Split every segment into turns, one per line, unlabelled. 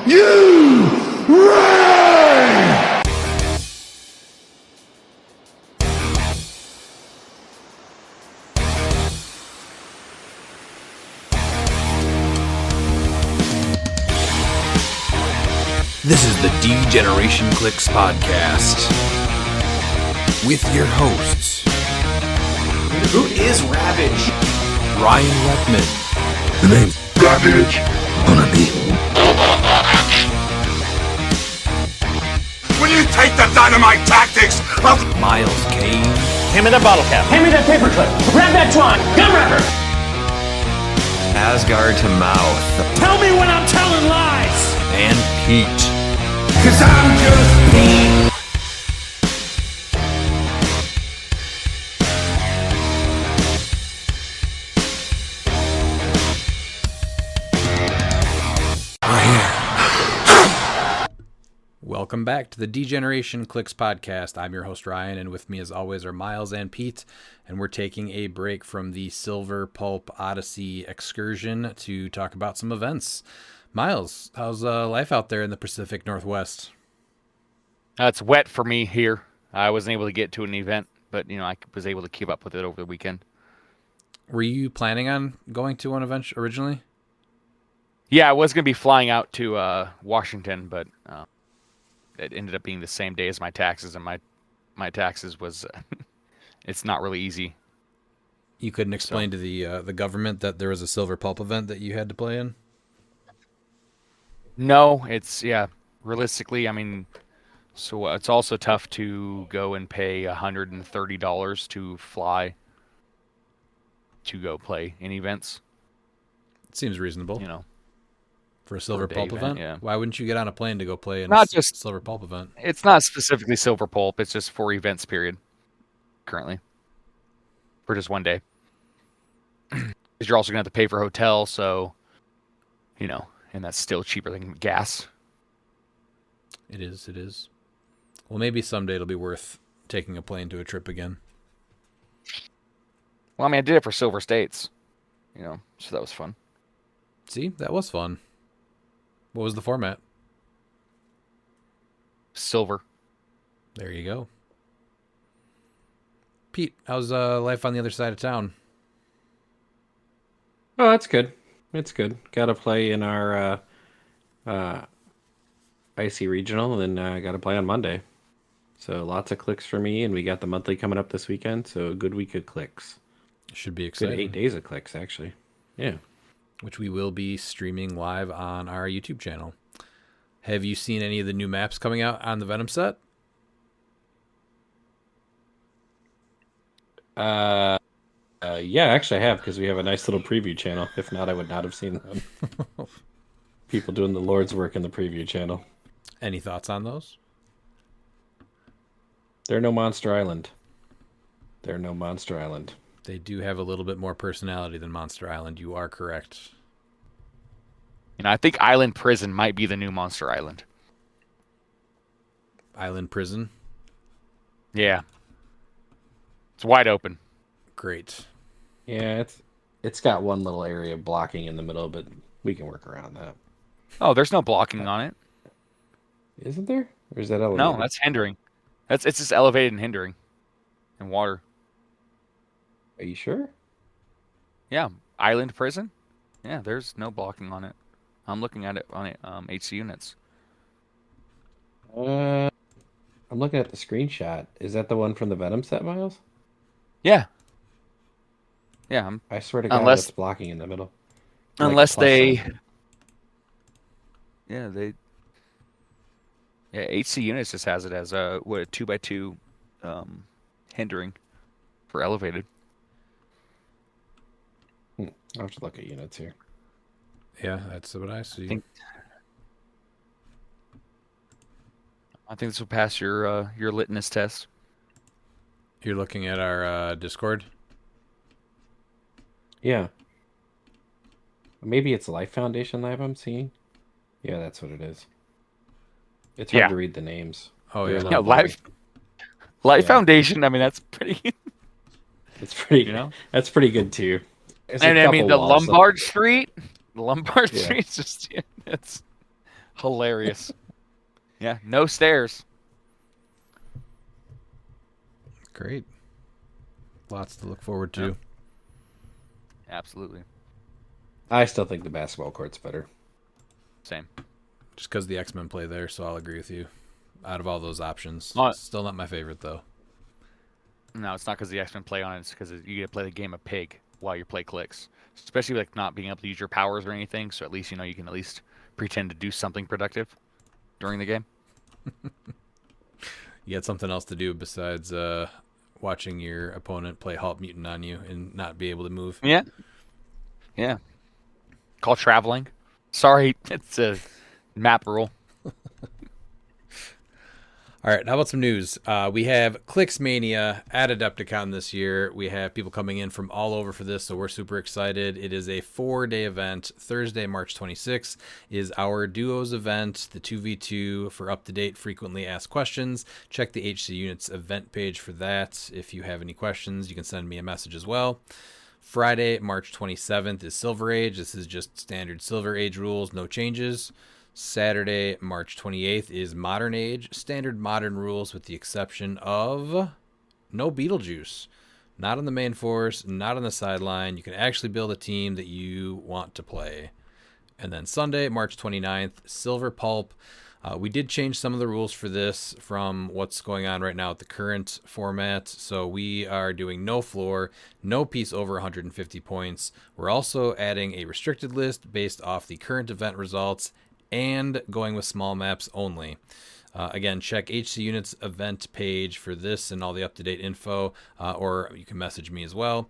you ready?
This is the D-Generation cliX podcast with your hosts.
Who is Ravage?
Ryan Leckman.
The name's Ravage. Gonna be. Will you take the dynamite tactics of
Miles Kane.
Hand me that bottle cap. Hand me that paperclip. Grab that twine. Gun wrapper.
Asgard to mouth.
Tell me when I'm telling lies.
And Pete.
'Cause I'm just Pete.
Welcome back to the D-Generation cliX podcast. I'm your host Ryan, and with me as always are Miles and Pete, and we're taking a break from the Silver Pulp Odyssey excursion to talk about some events. Miles, how's life out there in the Pacific Northwest?
It's wet for me here. I wasn't able to get to an event, but I was able to keep up with it over the weekend.
Were you planning on going to one event originally?
Yeah, I was going to be flying out to Washington, but it ended up being the same day as my taxes, and my taxes was it's not really easy.
You couldn't explain to the government that there was a Silver Pulp event that you had to play in?
No, realistically, so it's also tough to go and pay $130 to fly to go play in events.
It seems reasonable. For a Silver Pulp event?
Yeah.
Why wouldn't you get on a plane to go play in
Not
a
just
Silver Pulp event?
It's not specifically Silver Pulp. It's just for events period currently. For just one day. Because you're also going to have to pay for hotel, so, and that's still cheaper than gas.
It is. Well, maybe someday it'll be worth taking a plane to a trip again.
Well, I did it for Silver States, so that was fun.
See, that was fun. What was the format?
Silver.
There you go. Pete, how's life on the other side of town?
Oh, that's good. It's good. Got to play in our Icy Regional, and then got to play on Monday. So lots of cliX for me, and we got the monthly coming up this weekend. So a good week of cliX.
Should be
Good
exciting.
8 days of cliX, actually. Yeah.
Which we will be streaming live on our YouTube channel. Have you seen any of the new maps coming out on the Venom set?
Yeah, actually I have, because we have a nice little preview channel. If not, I would not have seen them. People doing the Lord's work in the preview channel.
Any thoughts on those?
They're no Monster Island.
They do have a little bit more personality than Monster Island. You are correct.
I think Island Prison might be the new Monster Island.
Island Prison?
Yeah. It's wide open.
Great.
Yeah, it's got one little area blocking in the middle, but we can work around that.
Oh, there's no blocking on it.
Isn't there? Or is that elevated?
No, that's hindering. It's just elevated and hindering. And water.
Are you sure?
Yeah. Island Prison? Yeah, there's no blocking on it. I'm looking at it on HC units.
I'm looking at the screenshot. Is that the one from the Venom set, Miles?
Yeah. Yeah.
I swear to God,
Unless-
it's blocking in the middle.
Unless
Like a
they...
plus sign.
Yeah, HC units just has it as a 2x2 hindering for elevated.
I'll have to look at units here.
Yeah, that's what I see.
I think this will pass your litmus test.
You're looking at our Discord?
Yeah. Maybe it's Life Foundation Lab I'm seeing. Yeah, that's what it is. It's hard to read the names.
Oh,
They're
yeah.
a
Yeah,
little blurry.
Life Foundation. That's pretty.
It's pretty. That's pretty good too. There's a
And
couple
the
walls,
Lombard Street. The Lombard
Yeah.
Street's just it's Hilarious. Yeah, no stairs.
Great. Lots to look forward to.
Yep. Absolutely.
I still think the basketball court's better.
Same.
Just because the X-Men play there, so I'll agree with you. Out of all those options.
Not-
Still not my favorite, though.
No, it's not because the X-Men play on it. It's because you get to play the game of Pig while you play cliX. Especially like not being able to use your powers or anything. So at least you can at least pretend to do something productive during the game.
You had something else to do besides watching your opponent play Halt Mutant on you and not be able to move.
Yeah. Yeah. Called traveling. Sorry, it's a map rule.
All right, how about some news? We have cliX Mania at Adepticon this year. We have people coming in from all over for this, so we're super excited. It is a 4-day event. Thursday, March 26th is our Duos event, the 2v2 for up-to-date frequently asked questions. Check the HC Units event page for that. If you have any questions, you can send me a message as well. Friday, March 27th is Silver Age. This is just standard Silver Age rules, no changes. Saturday, March 28th is Modern Age. Standard Modern rules with the exception of no Beetlejuice. Not on the main force, not on the sideline. You can actually build a team that you want to play. And then Sunday, March 29th, Silver Pulp. We did change some of the rules for this from what's going on right now with the current format. So we are doing no floor, no piece over 150 points. We're also adding a restricted list based off the current event results and going with small maps only. Again, check HC Units event page for this and all the up-to-date info, or you can message me as well.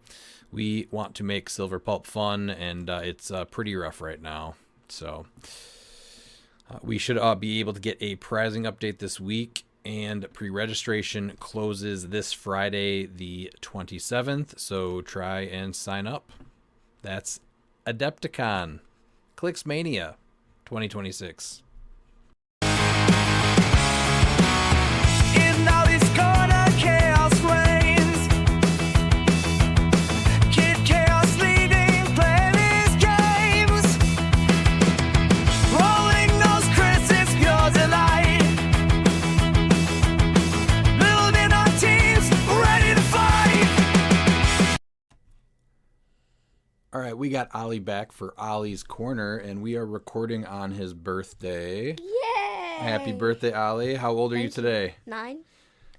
We want to make Silver Pulp fun, and it's pretty rough right now. So we should be able to get a prizing update this week, and pre-registration closes this Friday, the 27th, so try and sign up. That's Adepticon, cliX Mania 2026.
In all these corner chaos waves, Kid Chaos leading, playing these games, rolling those critics, pure delight, building our teams, ready to fight.
All right, we got Ollie back for Ollie's Corner, and we are recording on his birthday.
Yay!
Happy birthday, Ollie. How old are you today?
9.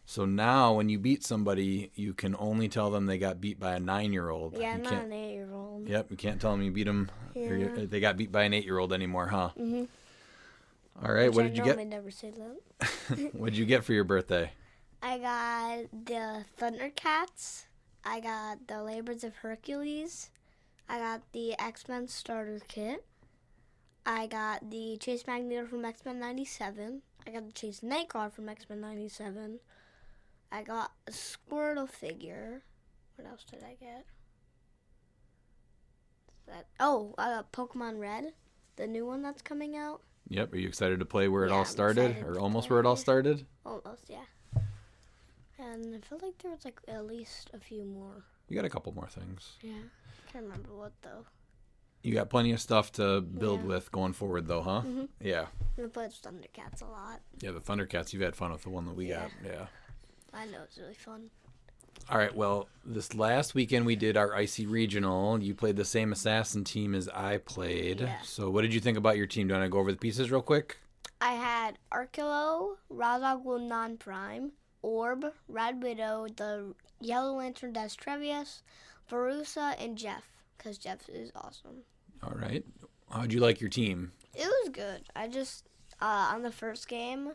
So now when you beat somebody, you can only tell them they got beat by a 9-year-old.
Yeah, I'm
You
not
can't-
an 8-year-old.
Yep, you can't tell them you beat them.
Yeah.
They got beat by an 8-year-old anymore, huh?
Mm-hmm.
All right, what did you
normally
get?
never say that.
What did you get for your birthday?
I got the Thundercats. I got the Labors of Hercules. I got the X-Men starter kit. I got the Chase Magneto from X-Men 97. I got the Chase Nightcrawler from X-Men 97. I got a Squirtle figure. What else did I get? I got Pokemon Red, the new one that's coming out.
Yep, are you excited to play where it
Yeah,
all
I'm
started?
excited
Or
to
almost
play.
where it all started?
Almost, yeah. And I felt like there was like at least a few more.
You got a couple more things.
Yeah. Can't remember what though.
You got plenty of stuff to build
Yeah.
with going forward, though, huh?
Mhm.
Yeah.
We played Thundercats a lot.
Yeah, the Thundercats, you've had fun with the one that we
Yeah.
got. Yeah.
I know it's really fun.
All right, well, this last weekend we did our Icy Regional. You played the same assassin team as I played.
Yeah.
So what did you think about your team? Do you want to go over the pieces real quick?
I had Arcilo, Razagul Non-Prime, Orb, Red Widow, the Yellow Lantern Des Trevius, Verusa, and Jeff, because Jeff is awesome.
All right. How'd you like your team?
It was good. I just, on the first game,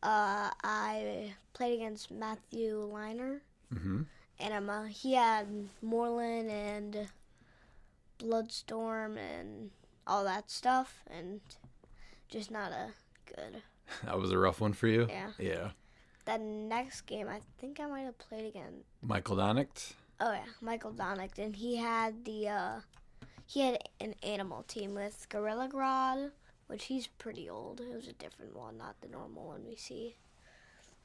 I played against Matthew Liner.
Mm-hmm.
And he had Morlun and Bloodstorm and all that stuff, and just not a good.
That was a rough one for you?
Yeah.
Yeah.
That next game, I think I might have played again.
Michael Donicht?
Oh yeah, Michael Donicht, and he had an animal team with Gorilla Grodd, which he's pretty old. It was a different one, not the normal one we see.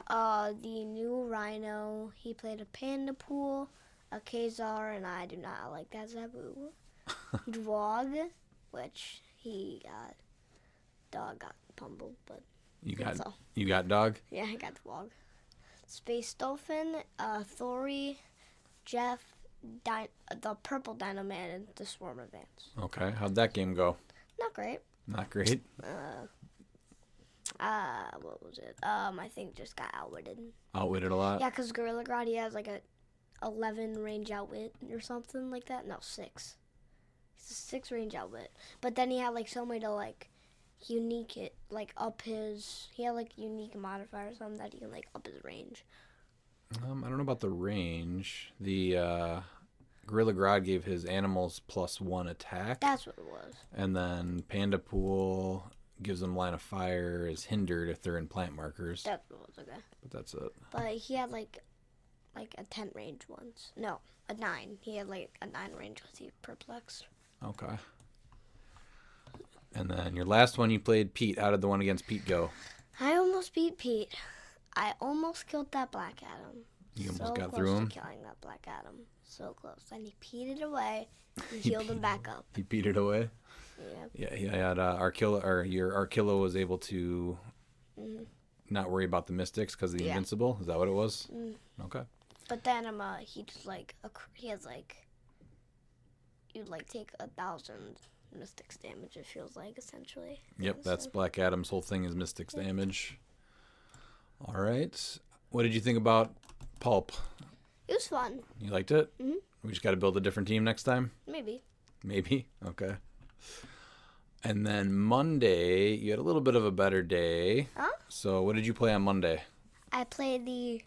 The new Rhino, he played a Panda Pool, a Kazar, and I do not like that Zabu. Dwog, which he got dog got pummeled, but
You
that's all.
got dog?
Yeah, I got the dog. Space Dolphin, Thori, Jeff, the Purple Dino Man, and the Swarm Advance.
Okay. How'd that game go?
Not great.
Not great.
What was it? I think just got outwitted.
Outwitted a lot?
Yeah, because Gorilla Grodd, he has like a 11 range outwit or something like that. No, 6. He's a 6 range outwit. But then he had like so many to like unique it, like up his, he had like unique modifier or something that he can like up his range.
I don't know about the range. The Gorilla Grodd gave his animals +1 attack.
That's what it was.
And then Panda Pool gives them line of fire, is hindered if they're in plant markers.
That's what it was, okay.
But that's it.
But he had like a 10 range once. No, a 9. He had like a 9 range because he perplexed.
Okay. And then your last one you played Pete. How did the one against Pete go?
I almost beat Pete. I almost killed that Black Adam.
You almost
so
got
close
through him?
to killing that Black Adam. So close. And he peed it away and healed him back up.
He beat it away?
Yeah.
Yeah, he had your Arkilla was able to not worry about the Mystics because of the Invincible. Is that what it was? Okay.
But then he just like he has like you'd like take 1,000 Mystics damage. It feels like essentially.
Yep, that's Black Adam's whole thing is Mystics damage. All right. What did you think about Pulp?
It was fun.
You liked it? Mm-hmm. We just got to build a different team next time?
Maybe.
Maybe? Okay. And then Monday, you had a little bit of a better day.
Huh?
So what did you play on Monday?
I played the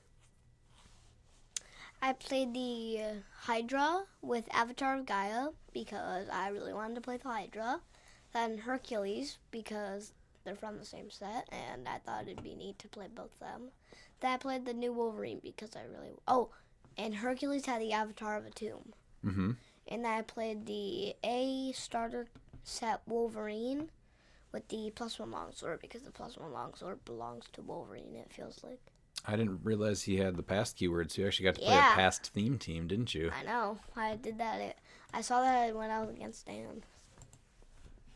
Hydra with Avatar of Gaia because I really wanted to play the Hydra. Then Hercules because they're from the same set and I thought it'd be neat to play both of them. Then I played the new Wolverine because I really... Oh, and Hercules had the Avatar of a Tomb.
Mm-hmm.
And then I played the A starter set Wolverine with the +1 longsword because the +1 longsword belongs to Wolverine, it feels like.
I didn't realize he had the past keywords. So you actually got to play
Yeah.
a past theme team, didn't you?
I know. I did that. I saw that when I was against Dan.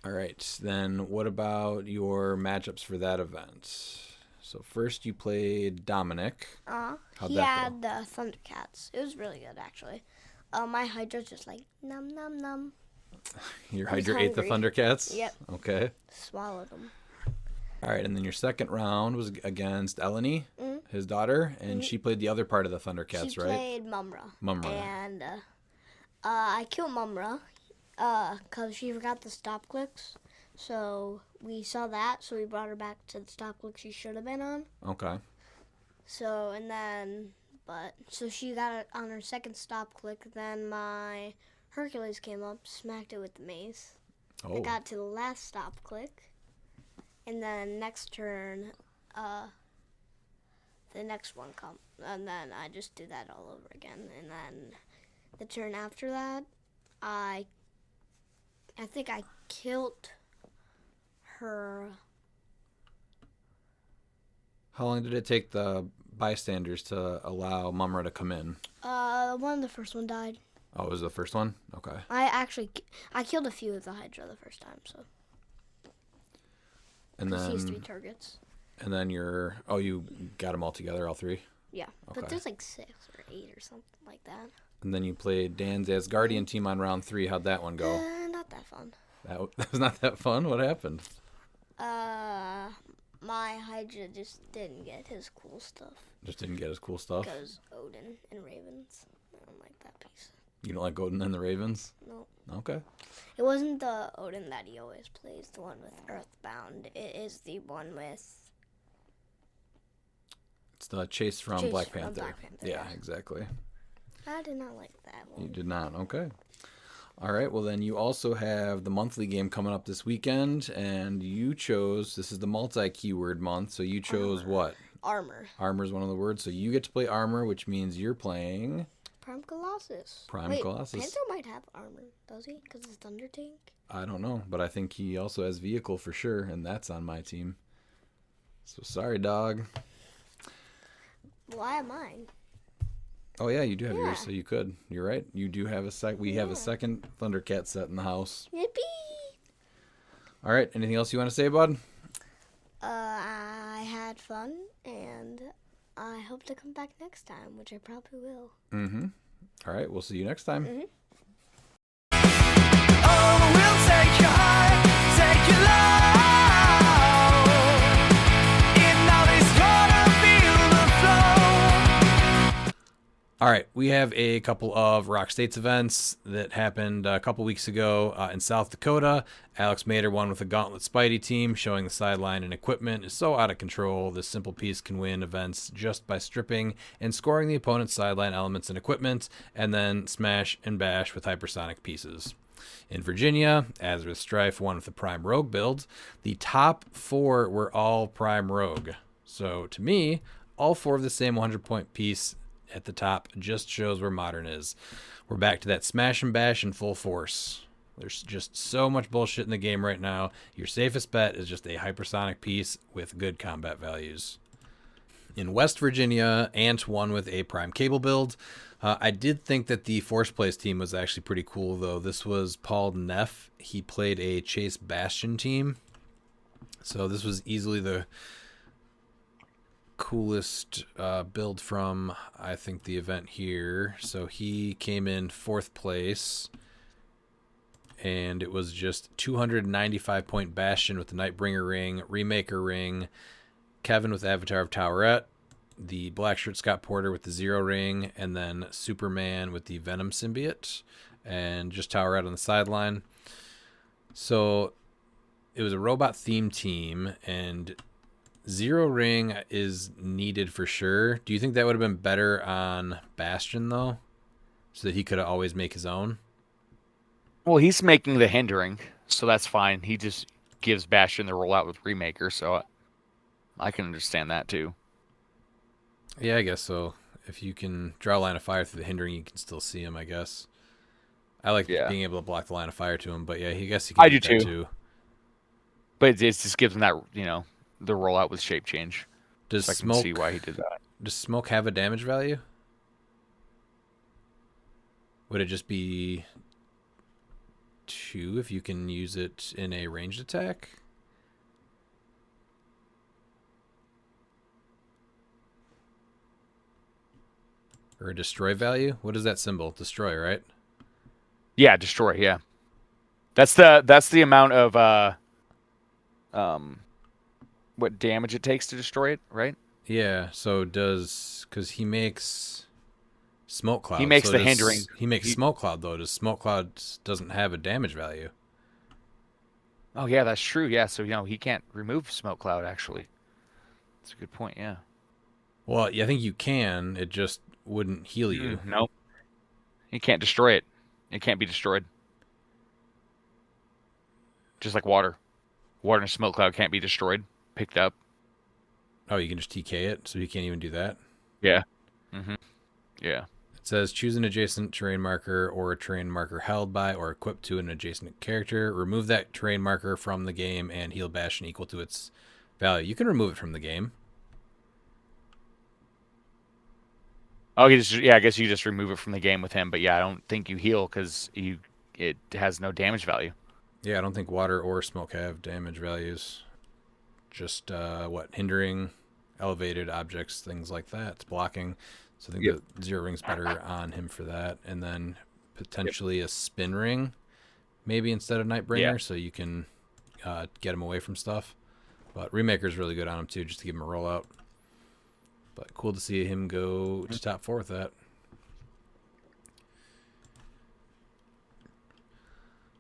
All right. Then what about your matchups for that event? So first you played Dominic. How'd
He
that
had the Thundercats. It was really good, actually. My Hydra's just like, num, num, num.
Your
I was
Hydra ate the
hungry.
Thundercats?
Yep.
Okay.
Swallowed them.
All right, and then your second round was against Eleni, his daughter, and she played the other part of the Thundercats,
She
right?
played Mumra.
Mumra.
And I killed Mumra because she forgot the stop clicks. So we saw that, so we brought her back to the stop click she should have been on.
Okay.
So, and then, so she got it on her second stop click. Then my Hercules came up, smacked it with the mace.
Oh.
I got to the last stop click. And then next turn, the next one come. And then I just do that all over again. And then the turn after that, I think I killed her.
How long did it take the bystanders to allow Mumra to come in?
One of the first one died.
Oh, it was the first one? Okay.
I killed a few of the Hydra the first time, so.
And
Because he has
then
3 targets.
and then you got them all together, all 3?
Yeah,
Okay.
but there's like 6 or 8 or something like that.
And then you played Dan's Asgardian team on round 3. How'd that one go?
Not that fun.
That was not that fun? What happened?
My Hydra just didn't get his cool stuff.
Just didn't get his cool stuff?
Because Odin and Ravens. I don't like that piece.
You don't like Odin and the Ravens?
No.
Okay.
It wasn't the Odin that he always plays, the one with Earthbound. It is the one with...
It's the Chase from
Chase
Black
from
Panther.
Black Panther,
Yeah,
yeah.
exactly.
I did not like that one.
You did not. Okay. All right. Well, then you also have the monthly game coming up this weekend, and you chose, this is the multi-keyword month, so you chose what?
Armor.
Armor is one of the words, so you get to play Armor, which means you're playing...
Prime Colossus.
Prime
Wait,
Colossus.
Panther might have armor, does he? Because it's Thunder Tank?
I don't know, but I think he also has Vehicle for sure, and that's on my team. So sorry, dog.
Well, I have mine.
Oh, yeah, you do have
Yeah.
yours, so you could. You're right. You do have we have a second Thundercat set in the house.
Yippee!
All right. Anything else you want to say, bud?
I had fun, and I hope to come back next time, which I probably will.
Mm-hmm. All right, we'll see you next time.
Mm-hmm.
Oh, we'll take your heart, take your love. And now it's gonna feel the flow.
All right, we have a couple of Rock States events that happened a couple weeks ago in South Dakota. Alex Mader won with the Gauntlet Spidey team, showing the sideline and equipment is so out of control. This simple piece can win events just by stripping and scoring the opponent's sideline elements and equipment, and then smash and bash with hypersonic pieces. In Virginia, Azareth Strife won with the Prime Rogue build. The top 4 were all Prime Rogue. So to me, all 4 of the same 100-point piece at the top just shows where Modern is. We're back to that smash and bash in full force. There's just so much bullshit in the game right now. Your safest bet is just a hypersonic piece with good combat values. In West Virginia, Ant won with a Prime Cable build. I did think that the Force Plays team was actually pretty cool, though. This was Paul Neff. He played a Chase Bastion team. So this was easily the coolest build from, I think, the event here. So he came in 4th place, and it was just 295 point Bastion with the Nightbringer ring, Remaker ring, Kevin with Avatar of Towerette, the black shirt Scott Porter with the Zero ring, and then Superman with the Venom symbiote, and just Towerette on the sideline. So it was a robot themed team, and Zero ring is needed for sure. Do you think that would have been better on Bastion, though? So that he could always make his own?
Well, he's making the hindering, so that's fine. He just gives Bastion the rollout with Remaker, so I can understand that too.
Yeah, I guess so. If you can draw a line of fire through the hindering, you can still see him, I guess. I like being able to block the line of fire to him, but yeah, I guess he can do that too.
But it just gives him that, the rollout with shape change.
Does
so I can see why he did that.
Does smoke have a damage value? Would it just be 2 if you can use it in a ranged attack? Or a destroy value? What is that symbol? Destroy, right?
Yeah, destroy, yeah. That's the amount of what damage it takes to destroy it, right?
Yeah, so because he makes smoke cloud.
He makes
so
the hindering.
He makes smoke cloud, though. Does smoke cloud doesn't have a damage value?
Oh yeah, that's true. Yeah, so he can't remove smoke cloud. Actually, that's a good point. Yeah.
Well, yeah, I think you can. It just wouldn't heal you.
Nope. You can't destroy it. It can't be destroyed. Just like water. Water and smoke cloud can't be destroyed. Picked up.
Oh, you can just TK it, so you can't even do that?
Yeah. Yeah.
It says choose an adjacent terrain marker or a terrain marker held by or equipped to an adjacent character. Remove that terrain marker from the game and heal Bastion equal to its value. You can remove it from the game.
Oh, I guess you just remove it from the game with him. But yeah, I don't think you heal because it has no damage value.
Yeah, I don't think water or smoke have damage values. Just hindering, elevated objects, things like that. It's blocking. So I think the Zero ring's better on him for that. And then potentially a spin ring, maybe instead of Nightbringer, so you can get him away from stuff. But Remaker's really good on him too, just to give him a rollout. But cool to see him go to top 4 with that.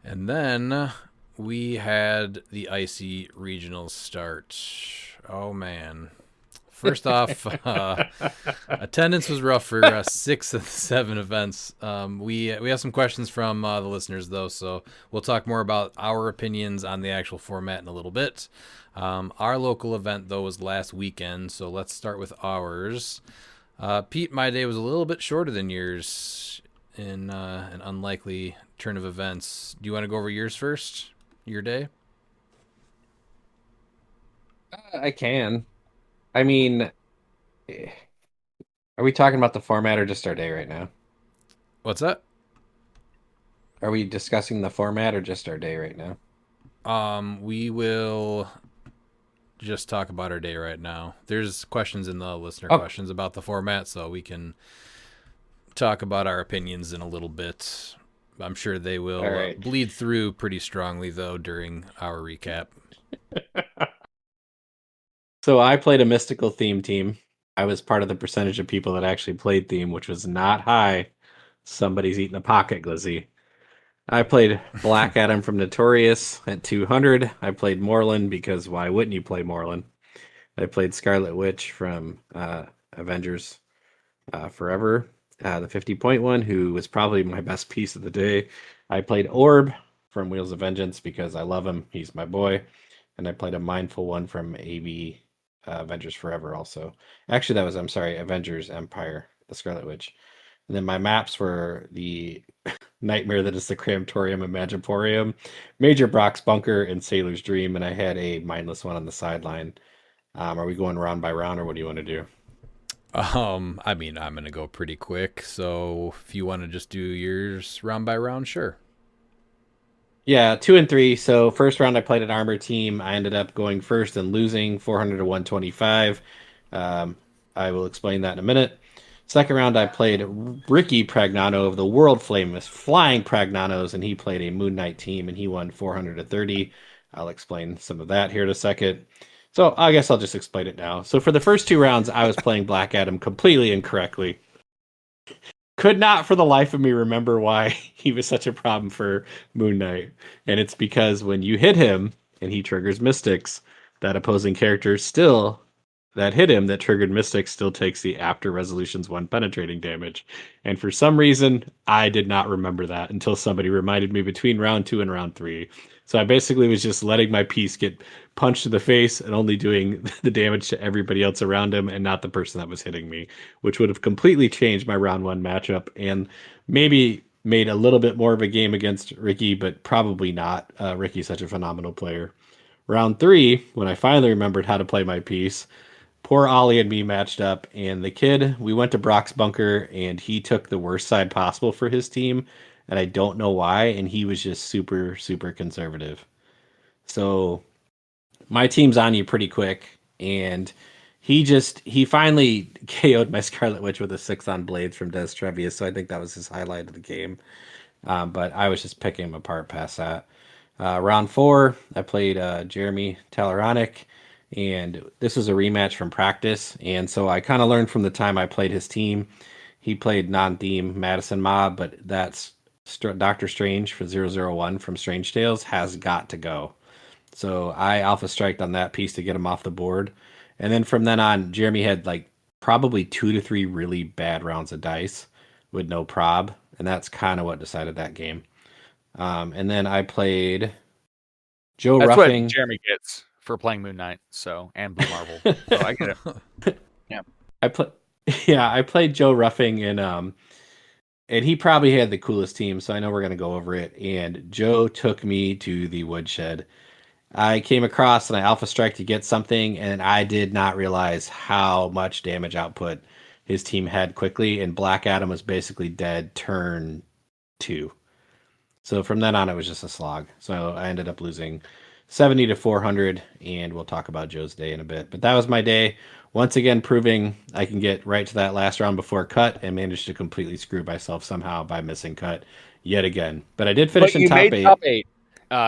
And then we had the Icy Regionals start. Oh, man. First off, attendance was rough for 6 of the 7 events. We have some questions from the listeners, though, so we'll talk more about our opinions on the actual format in a little bit. Our local event, though, was last weekend, so let's start with ours. Pete, my day was a little bit shorter than yours in an unlikely turn of events. Do you want to go over yours first? Your day?
I can. I mean, are we talking about the format or just our day right now?
What's that?
Are we discussing the format or just our day right now?
We will just talk about our day right now. There's questions in the listener
Oh.
questions about the format, so we can talk about our opinions in a little bit. I'm sure they will
All right.
bleed through pretty strongly, though, during our recap.
So I played a mystical theme team. I was part of the percentage of people that actually played theme, which was not high. Somebody's eating a pocket glizzy. I played Black Adam from Notorious at 200. I played Morlun because why wouldn't you play Morlun? I played Scarlet Witch from Avengers Forever, the 50-point one, who was probably my best piece of the day. I played Orb from Wheels of Vengeance because I love him. He's my boy. And I played a Mindful one from AB Avengers Forever also. Actually, I'm sorry, Avengers Empire, the Scarlet Witch. And then my maps were the Nightmare that is the Crematorium and Magiporium, Major Brock's Bunker, and Sailor's Dream, and I had a mindless one on the sideline. Are we going round by round, or what do you want to do?
I mean, I'm gonna go pretty quick. So if you want to just do yours round by round, sure.
Yeah, 2 and 3. So first round I played an armor team. I ended up going first and losing 400 to 125. I will explain that in a minute. Second round I played Ricky Pragnano of the world famous Flying Pragnanos, and he played a Moon Knight team and he won 400 to 30. I'll explain some of that here in a second. So I guess I'll just explain it now. So for the first 2 rounds, I was playing Black Adam completely incorrectly. Could not for the life of me remember why he was such a problem for Moon Knight. And it's because when you hit him and he triggers Mystics, that opposing character still, that hit him, that triggered Mystics, still takes the after resolutions 1 penetrating damage. And for some reason, I did not remember that until somebody reminded me between round 2 and round 3. So I basically was just letting my piece get punched to the face and only doing the damage to everybody else around him and not the person that was hitting me, which would have completely changed my round 1 matchup and maybe made a little bit more of a game against Ricky, but probably not. Ricky's such a phenomenal player. Round 3, when I finally remembered how to play my piece, poor Ollie and me matched up, and the kid, we went to Brock's bunker, and he took the worst side possible for his team, and I don't know why, and he was just super, super conservative. So my team's on you pretty quick, and he finally KO'd my Scarlet Witch with a 6 on blades from Des Trevius, so I think that was his highlight of the game. But I was just picking him apart past that. Round 4, I played Jeremy Talaronic, and this was a rematch from practice. And so I kind of learned from the time I played his team. He played non-theme Madison Mob, but that's Doctor Strange for 001 from Strange Tales has got to go. So I alpha striked on that piece to get him off the board. And then from then on, Jeremy had like probably 2 to 3 really bad rounds of dice with no prob. And that's kind of what decided that game. And then I played Joe
That's
Ruffing.
what Jeremy gets for playing Moon Knight, so and Blue Marvel. So I get it.
I played Joe Ruffing and he probably had the coolest team, so I know we're gonna go over it. And Joe took me to the woodshed. I came across and I alpha strike to get something, and I did not realize how much damage output his team had quickly, and Black Adam was basically dead turn 2. So from then on, it was just a slog. So I ended up losing 70 to 400, and we'll talk about Joe's day in a bit. But that was my day. Once again, proving I can get right to that last round before cut and managed to completely screw myself somehow by missing cut yet again. But I did finish in top 8.
Top 8.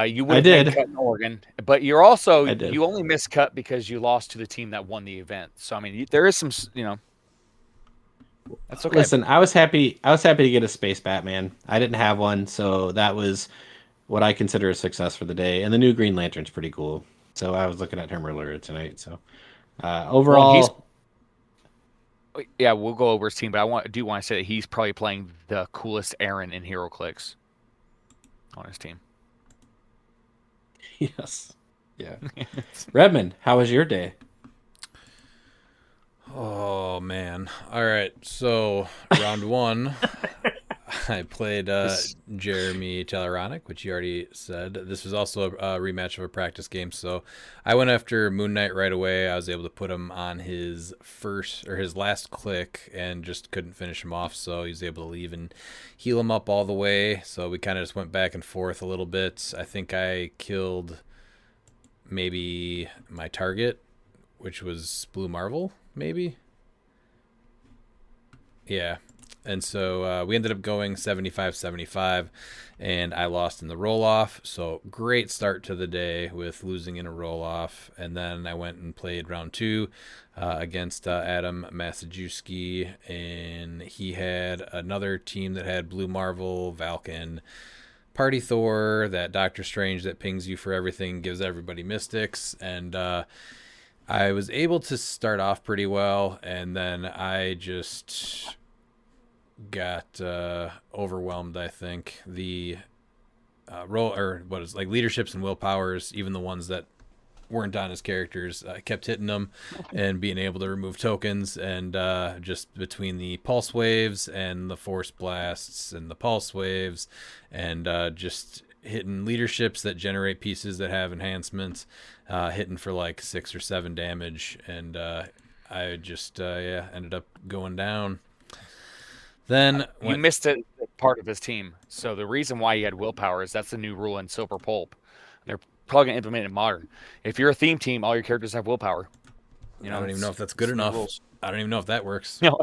You would have made cut in Oregon, but you only missed cut because you lost to the team that won the event. So I mean, there is some, that's okay.
Listen, I was happy to get a Space Batman. I didn't have one, so that was what I consider a success for the day. And the new Green Lantern's pretty cool. So I was looking at him earlier tonight. So overall,
yeah, we'll go over his team, but I do want to say that he's probably playing the coolest Aaron in Hero Clicks on his team.
Yes. Yeah. Redmond, how was your day?
Oh man! All right, so round 1, I played Jeremy Talaronic, which you already said. This was also a rematch of a practice game, so I went after Moon Knight right away. I was able to put him on his last click and just couldn't finish him off, so he was able to leave and heal him up all the way. So we kind of just went back and forth a little bit. I think I killed maybe my target, which was Blue Marvel, maybe. Yeah. And so we ended up going 75-75, and I lost in the roll-off. So great start to the day with losing in a roll-off. And then I went and played round 2 against Adam Masajewski, and he had another team that had Blue Marvel, Valken, Party Thor, that Doctor Strange that pings you for everything, gives everybody mystics. And I was able to start off pretty well, and then I just got overwhelmed. I think the leaderships and willpowers, even the ones that weren't on his characters, I kept hitting them and being able to remove tokens, and just between the pulse waves and the force blasts and the pulse waves and just hitting leaderships that generate pieces that have enhancements, hitting for like 6 or 7 damage, and I just ended up going down. Then
you missed a part of his team. So the reason why he had willpower is that's the new rule in Silver Pulp. They're probably going to implement it in Modern. If you're a theme team, all your characters have willpower.
I don't even know if that's good enough. I don't even know if that works.
No.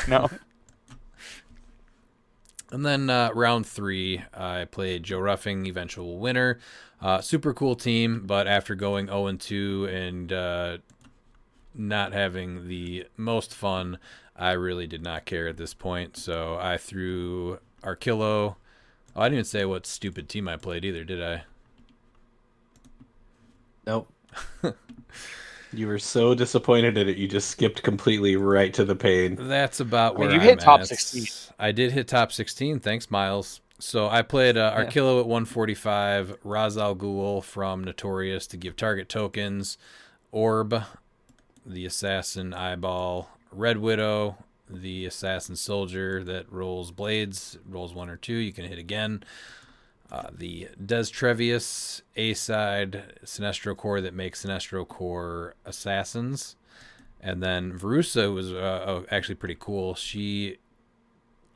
No.
And then round 3, I played Joe Ruffing, eventual winner. Super cool team, but after going 0-2 and not having the most fun, I really did not care at this point. So I threw Arkillo. Oh, I didn't even say what stupid team I played either, did I?
Nope. You were so disappointed in it, you just skipped completely right to the pain.
That's about where
you
I'm
hit top
at.
16.
I did hit top 16. Thanks, Miles. So I played Arkillo at 145, Ra's al Ghul from Notorious to give target tokens, Orb, the Assassin Eyeball, Red Widow, the Assassin Soldier that rolls blades, rolls 1 or 2, you can hit again. The Des Trevius A-side Sinestro Core that makes Sinestro Core assassins. And then Verusa was actually pretty cool. She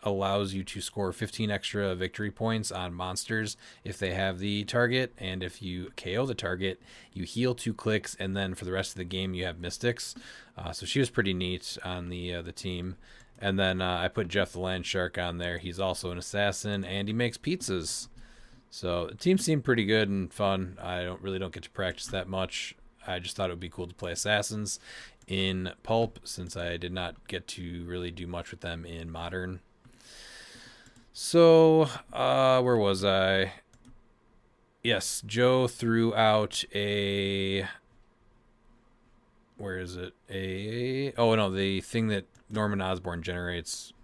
allows you to score 15 extra victory points on monsters if they have the target, and if you KO the target, you heal 2 clicks, and then for the rest of the game you have mystics. So she was pretty neat on the team. And then I put Jeff the Land Shark on there. He's also an assassin, and he makes pizzas. So the team seemed pretty good and fun. I don't get to practice that much. I just thought it would be cool to play assassins in Pulp, since I did not get to really do much with them in Modern. So, where was I? Yes, Joe threw out a... Where is it? The thing that Norman Osborn generates,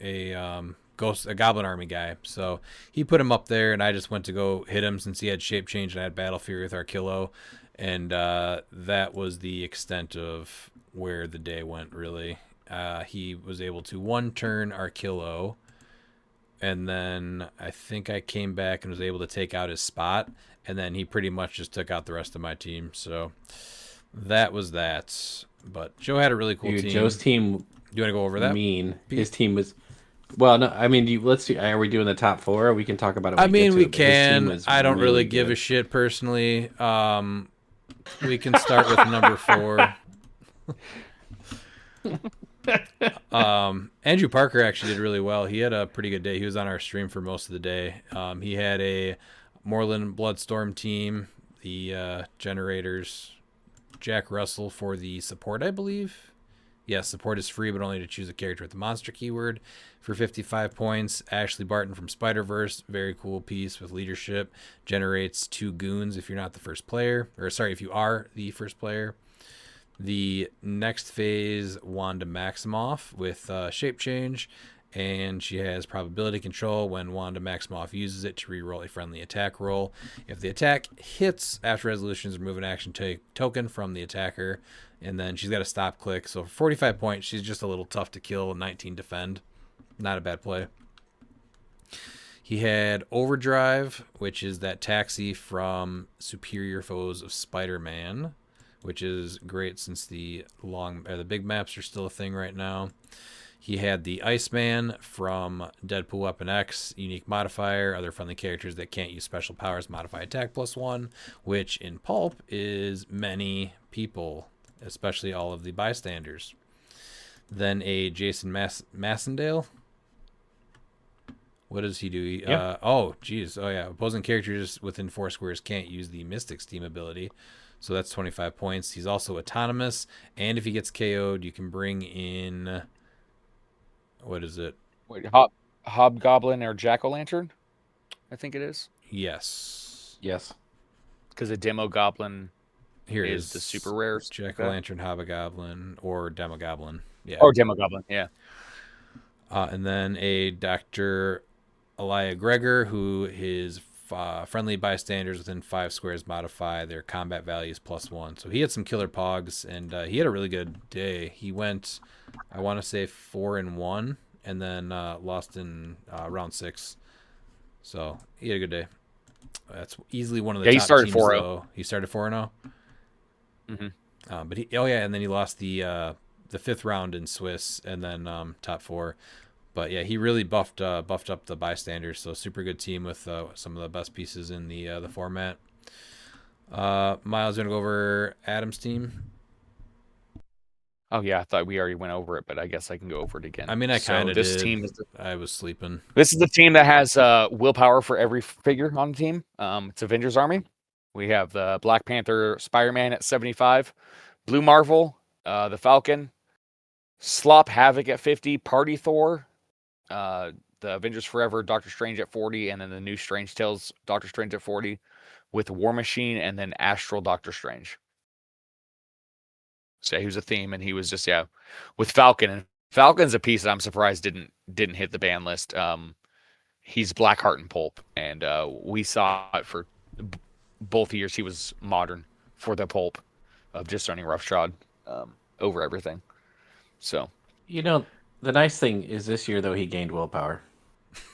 a Goblin Army guy. So he put him up there, and I just went to go hit him since he had Shape Change and I had Battle Fury with Arkillo. And that was the extent of where the day went, really. He was able to 1-turn Arkillo, and then I think I came back and was able to take out his spot, and then he pretty much just took out the rest of my team. So that was that. But Joe had a really cool team.
Joe's team.
Do you want to go over that?
His team was... Well, no, I mean, let's see. Are we doing the top 4? Or we can talk about it.
I mean, we can. I don't really give a shit personally. We can start with number 4. Andrew Parker actually did really well. He had a pretty good day. He was on our stream for most of the day. He had a Morlun Bloodstorm team, the generators, Jack Russell for the support, I believe. Yes, support is free, but only to choose a character with the monster keyword for 55 points. Ashley Barton from Spider-Verse, very cool piece with leadership. Generates 2 goons if you're not the first player. If you are the first player. The next phase, Wanda Maximoff with shape change, and she has probability control when Wanda Maximoff uses it to reroll a friendly attack roll. If the attack hits after resolutions, remove an action token from the attacker, and then she's got a stop click. So for 45 points, she's just a little tough to kill, 19 defend. Not a bad play. He had Overdrive, which is that taxi from Superior Foes of Spider-Man, which is great since the big maps are still a thing right now. He had the Iceman from Deadpool Weapon X, unique modifier. Other friendly characters that can't use special powers modify attack +1, which in Pulp is many people, especially all of the bystanders. Then a Jason Massendale. What does he do?
Yeah.
Oh, geez. Oh, yeah. Opposing characters within 4 squares can't use the Mystic's team ability. So that's 25 points. He's also autonomous. And if he gets KO'd, you can bring in... What is it?
Wait, Hobgoblin or Jack-o'-lantern? I think it is.
Yes.
Yes.
Because a Demo Goblin
Here
is the super rare.
Jack-o'-lantern, Hobgoblin, or Demogoblin. Yeah.
Or Demo Goblin, yeah.
And then a Dr. Elia Gregor, who his friendly bystanders within 5 squares modify their combat values +1. So he had some killer pogs, and he had a really good day. He went, I want to say 4-1, and then lost in round 6. So he had a good day. That's easily one of the top
he started
teams,
4-0.
though. He started 4-0.
Mm-hmm.
But and then he lost the 5th round in Swiss, and then top 4. But yeah, he really buffed up the bystanders. So super good team with some of the best pieces in the format. Miles, gonna go over Adam's team.
Oh yeah, I thought we already went over it, but I guess I can go over it again.
I mean, I kind of did.
This team is
I was sleeping.
This is the team that has willpower for every figure on the team. It's Avengers Army. We have the Black Panther, Spider-Man at 75, Blue Marvel, the Falcon, Slop Havoc at 50, Party Thor, the Avengers Forever, Doctor Strange at 40, and then the new Strange Tales, Doctor Strange at 40, with War Machine and then Astral Doctor Strange. So he was a theme, and he was just with Falcon. And Falcon's a piece that I'm surprised didn't hit the ban list. He's Blackheart and Pulp, and we saw it for both years. He was modern for the Pulp of just running roughshod over everything. So
The nice thing is this year, though, he gained willpower.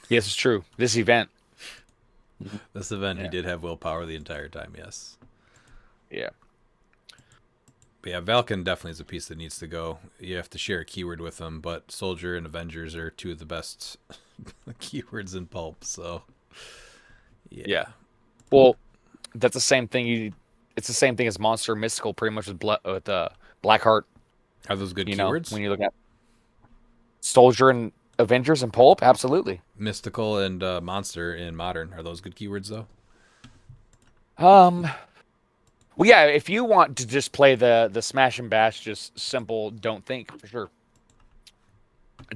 yes, it's true. This event,
He did have willpower the entire time. Yes.
yeah.
But yeah, Falcon definitely is a piece that needs to go. You have to share a keyword with them, but Soldier and Avengers are 2 of the best keywords in Pulp. So
Yeah. Well, that's the same thing. It's the same thing as Monster Mystical, pretty much with Blackheart.
Are those good keywords?
When you look at Soldier and Avengers and Pulp, absolutely.
Mystical and Monster in Modern, are those good keywords though?
Well, yeah. If you want to just play the smash and bash, just simple, don't think, for sure.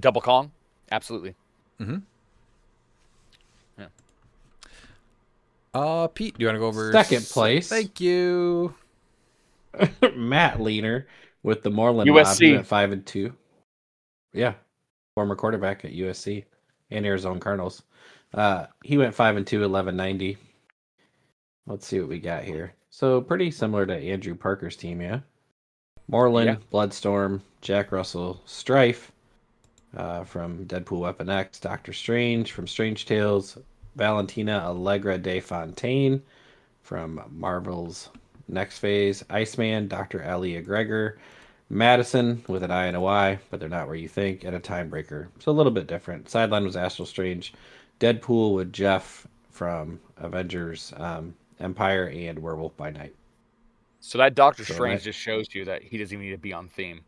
Double Kong, absolutely.
Mm-hmm. Pete, do you want to go over
Second place?
Thank you.
Matt Leaner with the Morlun
USC.
mob at 5-2. Yeah, former quarterback at USC and Arizona Cardinals. He went 5-2, 1190. Let's see what we got here. So pretty similar to Andrew Parker's team, yeah. Morlun, Bloodstorm, Jack Russell, Strife from Deadpool Weapon X, Doctor Strange from Strange Tales, Valentina Allegra de Fontaine from Marvel's Next Phase, Iceman, Dr. Elia Gregor, Madison with an I and a Y, but they're not where you think, and a Timebreaker. So a little bit different. Sideline was Astral Strange, Deadpool with Jeff from Avengers Empire, and Werewolf by Night.
So that Doctor Strange just shows you that he doesn't even need to be on theme,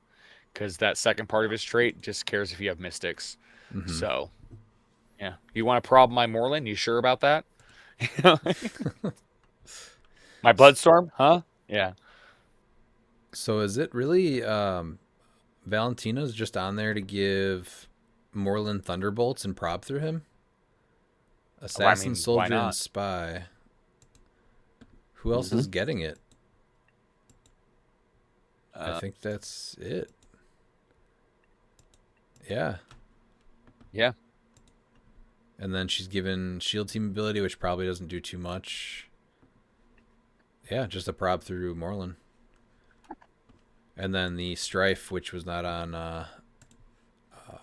because that second part of his trait just cares if you have Mystics.
Mm-hmm.
So, yeah. You want to problem my Morlun? You sure about that? My Bloodstorm? Huh? Yeah.
So is it really Valentina's just on there to give Morlun Thunderbolts and prob through him? Assassin, Soldier, and Spy. Who else is getting it? I think that's it. Yeah.
Yeah.
And then she's given Shield Team ability, which probably doesn't do too much. Yeah, just a prob through Morlun. And then the Strife, which was not on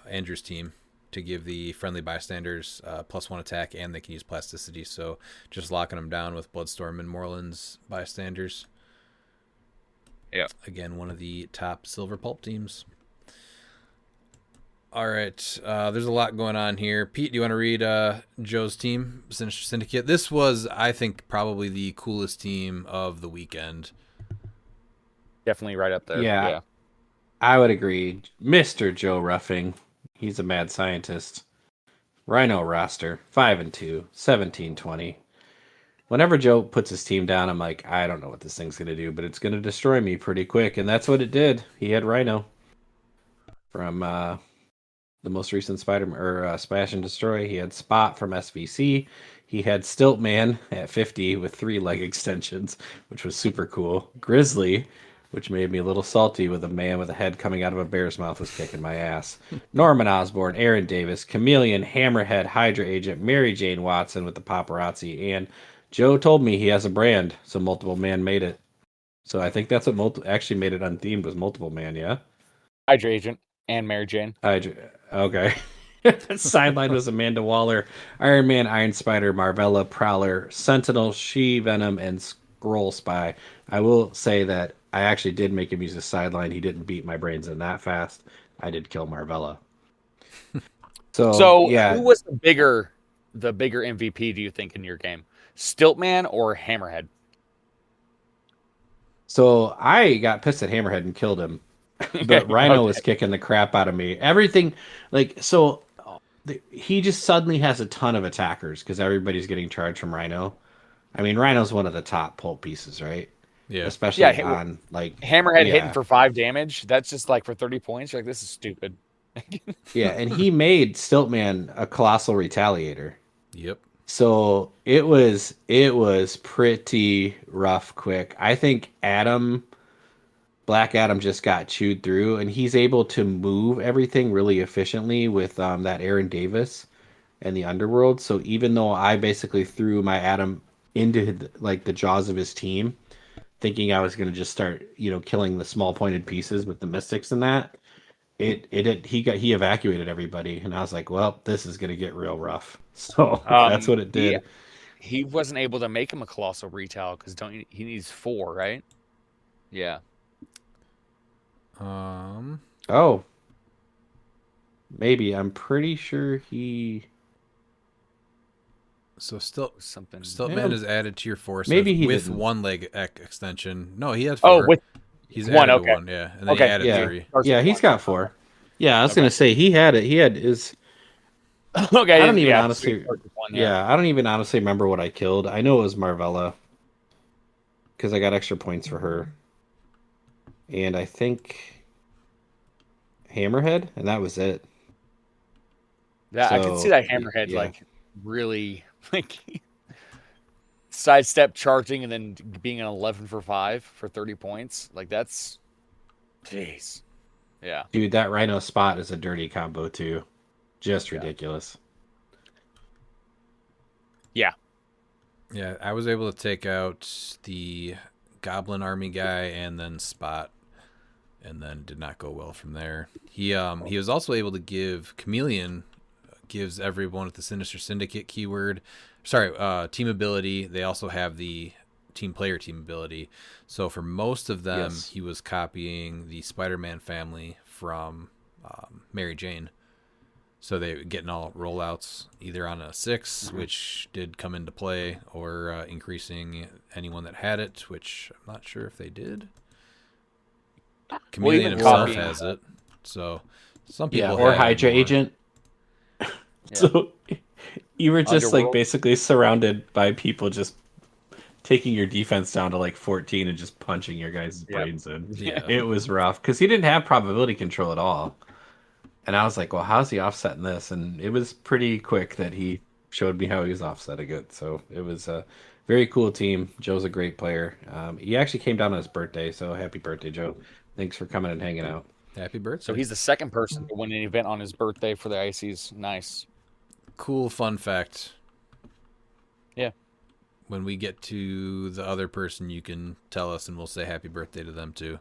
Andrew's team, to give the friendly bystanders +1 attack, and they can use plasticity. So just locking them down with Bloodstorm and Morlun's bystanders.
Yeah.
Again, one of the top Silver Pulp teams. All right. There's a lot going on here. Pete, do you want to read Joe's team, Sinister Syndicate? This was, I think, probably the coolest team of the weekend.
Definitely right up there.
Yeah. I would agree. Mr. Joe Ruffing. He's a mad scientist. Rhino roster, 5-2, 17-20. Whenever Joe puts his team down, I'm like, I don't know what this thing's going to do, but it's going to destroy me pretty quick. And that's what it did. He had Rhino from the most recent Smash and Destroy. He had Spot from SVC. He had Stiltman at 50 with 3 leg extensions, which was super cool. Grizzly, which made me a little salty with a man with a head coming out of a bear's mouth was kicking my ass. Norman Osborn, Aaron Davis, Chameleon, Hammerhead, Hydra Agent, Mary Jane Watson with the paparazzi, and Joe told me he has a brand, so Multiple Man made it. So I think that's what actually made it unthemed was Multiple Man, yeah?
Hydra Agent and Mary Jane.
Hydra, okay. Sideline was Amanda Waller, Iron Man, Iron Spider, Marvella, Prowler, Sentinel, She-Venom, and Scroll Spy. I will say that I actually did make him use a sideline. He didn't beat my brains in that fast. I did kill Marvella.
So
yeah.
who was the bigger MVP, do you think, in your game? Stiltman or Hammerhead?
So I got pissed at Hammerhead and killed him. But Rhino was kicking the crap out of me. Everything, he just suddenly has a ton of attackers because everybody's getting charged from Rhino. I mean, Rhino's one of the top pulp pieces, right?
Yeah.
Especially on,
Hammerhead hitting for 5 damage. That's just, for 30 points. You're like, this is stupid.
Yeah, and he made Stiltman a colossal retaliator.
Yep.
So it was pretty rough quick. I think Black Adam just got chewed through, and he's able to move everything really efficiently with that Aaron Davis and the Underworld. So even though I basically threw my Adam into the jaws of his team, thinking I was going to just start, killing the small pointed pieces with the Mystics and that, he evacuated everybody, and I was like, well, this is going to get real rough. So that's what it did.
He wasn't able to make him a colossal retail because he needs 4, right? Yeah.
Oh, maybe. I'm pretty sure he.
So
something.
Stiltman is added to your force.
Maybe he
with
didn't.
1 leg extension. No, he had 4. He's
one,
added
okay.
1, yeah, and then he added 3.
Yeah, he's got 4. Yeah, I was gonna say he had it. He had his.
Okay,
I don't even honestly. I don't even honestly remember what I killed. I know it was Marvella because I got extra points for her, and I think Hammerhead, and that was it.
Yeah, I could see that Hammerhead really sidestep charging and then being an 11 for 5 for 30 points. That's, jeez. Yeah.
Dude, that Rhino Spot is a dirty combo too. Just ridiculous.
Yeah.
Yeah, I was able to take out the Goblin Army guy and then Spot, and then did not go well from there. He was also able to give Chameleon, gives everyone with the Sinister Syndicate keyword, team ability. They also have the team ability. So for most of them, he was copying the Spider-Man family from Mary Jane. So they were getting all rollouts either on a 6, which did come into play, or increasing anyone that had it, which I'm not sure if they did. Chameleon himself has it. So some people
or Hydra Agent. So you were just basically surrounded by people just taking your defense down to 14 and just punching your guys' brains in.
Yeah.
It was rough because he didn't have probability control at all. And I was like, well, how's he offsetting this? And it was pretty quick that he showed me how he was offsetting it. So it was a very cool team. Joe's a great player. He actually came down on his birthday, so happy birthday, Joe. Thanks for coming and hanging out.
Happy birthday.
So he's the second person to win an event on his birthday for the ICs. Nice.
Cool fun fact.
Yeah.
When we get to the other person, you can tell us and we'll say happy birthday to them too.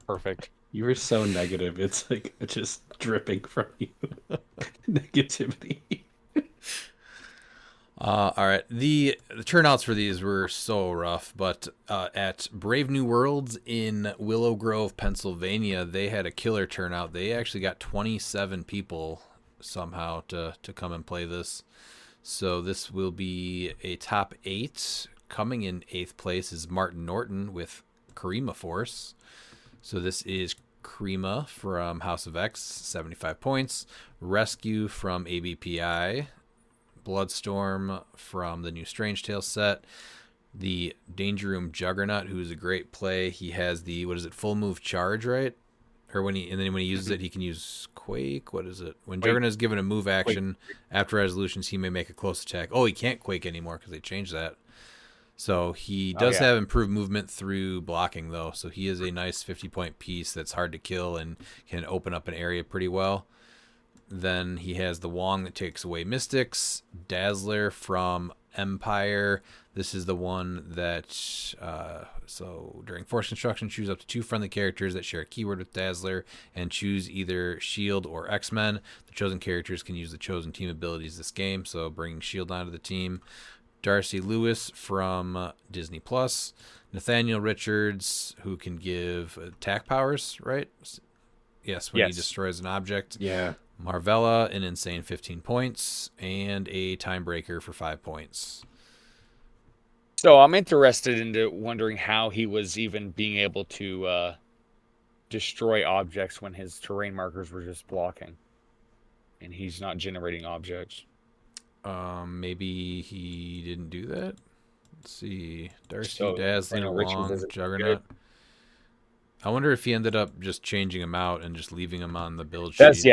Perfect.
You were so negative. It's just dripping from you. Negativity.
All right. The turnouts for these were so rough, but at Brave New Worlds in Willow Grove, Pennsylvania, they had a killer turnout. They actually got 27 people somehow to come and play this. So this will be a top 8. Coming in 8th place is Martin Norton with Karima Force. So this is Karima from House of X, 75 points. Rescue from ABPI. Bloodstorm from the new Strange Tales set. The Danger Room Juggernaut, who's a great play. He has the, full move charge, right? Or when he uses it, he can use Quake. What is it? When Juggernaut is given a move action after resolutions, he may make a close attack. Oh, he can't Quake anymore because they changed that. So he does have improved movement through blocking, though. So he is a nice 50-point piece that's hard to kill and can open up an area pretty well. Then he has the Wong that takes away Mystics. Dazzler from Empire. This is the one that, so during Force Construction, choose up to 2 friendly characters that share a keyword with Dazzler and choose either S.H.I.E.L.D. or X-Men. The chosen characters can use the chosen team abilities this game, so bringing S.H.I.E.L.D. onto the team. Darcy Lewis from Disney+. Nathaniel Richards, who can give attack powers, right? Yes, when he destroys an object.
Yeah.
Marvella, an insane 15 points, and a time breaker for 5 points.
So I'm interested into wondering how he was even being able to destroy objects when his terrain markers were just blocking, and he's not generating objects.
Maybe he didn't do that. Let's see. Darcy,
So,
Dazzler, Wong, Juggernaut. I wonder if he ended up just changing him out and just leaving him on the build sheet.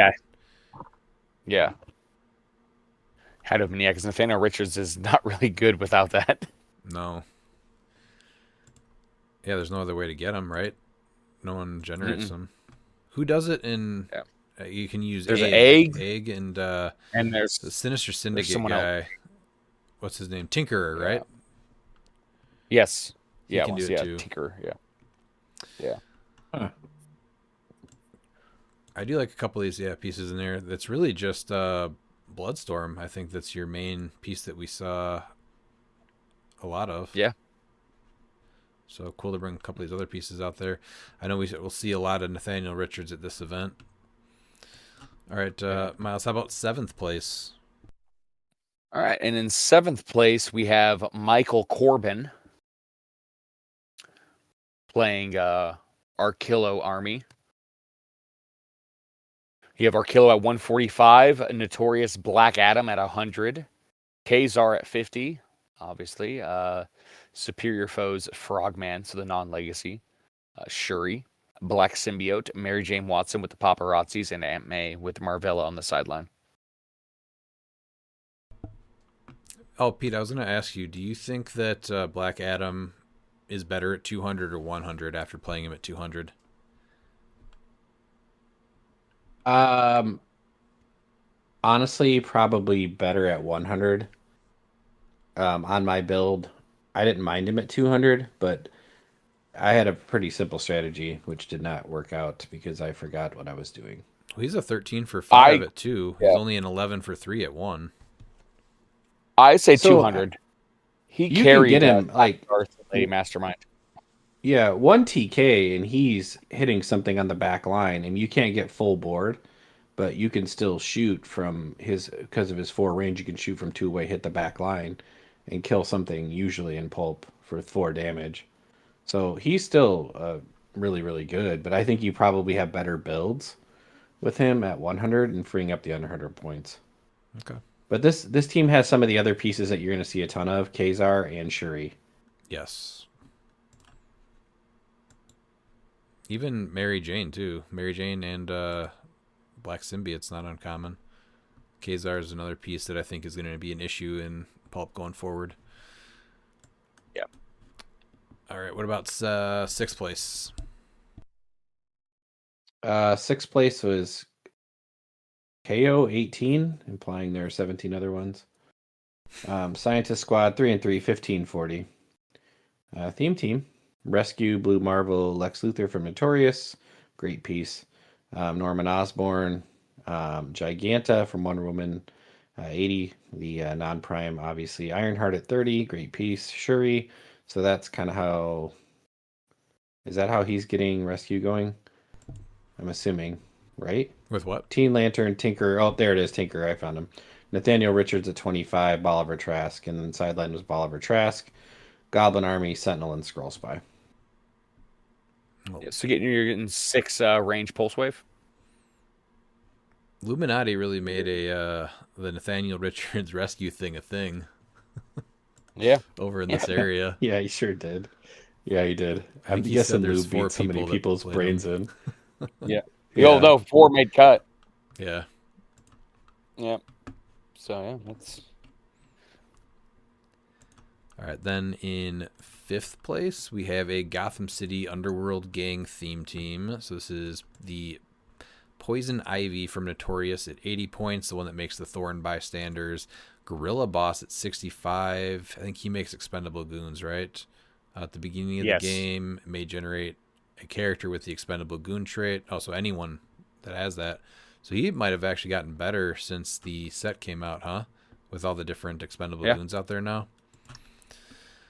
Yeah. Had to have been, because Nathaniel Richards is not really good without that.
No. Yeah, there's no other way to get him, right? No one generates them. Who does it in...
Yeah.
You can use
there's
Egg.
an
Egg and
there's
the Sinister Syndicate
guy.
Else. What's his name? Tinkerer, right?
Yes.
He can do it too.
Tinkerer, yeah.
Huh.
I do like a couple of these pieces in there. That's really just Bloodstorm. I think that's your main piece that we saw a lot of.
Yeah.
So cool to bring a couple of these other pieces out there. I know we'll see a lot of Nathaniel Richards at this event. All right, Miles, how about 7th place?
All right, and in 7th place, we have Michael Corbin playing Arkillo Army. You have Arkillo at 145, Notorious Black Adam at 100, Kazar at 50, obviously, Superior Foes Frogman, so the non-legacy, Shuri, Black Symbiote, Mary Jane Watson with the Paparazzis, and Aunt May with Marvella on the sideline.
Oh, Pete, I was going to ask you, do you think that Black Adam is better at 200 or 100 after playing him at 200?
Honestly, probably better at 100. On my build, I didn't mind him at 200, but I had a pretty simple strategy, which did not work out because I forgot what I was doing.
Well, he's a 13 for 5 at 2. He's only an 11 for 3 at 1.
I say 200. He carried
get him like
Lady Mastermind.
Yeah, 1 TK and he's hitting something on the back line, and you can't get full board, but you can still shoot from because of his 4 range. You can shoot from 2 away, hit the back line, and kill something usually in pulp for 4 damage. So he's still really, really good, but I think you probably have better builds with him at 100 and freeing up the under 100 points.
Okay.
But this team has some of the other pieces that you're going to see a ton of, Kazar and Shuri.
Yes. Even Mary Jane, too. Mary Jane and Black Symbiote's not uncommon. Kazar is another piece that I think is going to be an issue in pulp going forward.
Yeah.
All right, what about 6th place?
6th place was KO 18, implying there are 17 other ones. Scientist Squad 3 and 3, 1540. Theme Team Rescue, Blue Marvel, Lex Luthor from Notorious, great piece. Norman Osborn, Giganta from Wonder Woman, 80. The non-prime, obviously, Ironheart at 30. Great piece. Shuri. So that's kind of how... Is that how he's getting Rescue going? I'm assuming, right?
With what?
Teen Lantern, Tinker. Oh, there it is, Tinker. I found him. Nathaniel Richards at 25. Bolivar Trask. And then sideline was Bolivar Trask. Goblin Army, Sentinel, and Scroll Spy.
Yeah, so you're getting 6 range pulse wave.
Illuminati really made the Nathaniel Richards rescue thing a thing.
Yeah.
Over in this area.
Yeah, he sure did. Yeah, he did.
I
I'm
think he
guessing
said there's
Lou
4
beat so many
people that
people's
played
brains
him.
in.
Yeah.
Yeah.
No, 4 made cut.
Yeah.
Yeah. So yeah, that's
All right, then in 5th place, we have a Gotham City Underworld Gang theme team. So this is the Poison Ivy from Notorious at 80 points, the one that makes the Thorn Bystanders. Gorilla Boss at 65. I think he makes Expendable Goons, right? At the beginning of
Yes.
the game, it may generate a character with the Expendable Goon trait. Also, anyone that has that. So he might have actually gotten better since the set came out, huh? With all the different Expendable Goons out there now.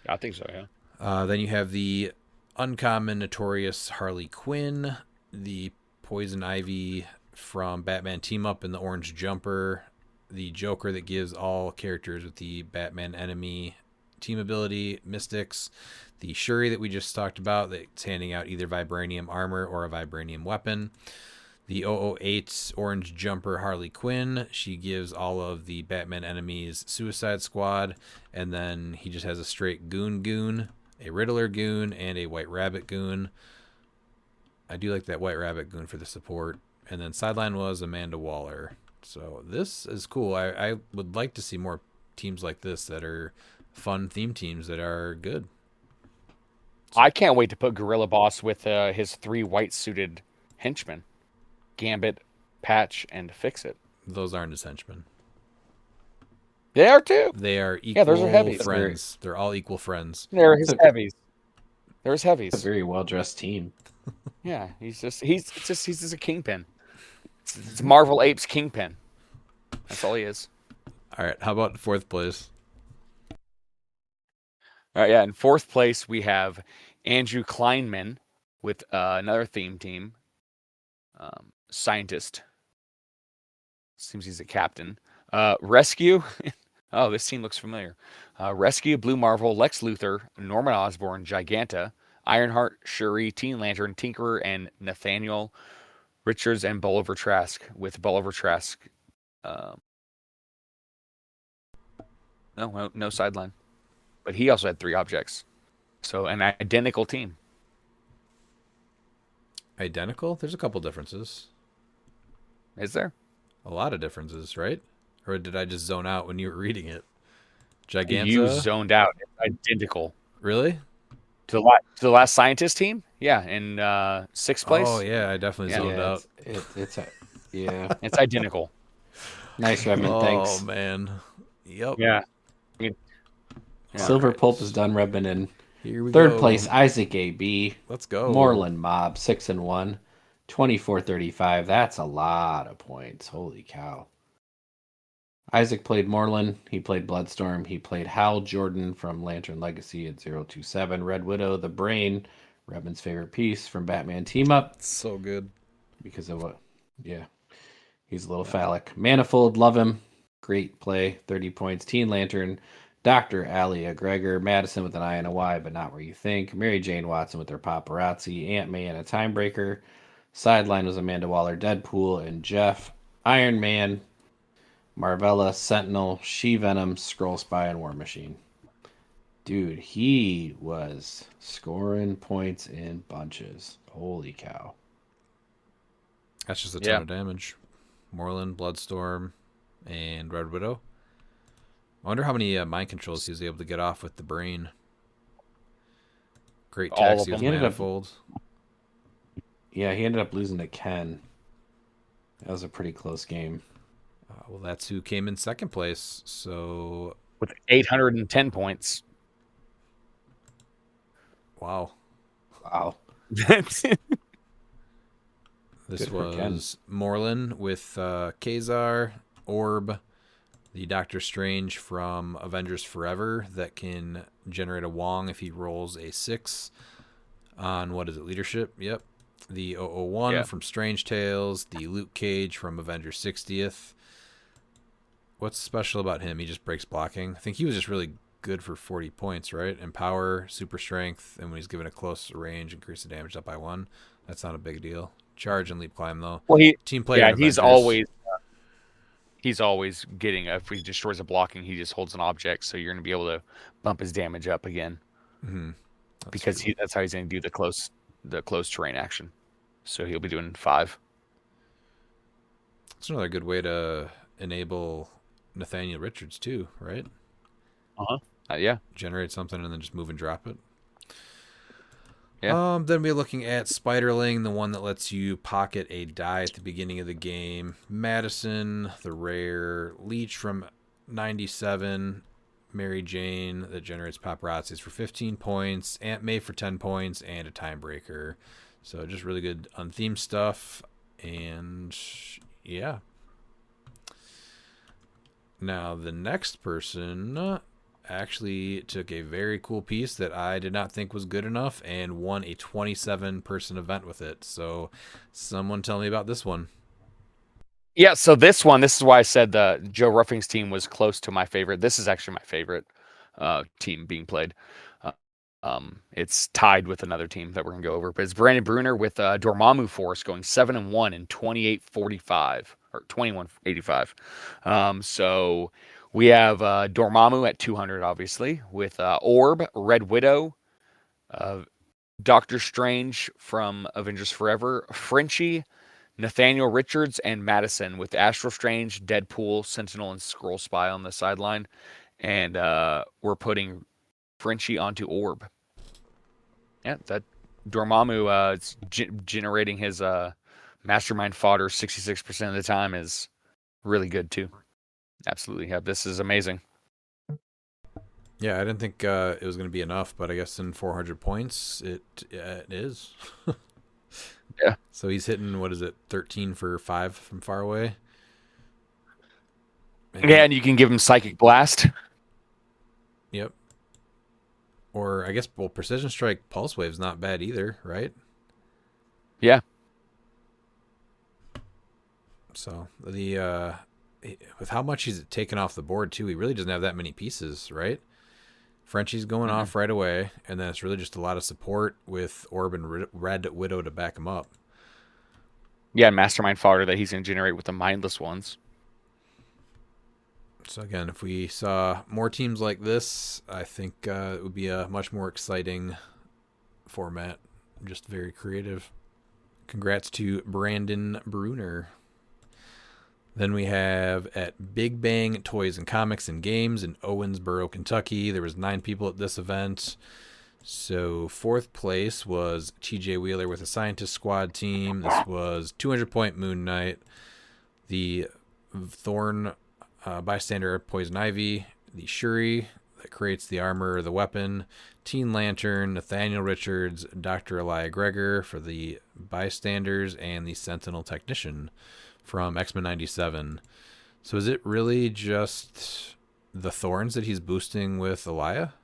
I think so, yeah.
Then you have the uncommon Notorious Harley Quinn, the Poison Ivy from Batman Team Up in the Orange Jumper, the Joker that gives all characters with the Batman enemy team ability, Mystics, the Shuri that we just talked about that's handing out either Vibranium armor or a Vibranium weapon, the 008 Orange Jumper Harley Quinn. She gives all of the Batman enemies Suicide Squad, and then he just has a straight goon, a Riddler goon, and a White Rabbit goon. I do like that White Rabbit goon for the support. And then sideline was Amanda Waller. So this is cool. I would like to see more teams like this that are fun theme teams that are good.
I can't wait to put Gorilla Boss with his 3 white-suited henchmen. Gambit, Patch, and Fix-It.
Those aren't his henchmen.
They are too.
They are equal
those are heavies.
friends. They're all equal friends.
They're his heavies. They're his heavies.
It's a very well-dressed team.
Yeah, he's just a kingpin. It's Marvel Apes Kingpin. That's all he is.
All right, how about 4th place?
All right, yeah. In 4th place, we have Andrew Kleinman with another theme team. Scientist. Seems he's a captain. Rescue. Oh, this team looks familiar. Rescue, Blue Marvel, Lex Luthor, Norman Osborn, Giganta, Ironheart, Shuri, Teen Lantern, Tinkerer, and Nathaniel Richards and Bolivar Trask. With Bolivar Trask, no sideline, but he also had 3 objects, so an identical team.
Identical? There's a couple differences.
Is there?
A lot of differences, right? Or did I just zone out when you were reading it? Giganta?
You zoned out. It's identical
Really?
to the last scientist team. Yeah, in 6th place.
Oh, yeah, I definitely zoned out.
Yeah.
It's identical.
Nice, Redmond. Thanks.
Oh, man. Yep.
Yeah.
Silver Pulp is done, Redmond. In
Here we
3rd
go.
place, Isaac A.B.
Let's go.
Morlun Mob, 6-1. 24-35. That's a lot of points. Holy cow. Isaac played Morlun. He played Bloodstorm. He played Hal Jordan from Lantern Legacy at 027. Red Widow, the Brain, Redmond's favorite piece from Batman Team Up.
So good.
Because of what? Yeah. He's a little phallic. Manifold, love him. Great play. 30 points. Teen Lantern, Dr. Alia Gregor, Madison with an I and a Y, but not where you think. Mary Jane Watson with her paparazzi. Aunt May and a Timebreaker. Sideline was Amanda Waller, Deadpool, and Jeff. Iron Man, Marvella, Sentinel, She-Venom, Scroll Spy, and War Machine. Dude, he was scoring points in bunches. Holy cow.
That's just a ton of damage. Morlun, Bloodstorm, and Red Widow. I wonder how many mind controls he was able to get off with the Brain. Great
All of
taxi with
them. He ended up-
Manifold.
Yeah, he ended up losing to Ken. That was a pretty close game.
Well, that's who came in 2nd place. So,
With 810 points.
wow.
Wow.
This
Good for Ken.
was Morlun with Kazar, Orb, the Doctor Strange from Avengers Forever that can generate a Wong if he rolls a 6 on, what is it, leadership? Yep. The 001 from Strange Tales, the Luke Cage from Avengers 60th. What's special about him? He just breaks blocking. I think he was just really good for 40 points, right? And power, super strength, and when he's given a close range, increase the damage up by 1. That's not a big deal. Charge and leap climb, though.
Well,
team player. Yeah,
he's always getting. If he destroys a blocking, he just holds an object, so you're going to be able to bump his damage up again.
Mm-hmm.
Because that's how he's going to do the close terrain action. So he'll be doing 5.
That's another good way to enable Nathaniel Richards too, right?
Yeah.
Generate something and then just move and drop it.
Yeah.
Then we're looking at Spiderling, the one that lets you pocket a die at the beginning of the game. Madison, the rare. Leech from 97. Mary Jane, that generates paparazzis for 15 points. Aunt May for 10 points, and a time breaker. So just really good unthemed stuff. And yeah. Now the next person actually took a very cool piece that I did not think was good enough and won a 27-person event with it. So someone tell me about this one.
Yeah, so this is why I said the Joe Ruffing's team was close to my favorite. This is actually my favorite team being played. It's tied with another team that we're going to go over. But it's Brandon Bruner with Dormammu Force going 7-1 and 28-45 or 21-85. So we have Dormammu at 200, obviously, with Orb, Red Widow, Doctor Strange from Avengers Forever, Frenchie, Nathaniel Richards, and Madison with Astral Strange, Deadpool, Sentinel, and Skrull Spy on the sideline. And we're putting Frenchie onto Orb. Yeah, that Dormammu generating his mastermind fodder 66% of the time is really good too. Absolutely. Yeah, this is amazing.
Yeah, I didn't think it was going to be enough, but I guess in 400 points, it is.
Yeah.
So he's hitting, 13 for 5 from far away?
And you can give him Psychic Blast.
Yep. Or I guess, Precision Strike Pulse Wave's not bad either, right?
Yeah.
So the with how much he's taken off the board too, he really doesn't have that many pieces, right? Frenchie's going off right away, and then it's really just a lot of support with Orb and Red Widow to back him up.
Yeah, mastermind fodder that he's going to generate with the mindless ones.
So again, if we saw more teams like this, I think it would be a much more exciting format. Just very creative. Congrats to Brandon Bruner. Then we have at Big Bang Toys and Comics and Games in Owensboro, Kentucky. There was 9 people at this event. So 4th place was TJ Wheeler with a Scientist Squad team. This was 200-point Moon Knight. The Thorn Bystander Poison Ivy. The Shuri that creates the armor or the weapon. Teen Lantern, Nathaniel Richards, Dr. Elia Gregor for the Bystanders, and the Sentinel Technician from X-Men 97. So is it really just the Thorns that he's boosting with Elia?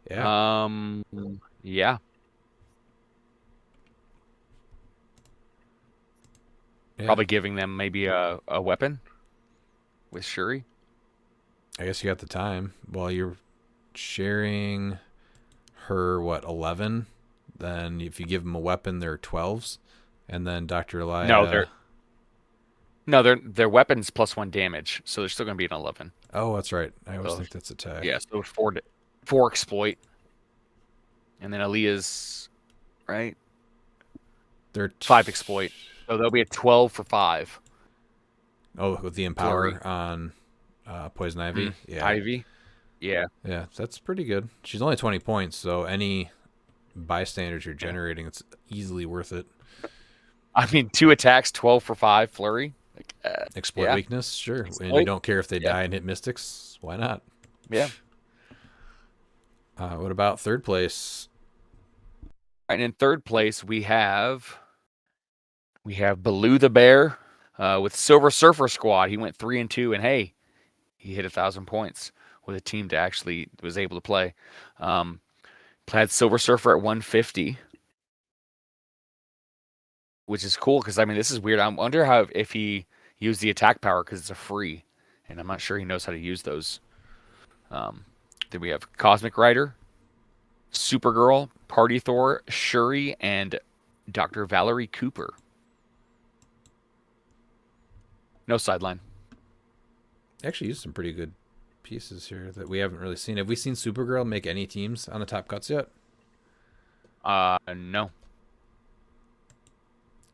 Yeah.
Yeah. Probably giving them maybe a weapon with Shuri.
I guess you got the time. Well, you're sharing her, 11? Then if you give them a weapon, they're 12s. And then Dr. Elia...
Their weapons plus 1 damage, so they're still going to be an 11.
Oh, that's right. I always think that's attack.
Yeah, so 4 exploit. And then Elia's, right?
They're
5 exploit. So there'll be a 12 for 5.
Oh, with the Empower on Poison Ivy? Yeah.
Ivy? Yeah.
Yeah, that's pretty good. She's only 20 points, so any bystanders you're generating, it's easily worth it.
I mean, 2 attacks, 12 for 5, flurry.
Exploit weakness, sure.
Exploit.
And you don't care if they die and hit Mystics. Why not?
Yeah.
What about 3rd place?
And in 3rd place, we have Baloo the Bear With Silver Surfer Squad, he went 3-2, and hey, he hit 1,000 points with a team that actually was able to play. Had Silver Surfer at 150, which is cool because I mean this is weird. I wonder how if he used the attack power because it's a free, and I'm not sure he knows how to use those. Then we have Cosmic Rider, Supergirl, Party Thor, Shuri, and Dr. Valerie Cooper. No sideline.
Actually used some pretty good pieces here that we haven't really seen. Have we seen Supergirl make any teams on the top cuts yet?
No.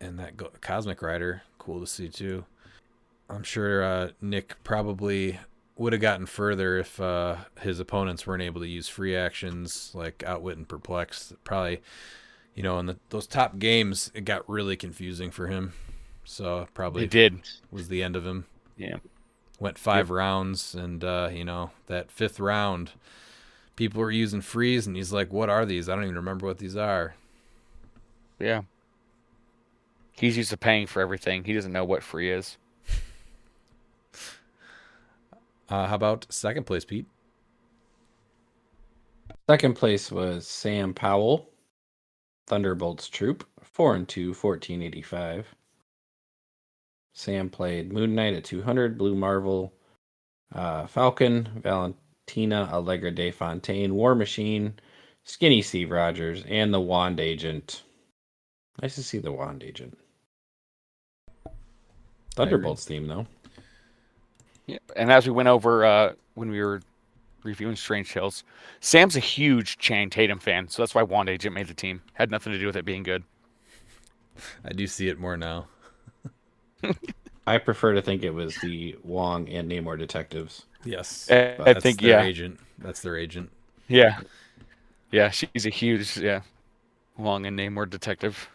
And that Cosmic Rider, cool to see too. I'm sure Nick probably would have gotten further if his opponents weren't able to use free actions like Outwit and Perplex. Probably, in those top games, it got really confusing for him. So probably
it did.
Was the end of him.
Yeah.
Went 5 rounds, and, that 5th round, people were using freeze, and he's like, what are these? I don't even remember what these are.
Yeah. He's used to paying for everything. He doesn't know what free is.
How about second place, Pete?
Second place was Sam Powell, Thunderbolt's Troop, 4-2, 1485. Sam played Moon Knight at 200, Blue Marvel, Falcon, Valentina Allegra de Fontaine, War Machine, Skinny Steve Rogers, and the Wand Agent. Nice to see the Wand Agent. Thunderbolt's theme, though.
Yeah. And as we went over when we were reviewing Strange Tales, Sam's a huge Channing Tatum fan, so that's why Wand Agent made the team. Had nothing to do with it being good.
I do see it more now.
I prefer to think it was the Wong and Namor detectives.
Yes.
I think,
their agent. That's their agent.
Yeah. Yeah, she's a huge, Wong and Namor detective.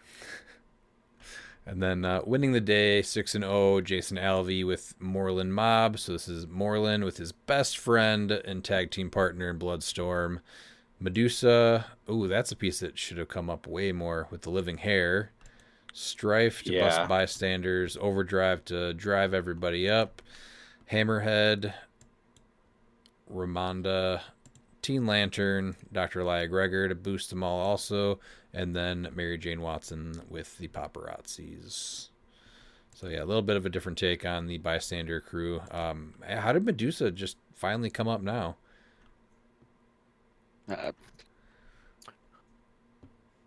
And then winning the day, 6-0, Jason Alvey with Morlun Mob. So this is Morlun with his best friend and tag team partner in Bloodstorm. Medusa. Ooh, that's a piece that should have come up way more with the living hair. Strife to bust bystanders. Overdrive to drive everybody up. Hammerhead. Ramonda. Teen Lantern. Dr. Elia Gregor to boost them all also. And then Mary Jane Watson with the paparazzis. So yeah, a little bit of a different take on the bystander crew. How did Medusa just finally come up now?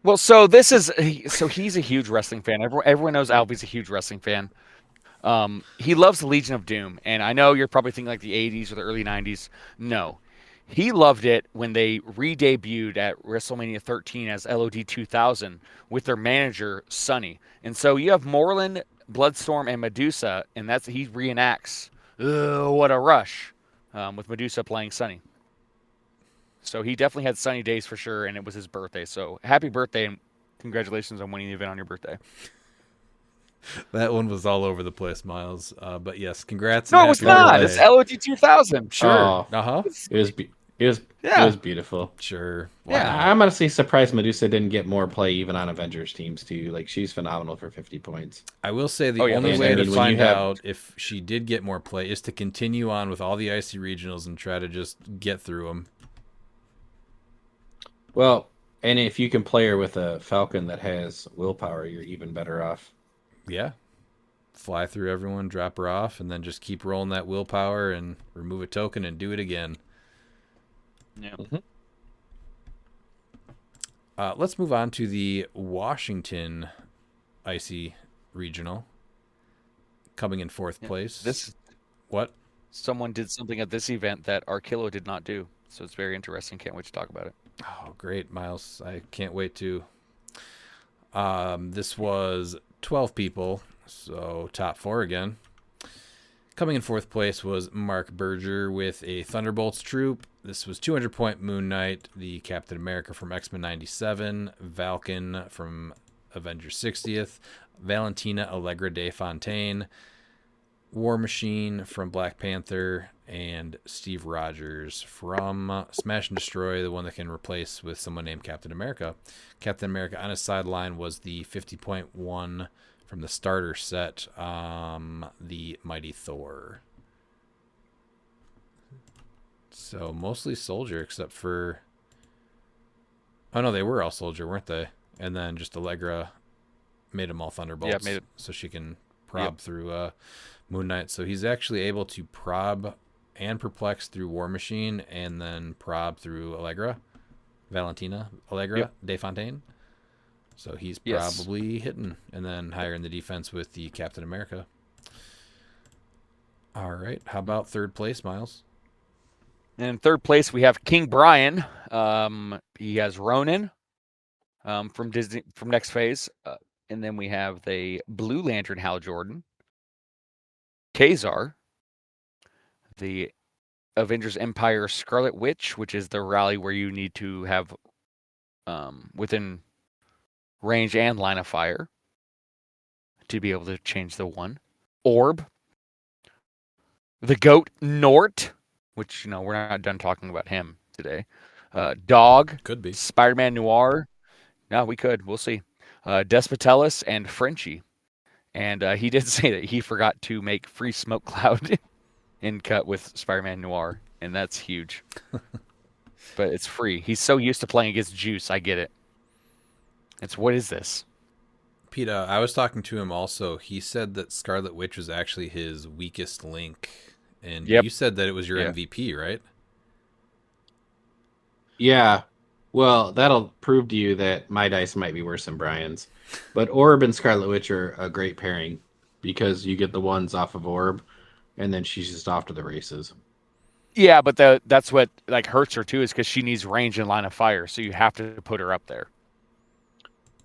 Well, so he's a huge wrestling fan. Everyone knows Alvey's a huge wrestling fan. He loves the Legion of Doom, and I know you're probably thinking like the 80s or the early 90s. No. He loved it when they re-debuted at WrestleMania 13 as LOD 2000 with their manager, Sonny. And so you have Morlun, Bloodstorm, and Medusa, and he reenacts What a Rush with Medusa playing Sonny. So he definitely had sunny days for sure, and it was his birthday. So happy birthday, and congratulations on winning the event on your birthday.
That one was all over the place, Miles. But yes, congrats.
No, it's not. It's LOD 2000.
Sure.
Oh,
uh-huh.
It was beautiful.
Sure.
Wow. Yeah, I'm honestly surprised Medusa didn't get more play even on Avengers teams too. Like, she's phenomenal for 50 points.
I will say the only way to find out if she did get more play is to continue on with all the Icy Regionals and try to just get through them.
Well, and if you can play her with a Falcon that has willpower, you're even better off.
Yeah. Fly through everyone, drop her off, and then just keep rolling that willpower and remove a token and do it again.
Yeah.
Mm-hmm.
Let's move on to the Washington Icy Regional. Coming in 4th place. What?
Someone did something at this event that Arkillo did not do. So it's very interesting. Can't wait to talk about it.
Oh, great, Miles. I can't wait to. This was 12 people, so top 4 again. Coming in 4th place was Mark Berger with a Thunderbolts Troop. This was 200-point Moon Knight, the Captain America from X-Men 97, Valken from Avengers 60th, Valentina Allegra de Fontaine, War Machine from Black Panther, and Steve Rogers from Smash and Destroy, the one that can replace with someone named Captain America. Captain America on his sideline was the 50.1 from the starter set, the Mighty Thor. So mostly soldier, except for... Oh, no, they were all soldier, weren't they? And then just Allegra made them all Thunderbolts.
Yeah, made it.
So she can prob through Moon Knight. So he's actually able to prob and perplex through War Machine and then prob through Allegra. Valentina Allegra de Fontaine. So he's probably hitting, and then higher in the defense with the Captain America. All right. How about third place, Miles?
And in third place, we have King Brian. He has Ronin from Disney from Next Phase. And then we have the Blue Lantern Hal Jordan. Kazar. The Avengers Empire Scarlet Witch, which is the rally where you need to have within range and line of fire to be able to change the one. Orb. The Goat Nort, which, we're not done talking about him today. Dog.
Could be.
Spider-Man Noir. No, we could. We'll see. Despotellus and Frenchie. And he did say that he forgot to make Free Smoke Cloud in cut with Spider-Man Noir, and that's huge. But it's free. He's so used to playing against Juice, I get it. What is this?
Pete, I was talking to him also. He said that Scarlet Witch was actually his weakest link. And you said that it was your MVP, right?
Yeah. Well, that'll prove to you that my dice might be worse than Brian's. But Orb and Scarlet Witch are a great pairing because you get the ones off of Orb, and then she's just off to the races.
Yeah, but that's what hurts her too, is because she needs range and line of fire, so you have to put her up there.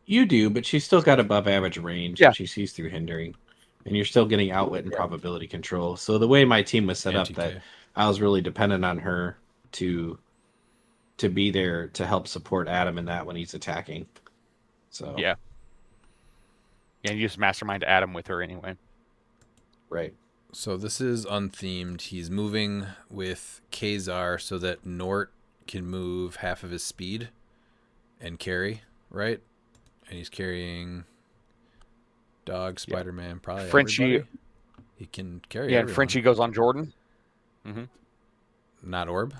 You do, but she's still got above average range.
Yeah.
She sees through hindering. And you're still getting outwit and probability control. So the way my team was set up, that I was really dependent on her to be there to help support Adam in that when he's attacking. So
yeah, and you just mastermind Adam with her anyway.
Right.
So this is unthemed. He's moving with Kazar so that Nort can move half of his speed and carry, right? And he's carrying Dog, Spider-Man, probably
Frenchie.
everybody. He can carry
Yeah,
everyone.
and Frenchie goes on Jordan. Mm-hmm.
Not Orb?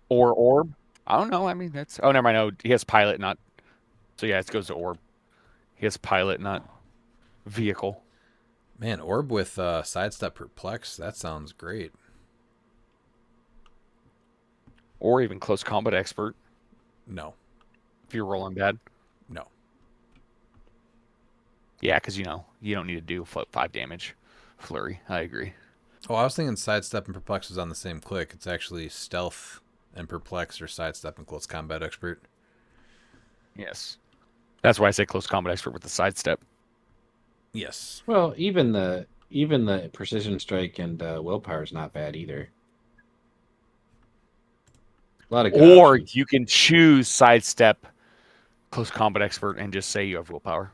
Or Orb. I don't know. I mean, that's... Oh, never mind. No, he has Pilot, not... So, yeah, it goes to Orb. He has Pilot, not Vehicle.
Man, Orb with Sidestep Perplex, that sounds great.
Or even Close Combat Expert.
No.
If you're rolling bad.
No.
Yeah, because, you don't need to do 5 damage. Flurry. I agree.
Oh, I was thinking Sidestep and Perplex was on the same click. It's actually Stealth and Perplex or Sidestep and Close Combat Expert.
Yes. That's why I say Close Combat Expert with the Sidestep.
Yes.
Well, even the Precision Strike and Willpower is not bad either. A lot of good
Or
options.
you can choose Sidestep, Close Combat Expert, and just say you have Willpower.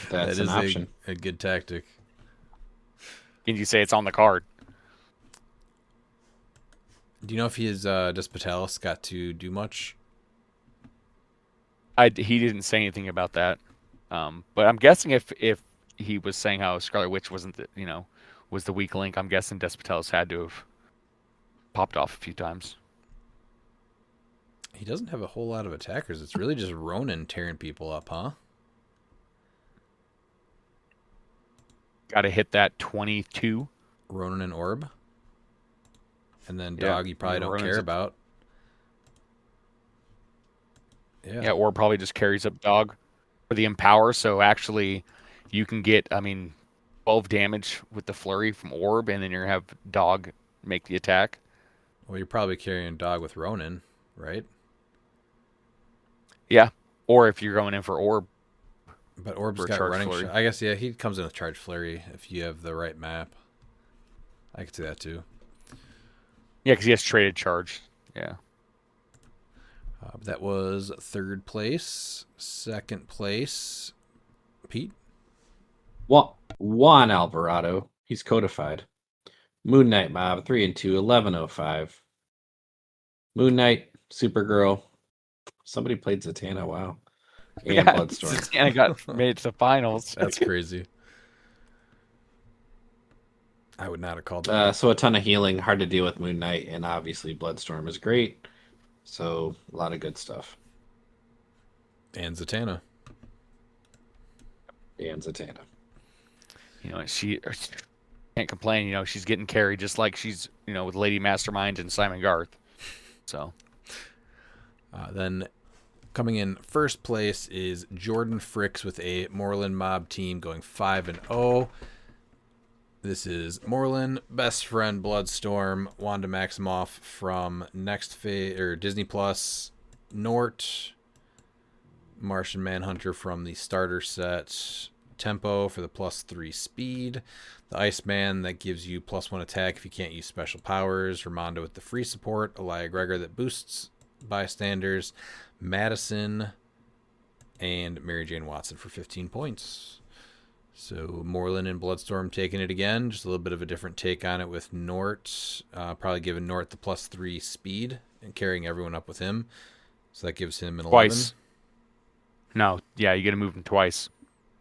That's an option.
A good tactic.
And you say it's on the card.
Do you know if his Despotellus got to do much?
He didn't say anything about that. But I'm guessing if he was saying how Scarlet Witch wasn't, was the weak link, I'm guessing Despotellus had to have popped off a few times.
He doesn't have a whole lot of attackers. It's really just Ronin tearing people up, huh?
Got to hit that 22.
Ronin and Orb. And then Dog, you probably don't
Ronin's
care about.
Yeah, Orb probably just carries up Dog for the Empower. So actually, you can get, 12 damage with the Flurry from Orb, and then you're going to have Dog make the attack.
Well, you're probably carrying Dog with Ronin, right?
Yeah. Or if you're going in for Orb.
But Orb's
For a
got
charge
running
flurry.
shot. I guess, yeah, he comes in with Charge Flurry if you have the right map. I could see that too.
Yeah, because he has traded charge. Yeah.
That was third place. Second place, Pete.
Juan Alvarado. He's codified. Moon Knight Mob, 3 and 2, 1105. Moon Knight, Supergirl. Somebody played Zatanna, wow. and Bloodstorm.
Zatanna got made it to the finals.
That's crazy. I would not have called that.
So a ton of healing, hard to deal with Moon Knight, and obviously Bloodstorm is great. So a lot of good stuff.
And Zatanna.
And Zatanna.
You know, she can't complain. You know, she's getting carried just like she's, you know, with Lady Mastermind and Simon Garth. So
then coming in first place is Jordan Fricks with a Morlun mob team going 5-0. This is Morlun, best friend Bloodstorm, Wanda Maximoff from Next Phase or Disney Plus, Nort, Martian Manhunter from the starter set, Tempo for the +3 speed, the Iceman that gives you +1 attack if you can't use special powers, Ramonda with the free support, Elia Gregor that boosts bystanders, Madison, and Mary Jane Watson for 15 points. So Morlun and Bloodstorm taking it again. Just a little bit of a different take on it with Nort. Probably giving Nort the +3 speed and carrying everyone up with him. So that gives him an 11.
twice. No, yeah, you got to move him twice.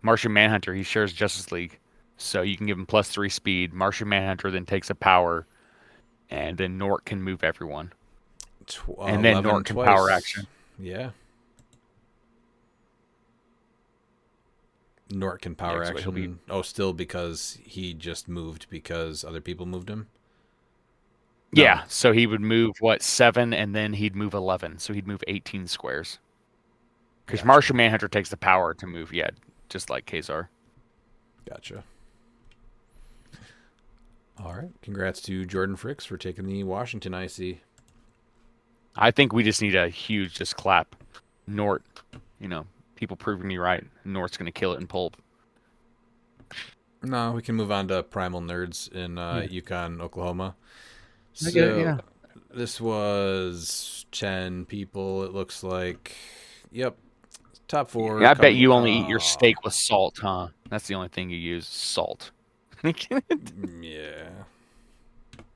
Martian Manhunter, he shares Justice League. So you can give him +3 speed. Martian Manhunter then takes a power. And then Nort can move everyone. And then Nort can power action.
Yeah. Nort can power
Yeah, so he'll
action.
be-
Oh, still because he just moved because other people moved him?
Yeah, so he would move, 7, and then he'd move 11. So he'd move 18 squares. Because Martian Manhunter takes the power to move, yeah, just like Kazar.
Gotcha. All right. Congrats to Jordan Fricks for taking the Washington IC.
I think we just need a huge just clap. Nort, you know, people proving me right. Nort's going to kill it in Pulp.
No, we can move on to Primal Nerds in Yukon, Oklahoma. So
get it, yeah.
This was 10 people, it looks like. Yep. Top 4.
Yeah, I bet you only eat your steak with salt, huh? That's the only thing you use, salt.
Yeah.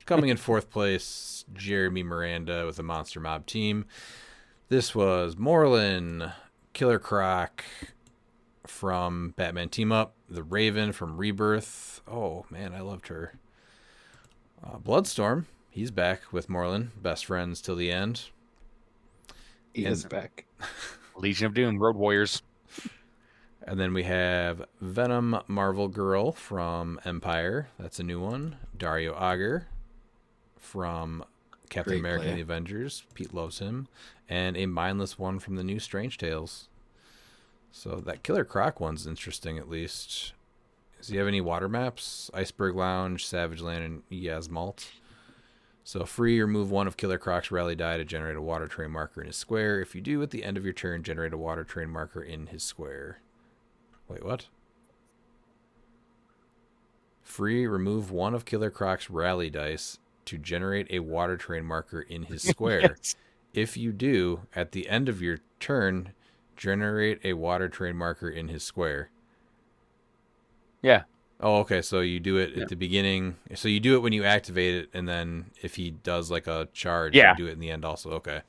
Coming in 4th place, Jeremy Miranda with the Monster Mob team. This was Morlun, Killer Croc from Batman Team Up, the Raven from Rebirth. Oh, man, I loved her. Bloodstorm, he's back with Morlun, best friends till the end.
He is back.
Legion of Doom, Road Warriors.
And then we have Venom Marvel Girl from Empire. That's a new one. Dario Auger from Captain
Great
America and
player.
the Avengers. Pete loves him. And a mindless one from the new Strange Tales. So that Killer Croc one's interesting at least. Does he have any water maps? Iceberg Lounge, Savage Land, and Yasmalt. So free, remove one of Killer Croc's rally die to generate a water train marker in his square. If you do, at the end of your turn, generate a water train marker in his square. Wait, what? Free, remove one of Killer Croc's rally dice to generate a water train marker in his square.
Yes.
If you do, at the end of your turn, generate a water train marker in his square.
Yeah.
Oh, okay. So you do it at the beginning. So you do it when you activate it, and then if he does like a charge,
Yeah.
you do it in the end also. Okay.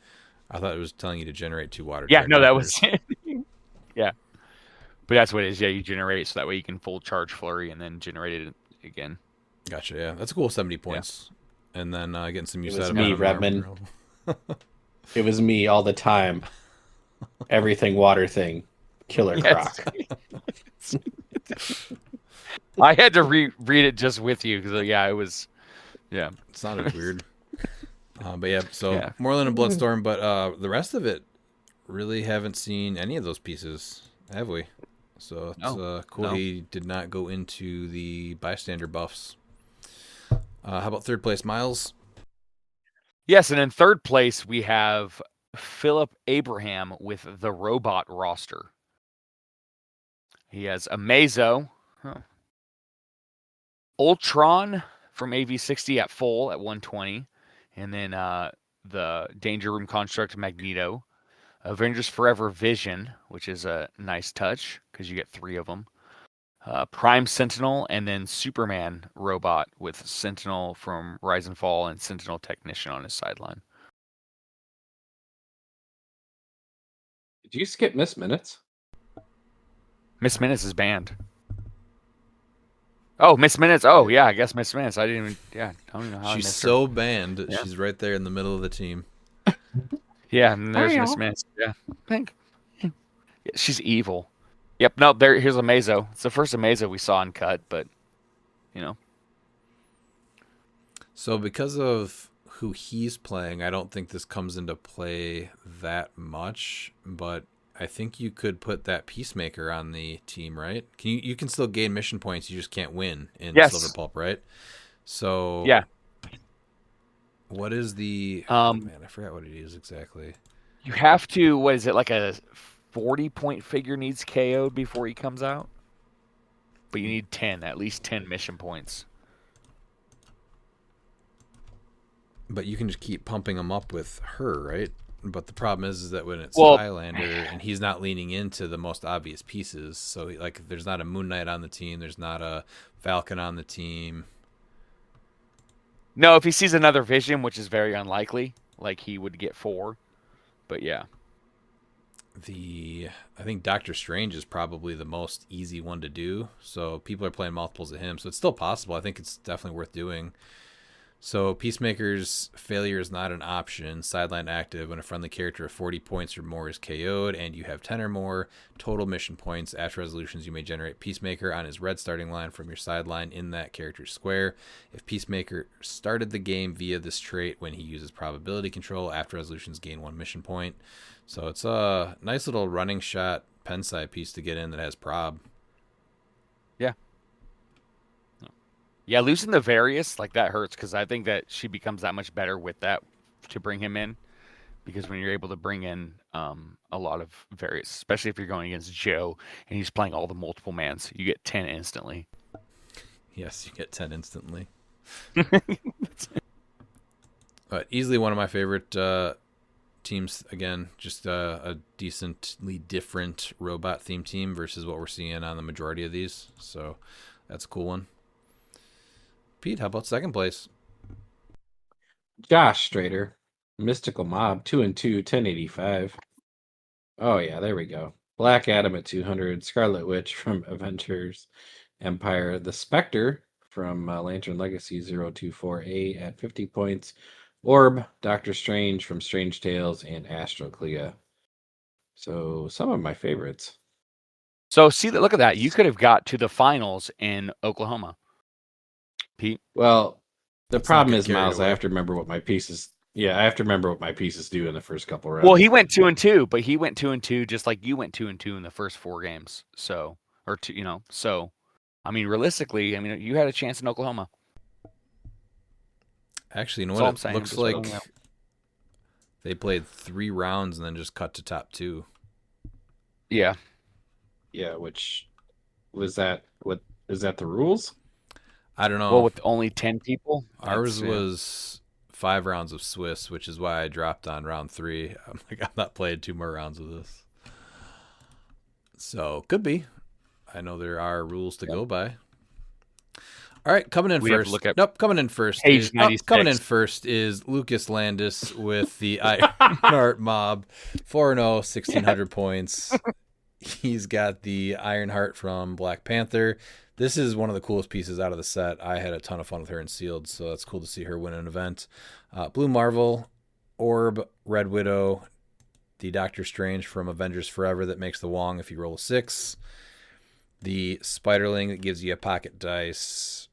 I thought it was telling you to generate 2 water
Yeah,
train
no, that
markers.
was yeah. But that's what it is. Yeah, you generate it so that way you can full charge flurry and then generate it again.
Gotcha, yeah. That's a cool 70 points. And then getting some use
was
out of
me,
Venom
Redman.
Marvel Girl.
It was me all the time. Everything water thing. Killer
Yes.
Croc.
I had to read it just with you because, yeah, it was, yeah.
It sounded weird. But yeah, so
Yeah.
Morlun and Bloodstorm, but the rest of it really haven't seen any of those pieces, have we? So it's
No.
cool
No.
he did not go into the bystander buffs. How about 3rd place, Miles?
Yes, and in 3rd place, we have Philip Abraham with the robot roster. He has Amazo, Ultron from AV60 at full at 120, and then the Danger Room Construct Magneto, Avengers Forever Vision, which is a nice touch because you get 3 of them, Prime Sentinel, and then Superman robot with Sentinel from Rise and Fall and Sentinel Technician on his sideline.
Did you skip Miss Minutes?
Miss Minutes is banned. Oh, Miss Minutes. Oh, yeah, I guess Miss Minutes. I didn't even. Yeah, I don't even know how I
She's
missed
so
her.
banned.
Yeah.
She's right there in the middle of the team.
Yeah, and there's Miss Minutes. Yeah, Pink. Yeah, she's evil. Yep. No, here's a Mazo. It's the first Mazo we saw in cut, but you know.
So because of who he's playing, I don't think this comes into play that much, but I think you could put that Peacemaker on the team, right? You can still gain mission points, you just can't win in
Yes.
Silver Pulp, right? So
Yeah.
what is the
Um,
man, I forgot what it is exactly.
You have to. What is it? Like a 40-point figure needs KO'd before he comes out, but you need 10, at least 10 mission points.
But you can just keep pumping him up with her, right? But the problem is that when it's
Well-
Highlander and he's not leaning into the most obvious pieces, so like there's not a Moon Knight on the team, there's not a Falcon on the team.
No, if he sees another Vision, which is very unlikely, like he would get 4. But yeah.
I think Doctor Strange is probably the most easy one to do. So people are playing multiples of him, so it's still possible. I think it's definitely worth doing. So Peacemaker's failure is not an option. Sideline active when a friendly character of 40 points or more is KO'd and you have 10 or more total mission points. After resolutions, you may generate Peacemaker on his red starting line from your sideline in that character's square. If Peacemaker started the game via this trait when he uses probability control, after resolutions gain 1 mission point. So it's a nice little running shot pen side piece to get in that has prob.
Yeah, losing the Various, like that hurts because I think that she becomes that much better with that to bring him in. Because when you're able to bring in a lot of Various, especially if you're going against Joe and he's playing all the multiple mans, you get 10 instantly.
Yes, you get 10 instantly. But easily one of my favorite teams. Again, just a decently different robot theme team versus what we're seeing on the majority of these. So that's a cool one. Pete, how about second place?
Josh Strader, Mystical Mob, 2-2, 1085. Oh yeah, there we go. Black Adam at 200, Scarlet Witch from Avengers Empire, the Spectre from Lantern Legacy 024A at 50 points, Orb, Doctor Strange from Strange Tales, and Astro Clea. So some of my favorites.
So see that. Look at that. You could have got to the finals in Oklahoma, Pete.
Well, the
Let's not
problem
get
is,
carried
Miles, I
away.
have to remember what my pieces. Yeah, I have to remember what my pieces do in the first couple rounds.
Well, he went 2-2, but he went 2-2 just like you went 2-2 in the first 4 games. So, or two, so. I mean, realistically, you had a chance in Oklahoma.
Actually, you know
That's all
what?
I'm
It
saying.
looks
Just
like
throwing it out.
they played 3 rounds and then just cut to top 2.
Yeah.
Yeah, which was that? What is that? The rules?
I don't know.
Well, with only 10 people,
Ours
that's, yeah.
was 5 rounds of Swiss, which is why I dropped on round 3. I'm like, I'm not playing 2 more rounds of this. So, could be. I know there are rules to go by. All right, coming in
We'd have to
first.
look at
Nope, coming in first.
page 96.
Coming in first is Lucas Landis with the Ironheart Mob, 4-0, 1,600 points. He's got the Ironheart from Black Panther. This is one of the coolest pieces out of the set. I had a ton of fun with her in Sealed, so that's cool to see her win an event. Blue Marvel, Orb, Red Widow, the Doctor Strange from Avengers Forever that makes the Wong if you roll a 6. The Spiderling that gives you a pocket dice.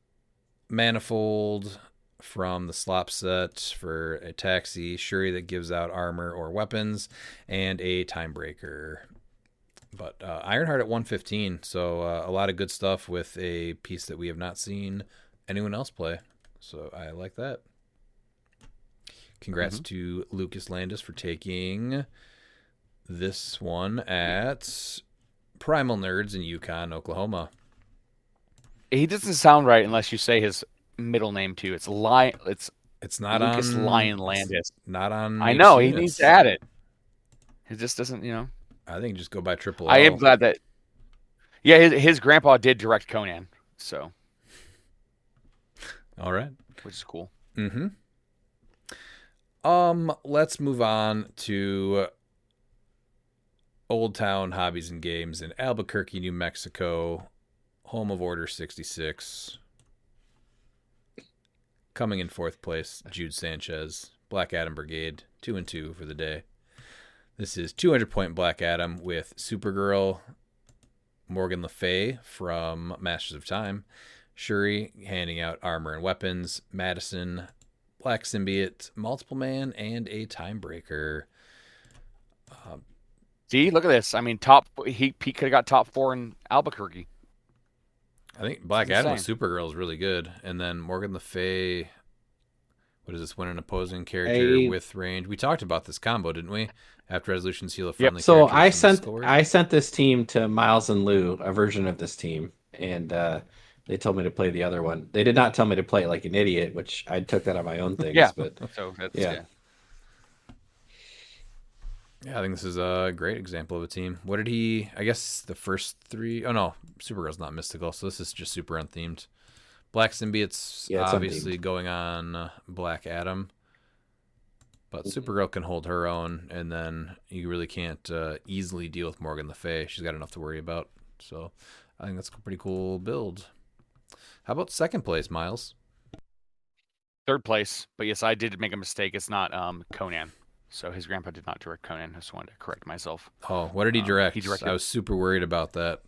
Manifold from the Slop set for a Taxi. Shuri that gives out armor or weapons. And a Timebreaker. But Ironheart at 115, so a lot of good stuff with a piece that we have not seen anyone else play. So I like that. Congrats to Lucas Landis for taking this one at Primal Nerds in Yukon, Oklahoma.
He doesn't sound right unless you say his middle name too. It's
It's not
Lucas
on
Lion Landis.
Not on.
I know he
units.
needs to add it. It just doesn't,
I think just go by Triple
I am
L.
glad that. Yeah, his grandpa did direct Conan, so
All right.
which is cool.
Mm-hmm. Let's move on to Old Town Hobbies and Games in Albuquerque, New Mexico, home of Order 66. Coming in fourth place, Jude Sanchez, Black Adam Brigade, 2-2 for the day. This is 200-point Black Adam with Supergirl, Morgan Le Fay from Masters of Time, Shuri handing out armor and weapons, Madison, Black Symbiote, Multiple Man, and a Timebreaker.
See, look at this. I mean, he could have got top 4 in Albuquerque.
I think Black Adam with Supergirl is really good. And then Morgan Le Fay, what is this? When an opposing character with range. We talked about this combo, didn't we? After Resolution Seal of friendly
So
characters.
I sent this team to Miles and Lou, a version of this team, and they told me to play the other one. They did not tell me to play it like an idiot, which I took that on my own things.
Yeah.
But
So that's,
yeah.
Yeah, I think this is a great example of a team. What did he... I guess the first 3... Oh, no. Supergirl's not mystical, so this is just super unthemed. Black Symbiote's obviously going on Black Adam. But Supergirl can hold her own, and then you really can't easily deal with Morgan Le Fay. She's got enough to worry about. So I think that's a pretty cool build. How about second place, Miles?
Third place. But yes, I did make a mistake. It's not Conan. So his grandpa did not direct Conan. I just wanted to correct myself.
Oh, what did he direct?
He directed...
I was super worried about that.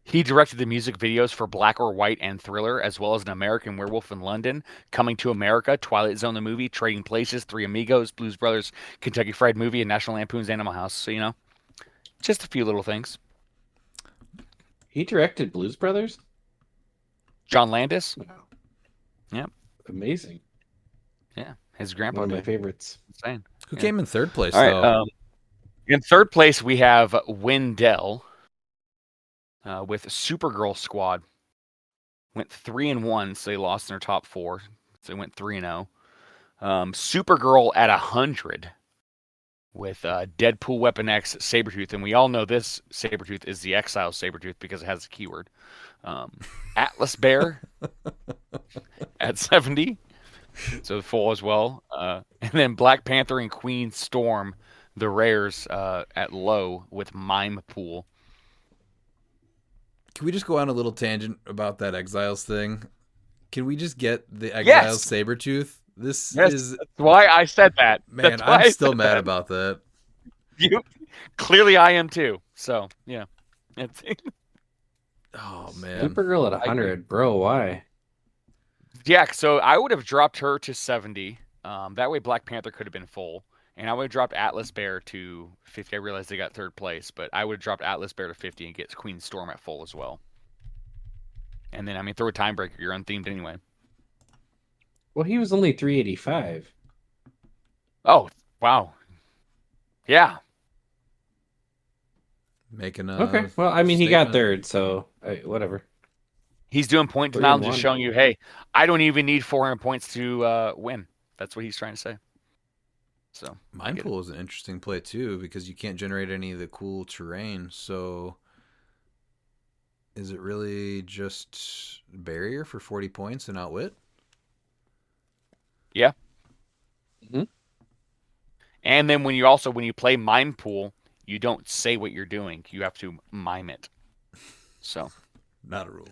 He directed the music videos for Black or White and Thriller, as well as An American Werewolf in London, Coming to America, Twilight Zone the movie, Trading Places, Three Amigos, Blues Brothers, Kentucky Fried Movie, and National Lampoon's Animal House. So, just a few little things.
He directed Blues Brothers?
John Landis?
Wow.
Yeah.
Amazing.
Yeah. His grandpa
One of my
did.
favorites.
Insane.
Who came in third place,
All
though?
right, in third place, we have Wendell with Supergirl Squad. Went 3-1, so they lost in their top 4. So they went 3-0. Supergirl at 100 with Deadpool, Weapon X, Sabretooth. And we all know this Sabretooth is the Exile Sabretooth because it has a keyword. Atlas Bear at 70. So full as well. And then Black Panther and Queen Storm, the rares at low with Mime Pool.
Can we just go on a little tangent about that Exiles thing? Can we just get the Exiles Sabretooth? This is...
That's why I said that.
Man, I'm still mad about that.
Clearly I am too. So, yeah.
Oh, man.
Supergirl at 100. Bro, why?
Yeah, so I would have dropped her to 70. That way Black Panther could have been full. And I would have dropped Atlas Bear to 50. I realized they got third place, but I would have dropped Atlas Bear to 50 and get Queen Storm at full as well. And then, throw a Timebreaker. You're unthemed anyway.
Well, he was only 385.
Oh, wow. Yeah.
Making a
Okay. Well, I mean, he got third, so whatever.
He's doing point denial, just showing you, hey, I don't even need 400 points to win. That's what he's trying to say. So
Mine Pool is an interesting play too because you can't generate any of the cool terrain. So is it really just barrier for 40 points and outwit?
Yeah.
Mm-hmm.
And then when you play Mime Pool, you don't say what you're doing. You have to mime it. So
not a rule.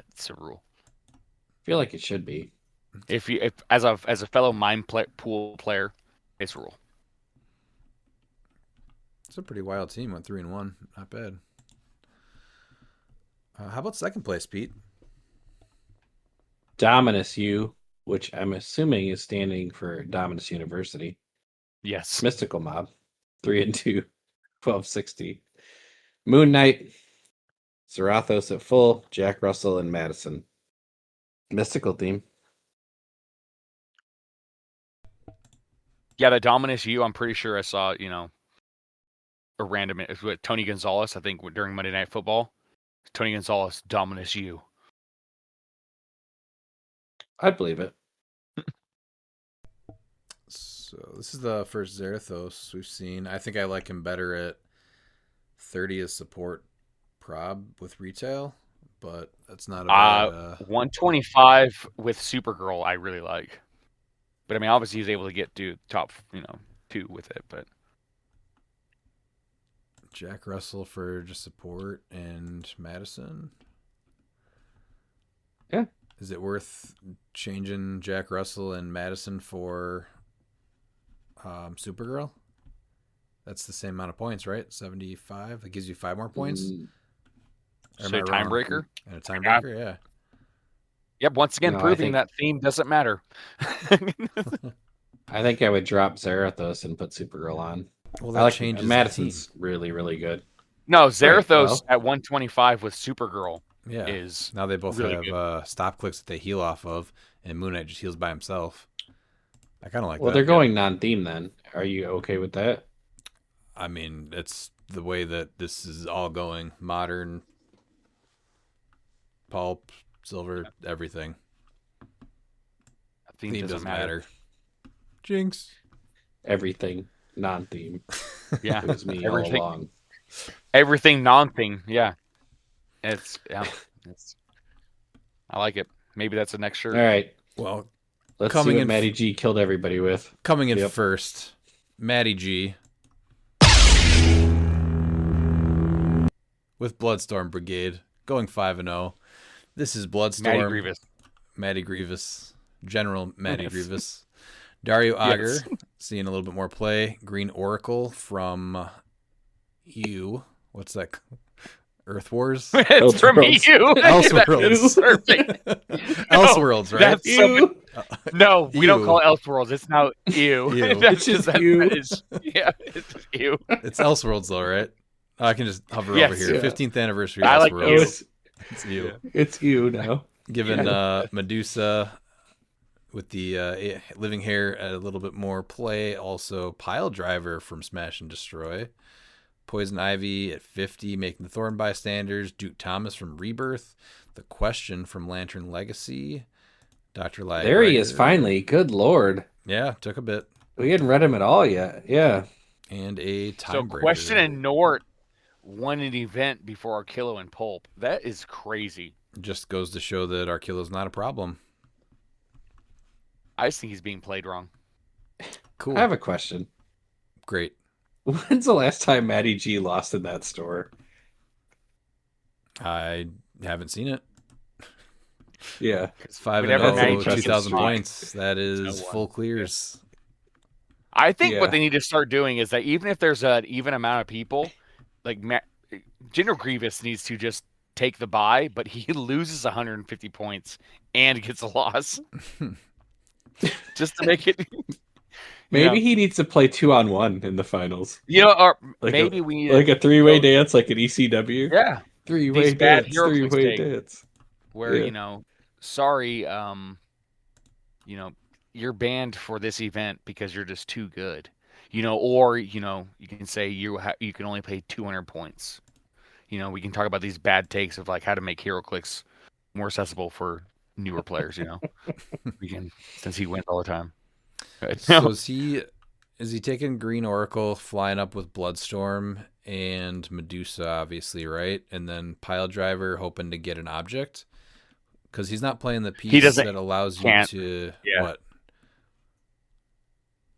It's a rule.
I feel like it should be.
If as a fellow Mime Pool player, it's a rule.
It's a pretty wild team. Went 3-1. Not bad. How about second place, Pete?
Dominus U, which I'm assuming is standing for Dominus University.
Yes.
Mystical Mob, 3-2, 1260. Moon Knight, Zarathos at full, Jack Russell and Madison. Mystical theme.
Yeah, the Dominus U, I'm pretty sure I saw, a random, with Tony Gonzalez, I think, during Monday Night Football. Tony Gonzalez, Dominus U.
I'd believe it.
So this is the first Zarathos we've seen. I think I like him better at 30 as support prob with retail, but that's not a bad...
125 with Supergirl I really like. But, obviously he's able to get to top, 2 with it, but...
Jack Russell for just support and Madison.
Yeah.
Is it worth changing Jack Russell and Madison for Supergirl? That's the same amount of points, right? 75. That gives you 5 more points. Or am
So
I wrong?
timebreaker?
And a timebreaker, yeah.
Yep, once again,
No, I
proving
think-
that theme doesn't matter.
I think I would drop Zarathos and put Supergirl on.
Well,
I like
changes
Madison's
the team.
really, really good.
No, Zarathos
well.
at 125 with Supergirl
Yeah.
is
Now they both
really
have stop clicks that they heal off of, and Moon Knight just heals by himself. I kind of like that.
Well, they're going non-theme then. Are you okay with that?
I mean, it's the way that this is all going. Modern, pulp, silver, everything.
theme,
Theme
doesn't matter.
Jinx.
Everything non-theme.
Yeah,
It was me all
Everything-
along.
everything non-theme. Yeah, it's I like it. Maybe that's the next shirt.
All right.
Well,
Let's
Coming
see what
in-
Matty G killed everybody with.
coming in
Yep.
first, Matty G with Bloodstorm Brigade going 5-0. This is Bloodstorm.
Matty Grievous.
Matty Grievous, General Matty
Yes.
Grievous. Dario Auger,
Yes.
seeing a little bit more play. Green Oracle from you. What's that? Earth Wars?
It's from
Elseworlds.
you.
Elseworlds.
That's perfect.
Elseworlds, right?
That's so No, we don't
Ew.
call it Elseworlds. It's now ew.
Ew.
That's
It's just
that
ew.
is- yeah, it's just ew.
It's Elseworlds, though, right? I can just hover
Yes.
over here.
Yeah.
15th anniversary
I like
Elseworlds.
you.
It's you.
It's you now.
Given Medusa with the living hair a little bit more play. Also, Pile Driver from Smash and Destroy. Poison Ivy at 50, making the Thorn bystanders. Duke Thomas from Rebirth. The Question from Lantern Legacy. Dr. Light.
There he is finally. Good lord.
Yeah, took a bit.
We hadn't read him at all yet. Yeah.
And a
So
time
Question and Nort won an event before Archillo and Pulp. That is crazy.
Just goes to show that Archillo's not a problem.
I just think he's being played wrong.
Cool.
I have a question.
Great.
When's the last time Matty G lost in that store?
I haven't seen it.
Yeah.
It's 5
Whenever
and
Matty
0,
touches
2,000
Mike,
points. That is
no one.
full clears.
I think
Yeah.
what they need to start doing is that even if there's an even amount of people, like General Grievous needs to just take the bye, but he loses 150 points and gets a loss. Just to make it.
Maybe he needs to play 2-on-1 in the finals.
Or
Like
maybe we need
Like a three-way dance, like an ECW.
yeah,
Three-way
These bad
dance.
hero
Three-way
clicks
dance.
where
Yeah.
sorry, you're banned for this event because you're just too good, or you can say you can only pay 200 points. We can talk about these bad takes of like how to make hero clicks more accessible for newer players. We can, since he wins all the time.
So is he taking Green Oracle, flying up with Bloodstorm and Medusa, obviously, right? And then Pile Driver, hoping to get an object? Because he's not playing the piece
doesn't-
that allows you
can't.
to...
Yeah.
What?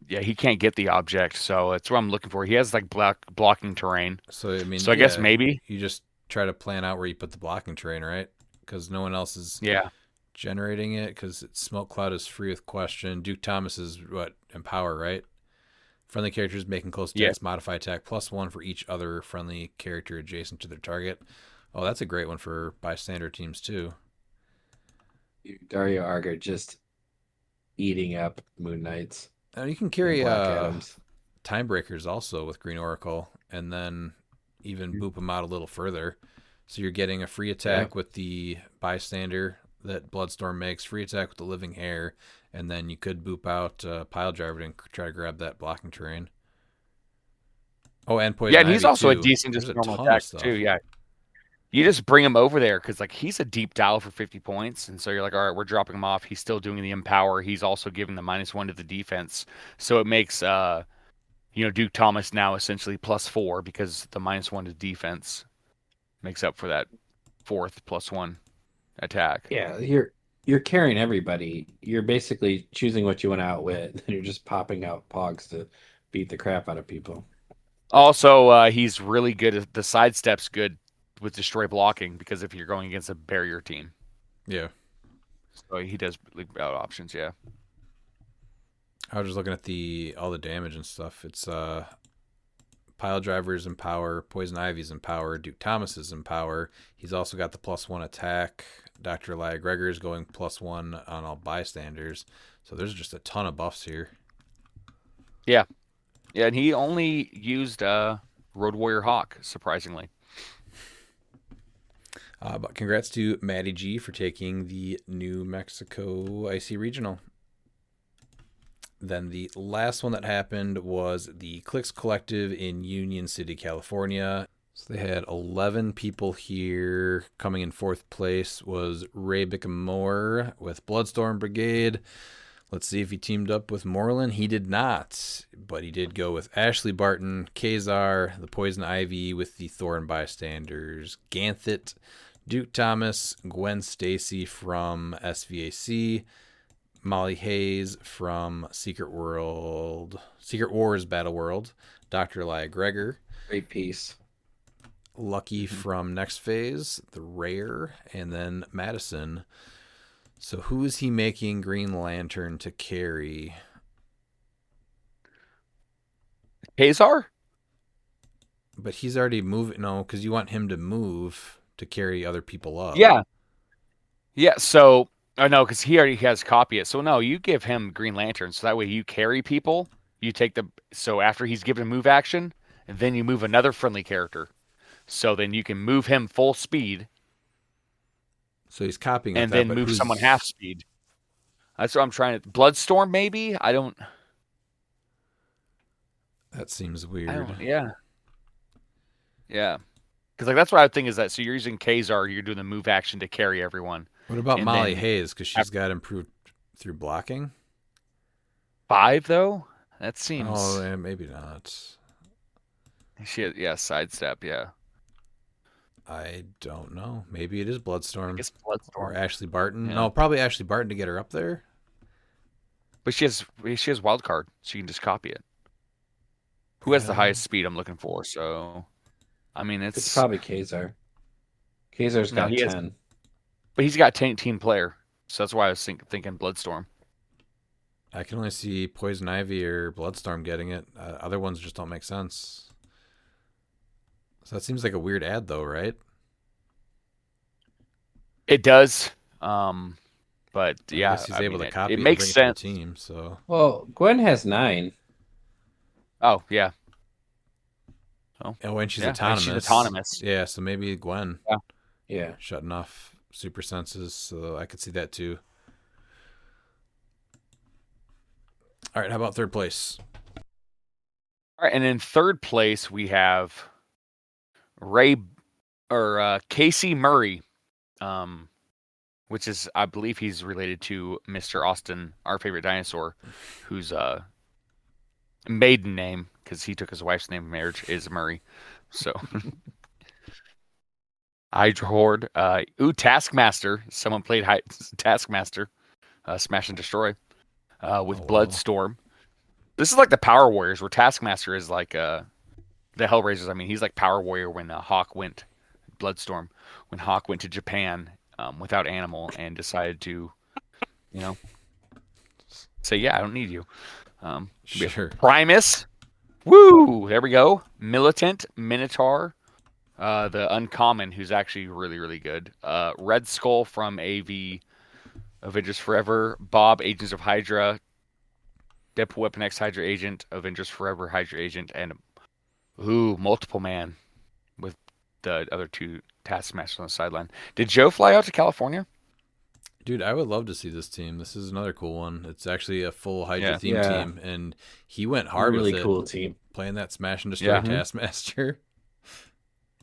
Yeah, he can't get the object, so that's what I'm looking for. He has like blocking terrain.
So, I mean...
So I guess
yeah,
maybe.
You just try to plan out where you put the blocking terrain, right? Because no one else is
Yeah.
generating it, because Smoke Cloud is free with Question. Duke Thomas is, Empower, right? Friendly characters making close attacks, modify attack, +1 for each other friendly character adjacent to their target. Oh, that's a great one for bystander teams, too.
Dario Arger just eating up Moon Knights.
You can carry
and Black Adams.
Time Breakers also with Green Oracle, and then even boop them out a little further. So you're getting a free attack with the bystander that Bloodstorm makes, free attack with the Living Hair, and then you could boop out Pile Driver and try to grab that blocking terrain. Oh, and Poison
Yeah, and he's
Ivy,
also a
too.
decent
There's
just
a
normal
ton of
attack
stuff.
too. Yeah, you just bring him over there because like he's a deep dial for 50 points, and so you're like, all right, we're dropping him off. He's still doing the empower. He's also giving the -1 to the defense, so it makes Duke Thomas now essentially +4 because the -1 to defense makes up for that fourth +1 attack.
Yeah, you're carrying everybody. You're basically choosing what you want to outwit, and you're just popping out pogs to beat the crap out of people.
Also, he's really good at the sidestep's good with destroy blocking because if you're going against a barrier team,
Yeah.
so he does leave out options. Yeah.
I was just looking at all the damage and stuff. It's Pile Drivers in power, Poison Ivy's in power, Duke Thomas is in power. He's also got the +1 attack. Dr. Elia Gregor is going +1 on all bystanders. So there's just a ton of buffs here.
Yeah. Yeah, and he only used Road Warrior Hawk, surprisingly.
But congrats to Maddie G for taking the New Mexico Icy Regional. Then the last one that happened was the cliX Collective in Union City, California. So they had 11 people here. Coming in fourth place was Ray Bickmore with Bloodstorm Brigade. Let's see if he teamed up with Morlun. He did not, but he did go with Ashley Barton, Kazar, the Poison Ivy with the Thorn Bystanders, Ganthit, Duke Thomas, Gwen Stacy from SVAC, Molly Hayes from Secret Wars Battle World, Dr. Elia Gregor,
Great piece.
Lucky from Next Phase, the Rare, and then Madison. So who is he making Green Lantern to carry?
Kazar?
But he's already moving. No, because you want him to move to carry other people up.
Yeah. Yeah, so I know because he already has copy it. So no, you give him Green Lantern, so that way you carry people. You take so after he's given a move action, and then you move another friendly character. So then you can move him full speed.
So he's copying
and
that,
then
but
move
who's...
someone half speed. That's what I'm trying to. Bloodstorm, maybe? I don't.
That seems weird.
Yeah. Yeah. Because that's what I would think is that. So you're using Kazar, you're doing the move action to carry everyone.
What about Molly
then,
Hayes? Because she's got improved through blocking.
5 though. That seems.
Oh, yeah, maybe not.
She has, sidestep. Yeah.
I don't know. Maybe it is Bloodstorm.
I guess Bloodstorm.
Or Ashley Barton.
Yeah.
No, probably Ashley Barton to get her up there.
But she has wild card, so you can just copy it. Who has the highest speed I'm looking for? So, I mean,
It's probably Kazar. Kazar's got 10.
But he's got 10 player, so that's why I was thinking Bloodstorm.
I can only see Poison Ivy or Bloodstorm getting it. Other ones just don't make sense. So that seems like a weird ad, though, right?
It does. But yeah,
I guess he's able to copy
it makes
and bring
sense.
It to the team, so.
Well, Gwen has 9.
Oh yeah.
Oh, and she's
yeah,
autonomous.
She's autonomous.
Yeah, so maybe Gwen.
Yeah.
Shutting off super senses, so I could see that too. All right, how about third place?
All right, and in third place we have Casey Murray, which is, I believe he's related to Mr. Austin, our favorite dinosaur, whose maiden name, because he took his wife's name in marriage, is Murray. So Hydra Horde. Taskmaster. Someone played Taskmaster, Smash and Destroy, with Bloodstorm. This is like the Power Warriors, where Taskmaster is like the Hellraisers. I mean, he's like Power Warrior when Bloodstorm, when Hawk went to Japan without Animal and decided to, say, yeah, I don't need you.
Sure.
Primus. Woo! There we go. Militant, Minotaur, the Uncommon, who's actually really, really good. Red Skull from AV, Avengers Forever. Bob, Agents of Hydra. Deadpool Weapon X Hydra Agent, Avengers Forever Hydra Agent, and Multiple Man with the other 2 Taskmasters on the sideline. Did Joe fly out to California?
Dude, I would love to see this team. This is another cool one. It's actually a full Hydra theme team, and he went hard with it.
Really cool team.
Playing that Smash and Destroy Taskmaster.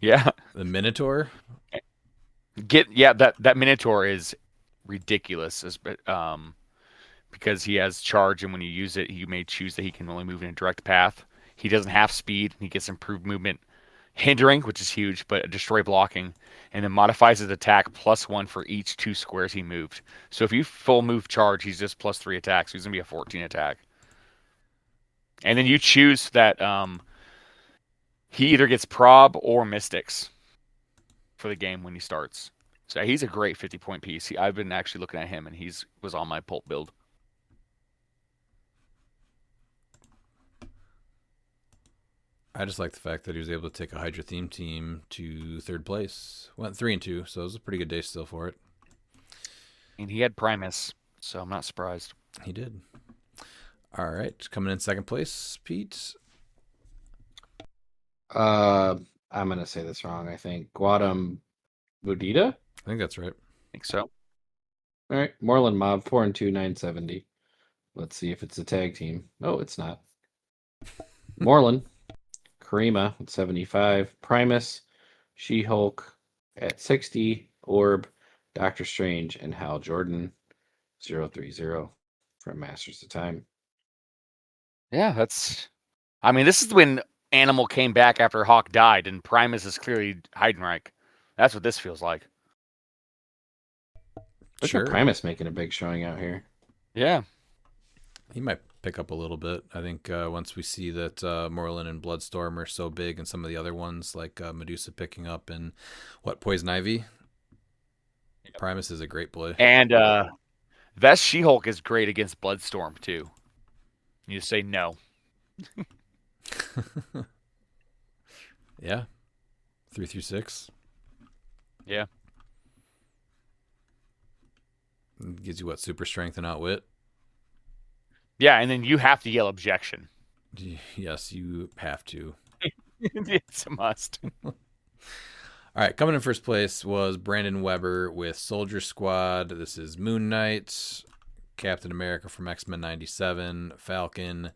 Yeah.
The Minotaur.
That Minotaur is ridiculous, because he has charge, and when you use it, you may choose that he can only move in a direct path. He doesn't have speed. He gets improved movement, hindering, which is huge, but destroy blocking, and then modifies his attack +1 for each 2 squares he moved. So if you full move charge, he's just +3 attacks. So he's gonna be a 14 attack. And then you choose that he either gets prob or mystics for the game when he starts. So he's a great 50-point piece. I've been actually looking at him, and was on my pulp build.
I just like the fact that he was able to take a Hydra theme team to third place. Went 3-2, so it was a pretty good day still for it.
And he had Primus, so I'm not surprised.
He did. All right, coming in second place, Pete.
I'm gonna say this wrong. I think Guadam Budita.
I think that's right.
I think so.
All right, Morlun Mob 4-2, 970. Let's see if it's a tag team. Oh, it's not. Morlun, Karima at 75, Primus, She-Hulk at 60, Orb, Doctor Strange, and Hal Jordan 030 from Masters of Time.
Yeah, this is when Animal came back after Hawk died, and Primus is clearly Heidenreich. That's what this feels like.
Look at Primus making a big showing out here.
Yeah.
He might pick up a little bit. I think once we see that Morlun and Bloodstorm are so big, and some of the other ones like Medusa picking up and Poison Ivy, Primus is a great play.
And that She-Hulk is great against Bloodstorm too. You just say no.
Yeah. 3-6.
Yeah.
Gives you super strength and outwit.
Yeah, and then you have to yell objection.
Yes, you have to.
It's a must.
All right, coming in first place was Brandon Weber with Soldier Squad. This is Moon Knight, Captain America from X-Men 97, Falcon,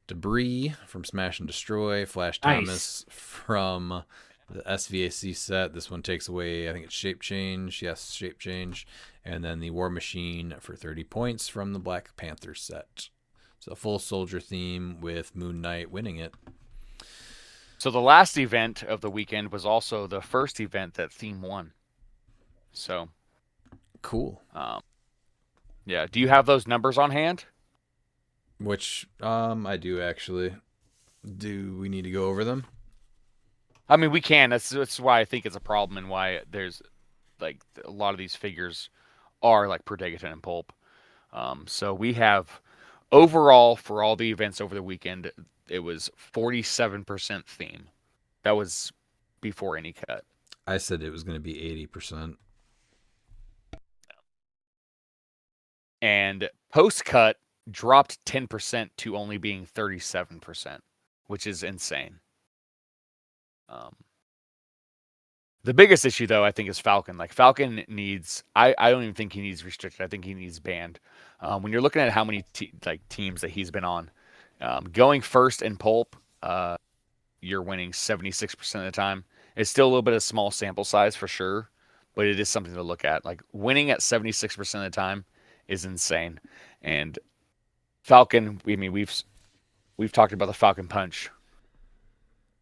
Debris from Smash and Destroy, Flash Thomas from the SVAC set. This one takes away, I think it's Shape Change. Yes, Shape Change. And then the War Machine for 30 points from the Black Panther set. So full soldier theme with Moon Knight winning it.
So the last event of the weekend was also the first event that theme won. So
cool.
Yeah. Do you have those numbers on hand?
Which I do actually. Do we need to go over them?
I mean, we can. That's why I think it's a problem, and why there's like a lot of these figures are like Prodegaton and Pulp. So we have overall for all the events over the weekend, it was 47% theme. That was before any cut.
I said it was going to be 80%.
And post cut dropped 10% to only being 37%, which is insane. The biggest issue, though, I think, is Falcon. Like, Falcon needs... I don't even think he needs restricted. I think he needs banned. When you're looking at how many teams that he's been on, going first in Pulp, you're winning 76% of the time. It's still a little bit of small sample size for sure, but it is something to look at. Like, winning at 76% of the time is insane. And Falcon, I mean, we've talked about the Falcon Punch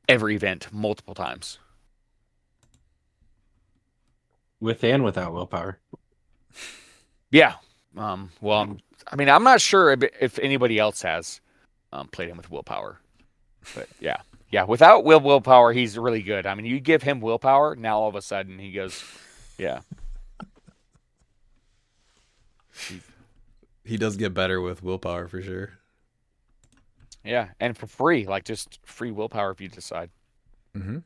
every event multiple times.
With and without willpower.
Yeah. Well, I'm not sure if anybody else has played him with willpower. But yeah. Yeah, without willpower, he's really good. I mean, you give him willpower, now all of a sudden he goes, yeah.
He does get better with willpower for sure.
Yeah, and for free, like just free willpower if you decide.
Mm-hmm.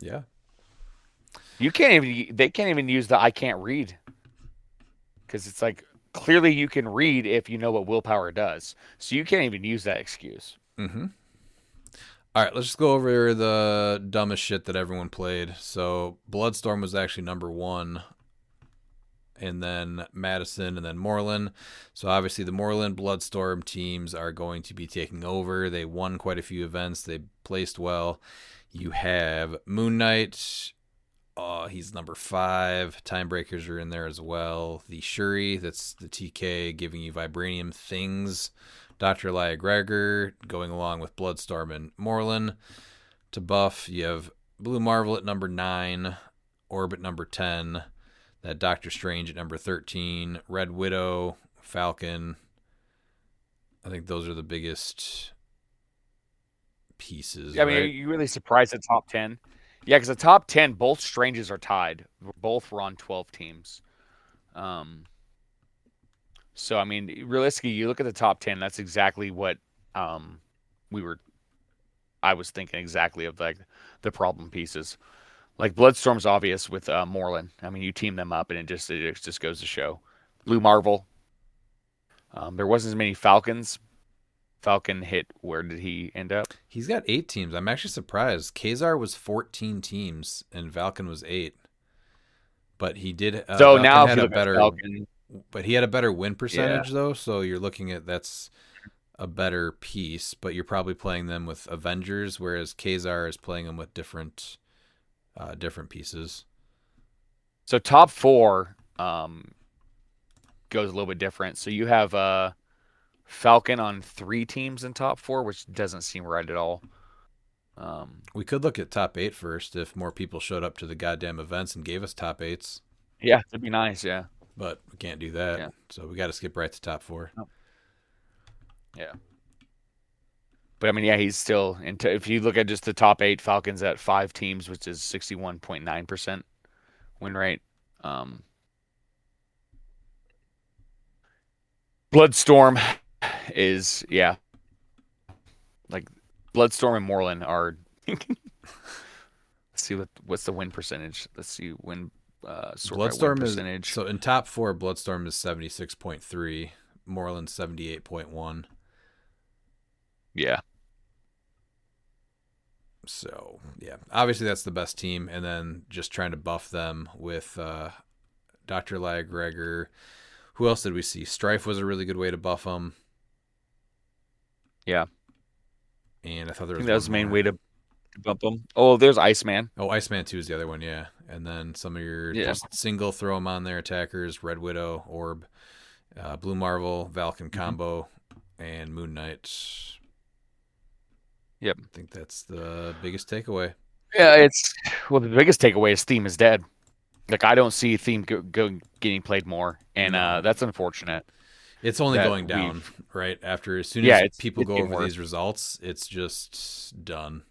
Yeah.
They can't even use the I can't read. Because it's like, clearly you can read if you know what willpower does. So you can't even use that excuse.
Mm-hmm. All right, let's just go over the dumbest shit that everyone played. So Bloodstorm was actually number 1. And then Madison and then Morlun. So obviously the Morlun Bloodstorm teams are going to be taking over. They won quite a few events. They placed well. You have Moon Knight. He's number 5. Timebreakers are in there as well. The Shuri, that's the TK giving you vibranium things. Dr. Elia Gregor going along with Bloodstorm and Morlun. To buff, you have Blue Marvel at number 9. Orb at number 10. That Doctor Strange at number 13. Red Widow, Falcon. I think those are the biggest pieces.
I mean, are
right?
you really surprised at top 10? Yeah, because the top 10, both Stranges are tied. Both were on 12 teams. So, I mean, realistically, you look at the top 10, that's exactly what we were. I was thinking exactly of like the problem pieces. Like Bloodstorm's obvious with Morlun. I mean, you team them up, and it just goes to show. Blue Marvel. There wasn't as many Falcons. Falcon hit. Where did he end up?
He's got 8 teams. I'm actually surprised. Kazar was 14 teams and Valken was 8. But he did.
So
Valken
now, if
had
you
a
look at
better,
Falcon,
but he had a better win
yeah,
percentage though. So you're looking at that's a better piece. But you're probably playing them with Avengers, whereas Kazar is playing them with different pieces.
so top 4 goes a little bit different. So you have Falcon on 3 teams in top 4, which doesn't seem right at all.
We could look at top 8 first if more people showed up to the goddamn events and gave us top 8s.
Yeah, that'd be nice. Yeah,
But we can't do that.
Yeah.
So we got to skip right to top 4.
yeah. But I mean, yeah, he's still. If you look at just the top 8, Falcons at 5 teams, which is 61.9% win rate. Bloodstorm is like Bloodstorm and Morlun are. Let's see what's the win percentage. Let's see win. Sort by win
Bloodstorm is
percentage.
so in top 4. Bloodstorm is 76.3, Morlun 78.1.
Yeah.
So yeah, obviously that's the best team, and then just trying to buff them with Dr. Gregor. Who else did we see? Strife was a really good way to buff them.
Yeah.
And I thought there
I
was
think that was the
one
main
more.
way to bump them. Oh, there's Iceman.
Oh, Iceman 2 is the other one, yeah. And then some of your
Yeah.
just single throw them on there attackers: Red Widow, Orb, Blue Marvel, Valken combo, and Moon Knight.
Yep.
I think that's the biggest takeaway.
Yeah, the biggest takeaway is Theme is dead. Like, I don't see Theme getting played more, and that's unfortunate.
It's only
that
going down, right? As soon
Yeah,
as people
it's
go
getting
over
worse.
these results, it's just done.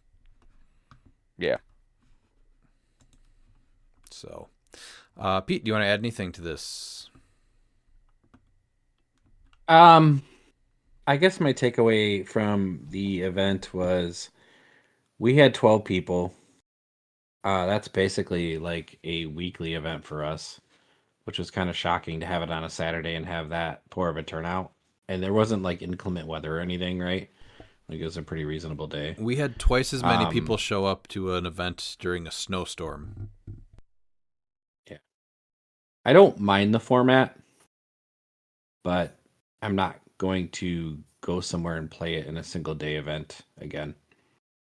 Yeah.
So, Pete, do you want to add anything to this?
I guess my takeaway from the event was we had 12 people. That's basically like a weekly event for us, which was kind of shocking to have it on a Saturday and have that poor of a turnout. And there wasn't like inclement weather or anything, right? Like it was a pretty reasonable day.
We had twice as many people show up to an event during a snowstorm.
Yeah. I don't mind the format, but I'm not going to go somewhere and play it in a single day event again.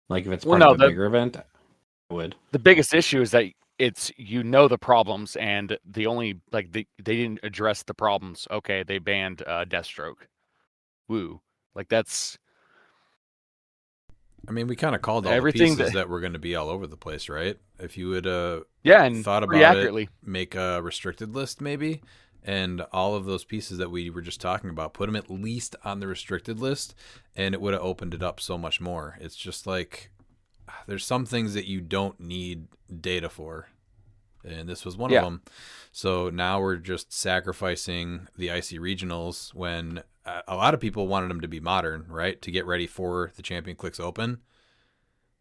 Like if it's part of a bigger event, I would.
The biggest issue is that it's the problems, and the only they didn't address the problems. Okay, they banned Deathstroke. Woo. Like that's.
I mean, we kind of called all
Everything
the pieces that were going to be all over the place, right? If you would
and
thought
pretty
about
accurately.
it, make a restricted list maybe, and all of those pieces that we were just talking about, put them at least on the restricted list, and it would have opened it up so much more. It's just like there's some things that you don't need data for, and this was one of them. So now we're just sacrificing the Icy Regionals when a lot of people wanted them to be modern, right, to get ready for the Champion Clix Open.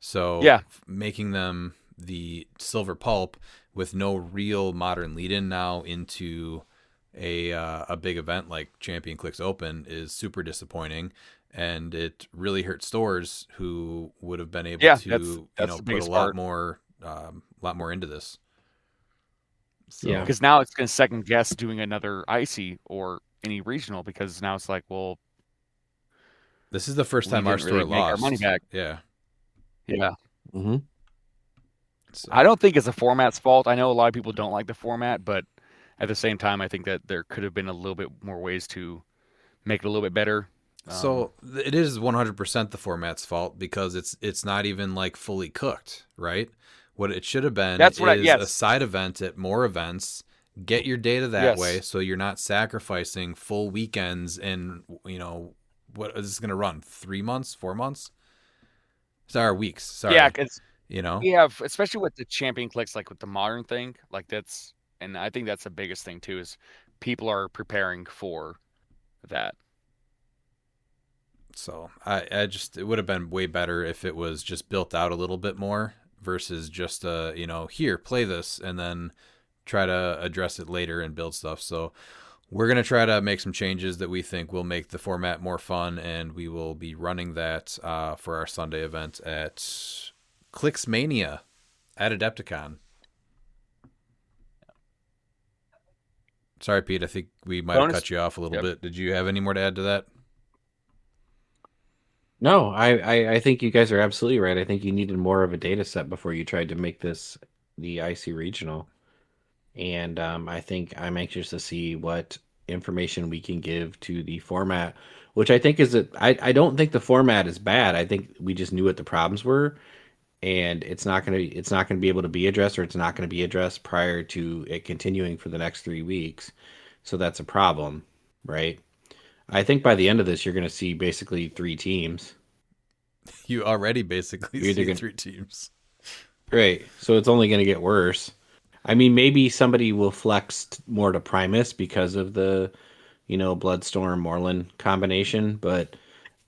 So making them the Silver Pulp with no real modern lead-in now into a big event like Champion Clix Open is super disappointing, and it really hurt stores who would have been able to put a lot more into this. So,
yeah,
because now it's going to second guess doing another Icy or any regional, because now it's like, well,
this is the first time our store lost
our money back.
Yeah.
Mm-hmm.
So,
I don't think it's the format's fault. I know a lot of people don't like the format, but at the same time, I think that there could have been a little bit more ways to make it a little bit better.
So it is 100% the format's fault, because it's not even like fully cooked, right? What it should have been is a side event at more events. Get your data that way, so you're not sacrificing full weekends. And what is this going to run? 3 months, 4 months? Sorry, weeks. Sorry.
Yeah, because
You know?
we have, especially with the champion clicks, like with the modern thing, like that's, and I think that's the biggest thing too, is people are preparing for that.
So I just, it would have been way better if it was just built out a little bit more versus just, here, play this and then try to address it later and build stuff. So we're going to try to make some changes that we think will make the format more fun, and we will be running that for our Sunday event at cliX Mania at Adepticon. Sorry, Pete, I think we might have cut you off a little bit. Did you have any more to add to that?
No, I think you guys are absolutely right. I think you needed more of a data set before you tried to make this the IC regional. And I think I'm anxious to see what information we can give to the format, which I think is I don't think the format is bad. I think we just knew what the problems were, and it's not gonna be able to be addressed, or it's not gonna be addressed prior to it continuing for the next 3 weeks. So that's a problem, right? I think by the end of this, you're gonna see basically 3 teams.
You already basically see 3 teams.
Right. So it's only gonna get worse. I mean, maybe somebody will flex more to Primus because of the, Bloodstorm Morlun combination, but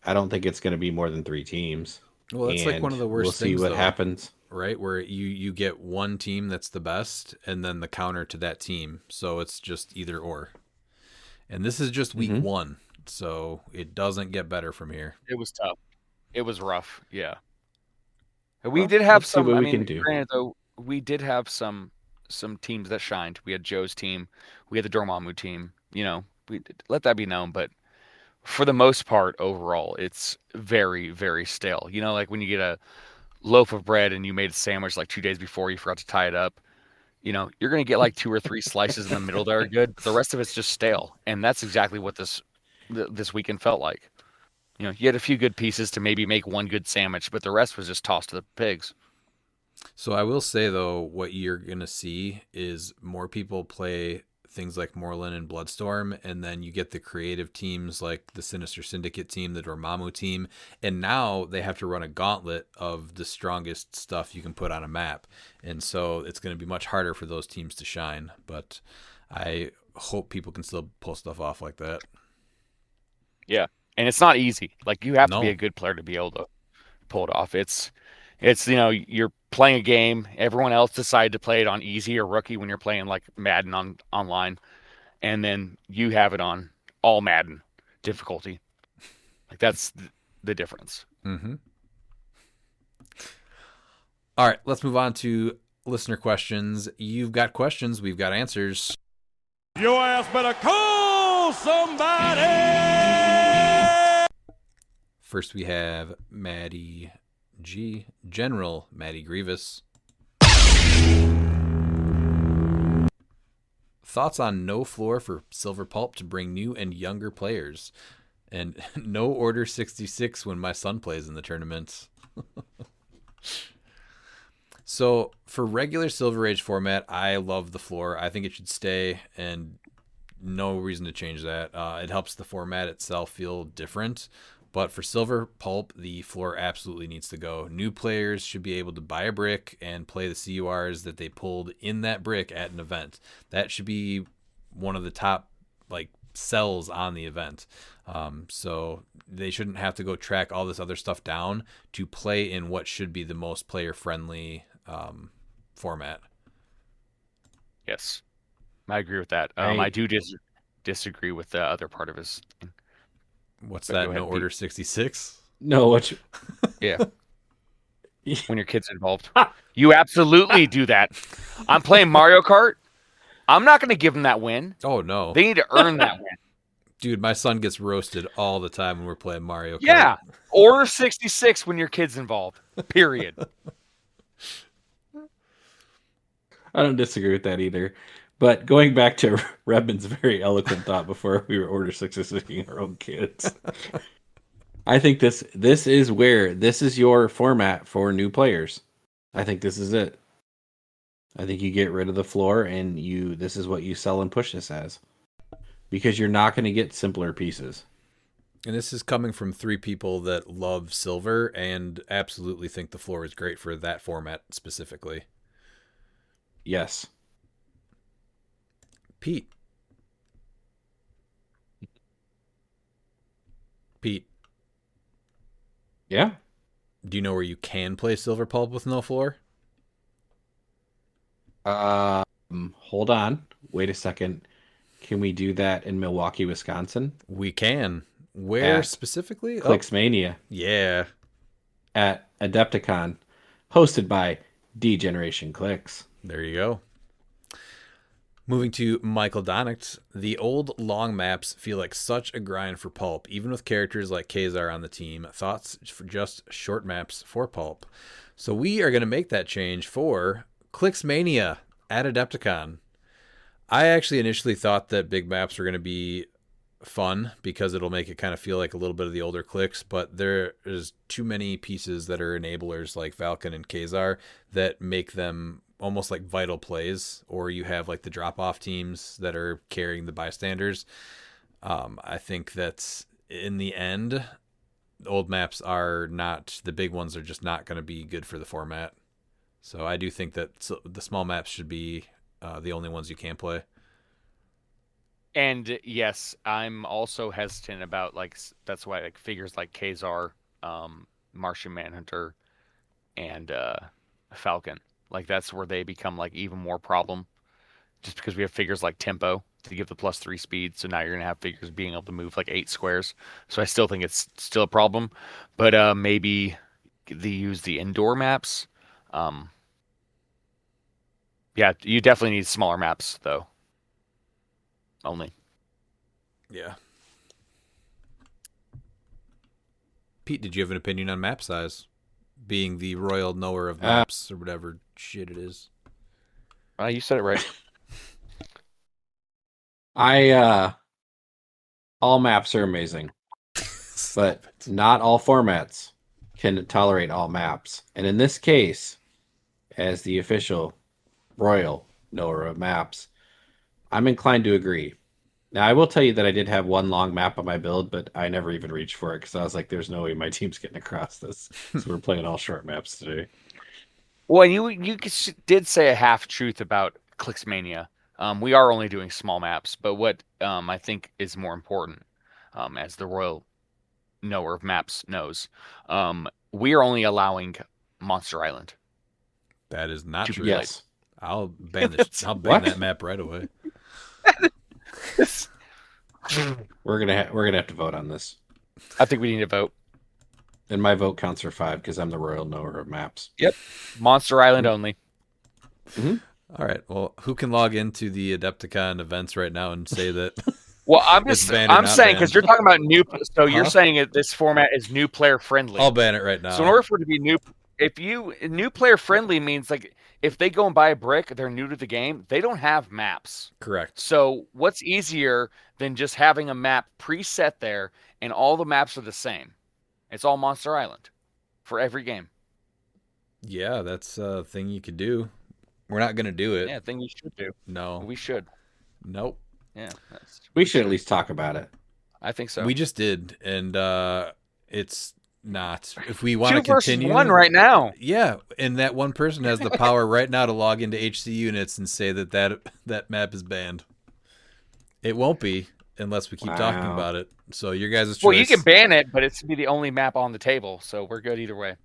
I don't think it's going to be more than 3 teams.
Well, that's like one of the worst things.
We'll see what happens.
Right, where you get one team that's the best, and then the counter to that team. So it's just either or. And this is just week 1, so it doesn't get better from here.
It was tough. It was rough. Yeah. We did have some.
What we can do.
Granted, though, we did have some teams that shined. We had Joe's team. We had the Dormammu team. We let that be known. But for the most part, overall, it's very, very stale. Like when you get a loaf of bread and you made a sandwich like 2 days before, you forgot to tie it up. You're going to get like 2 or 3 slices in the middle that are good. The rest of it's just stale. And that's exactly what this weekend felt like. You had a few good pieces to maybe make one good sandwich, but the rest was just tossed to the pigs.
So I will say, though, what you're going to see is more people play things like Morlun and Bloodstorm, and then you get the creative teams like the Sinister Syndicate team, the Dormammu team, and now they have to run a gauntlet of the strongest stuff you can put on a map. And so it's going to be much harder for those teams to shine, but I hope people can still pull stuff off like that.
Yeah, and it's not easy. Like, you have to be a good player to be able to pull it off. It's you're playing a game. Everyone else decided to play it on easy or rookie when you're playing like Madden online, and then you have it on all Madden difficulty. Like, that's the difference.
Mm-hmm. All right, let's move on to listener questions. You've got questions, we've got answers.
Your ass better call somebody.
First, we have Maddie G. General Maddie Grievous. Thoughts on no floor for Silver Pulp to bring new and younger players, and no Order 66 when my son plays in the tournament. So for regular Silver Age format, I love the floor. I think it should stay, and no reason to change that. It helps the format itself feel different. But for Silver Pulp, the floor absolutely needs to go. New players should be able to buy a brick and play the CURs that they pulled in that brick at an event. That should be one of the top sells on the event. So they shouldn't have to go track all this other stuff down to play in what should be the most player-friendly format.
Yes, I agree with that. I do disagree with the other part of his thing.
What's that? No Order 66?
No, what?
Yeah. When your kid's involved. You absolutely do that. I'm playing Mario Kart. I'm not going to give them that win.
Oh, no.
They need to earn that win.
Dude, my son gets roasted all the time when we're playing Mario Kart.
Yeah. Order 66 when your kid's involved. Period.
I don't disagree with that either. But going back to Redmond's very eloquent thought before we were Order 66ing our own kids, I think this is your format for new players. I think this is it. I think you get rid of the floor and this is what you sell and push this as. Because you're not going to get simpler pieces.
And this is coming from 3 people that love silver and absolutely think the floor is great for that format specifically.
Yes.
Pete. Pete,
Yeah.
do you know where you can play Silver Pulp with no floor?
Hold on. Wait a second. Can we do that in Milwaukee, Wisconsin?
We can. Where
At
specifically?
Clix Mania
Yeah.
at Adepticon, hosted by D-Generation Clix.
There you go. Moving to Michael Donicht, the old long maps feel like such a grind for Pulp, even with characters like Kazar on the team. Thoughts for just short maps for Pulp. So we are going to make that change for Clix Mania at Adepticon. I actually initially thought that big maps were going to be fun because it'll make it kind of feel like a little bit of the older Clix, but there is too many pieces that are enablers like Falcon and Kazar that make them almost like vital plays, or you have like the drop-off teams that are carrying the bystanders. I think that in the end, old maps are not, the big ones are just not going to be good for the format. So I do think that the small maps should be the only ones you can play.
And yes, I'm also hesitant about that's why like figures like Kazar, Martian Manhunter, and Falcon. Like that's where they become like even more problem, just because we have figures like Tempo to give the +3 speed. So now you're gonna have figures being able to move like 8 squares. So I still think it's still a problem, but maybe they use the indoor maps. Yeah, you definitely need smaller maps though. Only.
Yeah. Pete, did you have an opinion on map size? Being the royal knower of maps or whatever shit it is.
You said it right.
All maps are amazing, but not all formats can tolerate all maps. And in this case, as the official royal knower of maps, I'm inclined to agree. Now, I will tell you that I did have one long map on my build, but I never even reached for it because I was like, there's no way my team's getting across this. So we're playing all short maps today.
Well, you did say a half truth about Clixmania. We are only doing small maps, but what I think is more important, as the royal knower of maps knows, we are only allowing Monster Island.
That is not true.
Yes.
I'll ban that map right away.
We're gonna have to vote on this,
I think we need to vote.
and my vote counts for 5 because I'm the royal knower of maps.
Yep, Monster Island only.
Mm-hmm.
All right. Well, who can log into the Adepticon events right now and say that?
Well, I'm
It's banned or
I'm
not
saying because
banned?
you're talking about new. So you're saying this format is new player friendly.
I'll ban it right now.
So in order for it to be new player friendly means like if they go and buy a brick, they're new to the game, they don't have maps.
Correct.
So what's easier than just having a map preset there and all the maps are the same? It's all Monster Island for every game.
Yeah, that's a thing you could do. We're not going to do it.
Yeah, thing you should do.
No.
We should.
Nope.
Yeah.
We should at least talk about it.
I think so.
We just did, and it's not. If we want to
2 versus
continue,
1 right now.
Yeah, and that one person has the power right now to log into HC units and say that map is banned. It won't be unless we keep talking about it. So your guys' choice.
Well, you can ban it, but it's to be the only map on the table, so we're good either way.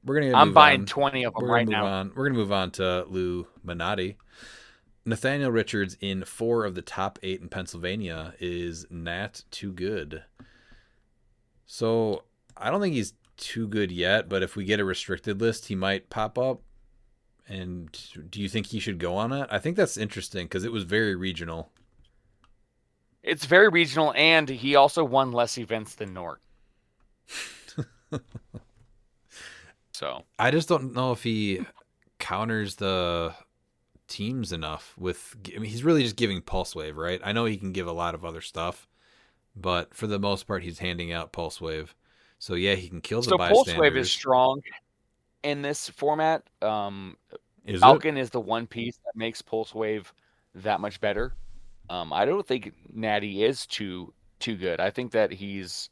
I'm buying 20 of them right now.
We're gonna move on to Lou Minotti. Nathaniel Richards in 4 of the top 8 in Pennsylvania is not too good. So I don't think he's too good yet, but if we get a restricted list, he might pop up. And do you think he should go on it? I think that's interesting because it was very regional.
It's very regional, and he also won less events than Nort. So
I just don't know if he counters the teams enough with. I mean, he's really just giving Pulse Wave, right? I know he can give a lot of other stuff, but for the most part, he's handing out Pulse Wave. So yeah, he can kill the bystanders.
Pulse Wave is strong in this format.
Is
Falcon is the one piece that makes Pulse Wave that much better. I don't think Natty is too too good. I think that he's,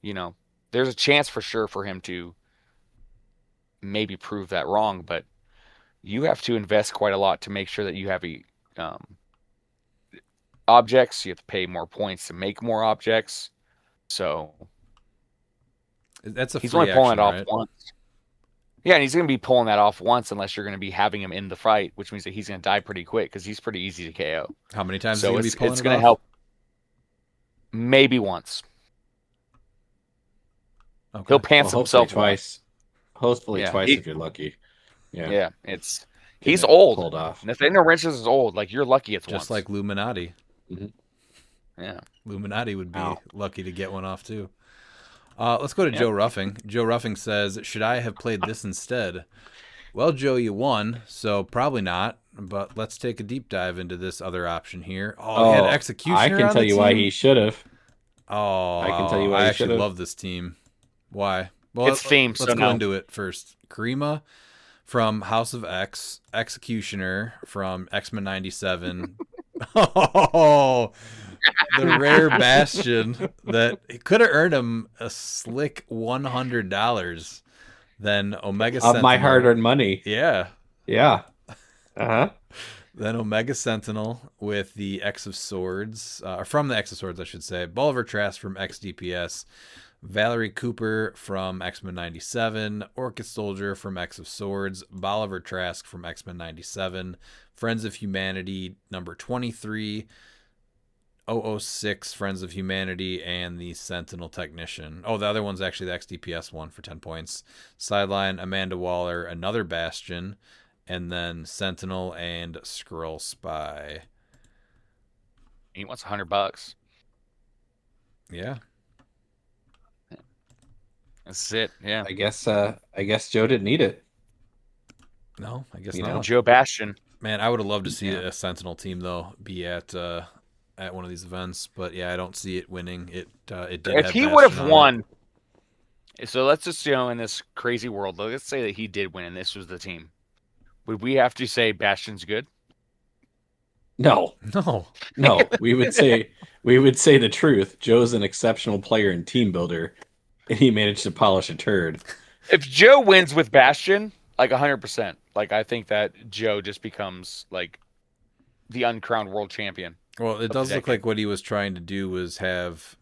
there's a chance for sure for him to maybe prove that wrong, but you have to invest quite a lot to make sure that you have objects. You have to pay more points to make more objects. So
That's a
he's
free
only pulling
action,
it off
right?
once. Yeah, and he's going to be pulling that off once unless you're going to be having him in the fight, which means that he's going to die pretty quick because he's pretty easy to KO.
How many times
So
is he going to be pulling
it's
it
going to
off?
help. Maybe once.
Okay.
He'll pants
Well,
himself
twice. Hopefully
Yeah,
twice
he-
if you're lucky. Yeah.
Yeah, he's
it
old.
pulled off.
Nathaniel Wrenches is old. Like, you're lucky it's
Just
once.
like Illuminati.
Yeah.
Illuminati would be
Ow.
lucky to get one off too. Let's go to Joe Ruffing. Joe Ruffing says, should I have played this instead? Well, Joe, you won, so probably not. But let's take a deep dive into this other option here. Oh, he had Executioner
I can
on
tell
the
you why
team?
he should have.
Oh,
I can tell you why
I
he
actually
should've.
love this team. Why? Well,
It's themed,
Let's
so
go
no.
into it first. Karima from House of X, Executioner from X-Men 97. Oh, the rare Bastion that could have earned him a slick $100. Then Omega
Of
Sentinel.
my hard-earned money.
Yeah.
Yeah. Uh-huh.
Then Omega Sentinel with the X of Swords, from the X of Swords, I should say. Bolivar Trask from XDPS. Valerie Cooper from X-Men 97. Orchid Soldier from X of Swords. Bolivar Trask from X-Men 97. Friends of Humanity number 23. 006 Friends of Humanity and the Sentinel Technician. Oh, the other one's actually the XDPS one for 10 points. Sideline, Amanda Waller, another Bastion. And then Sentinel and Skrull Spy.
He wants $100.
Yeah.
That's it. Yeah.
I guess Joe didn't need it.
No, I guess
You
not.
know.
Joe Bastion.
Man, I would have loved to see a Sentinel team though be at one of these events, but yeah, I don't see it winning. It did.
If
have
he would have
Bastion on
won, so let's just, in this crazy world, let's say that he did win and this was the team. Would we have to say Bastion's good?
No.
it. No.
No. We would say the truth. Joe's an exceptional player and team builder, and he managed to polish a turd.
If Joe wins with Bastion, like 100%, like I think that Joe just becomes like the uncrowned world champion.
Well, it
the
does look
decade.
like what he was trying to do was have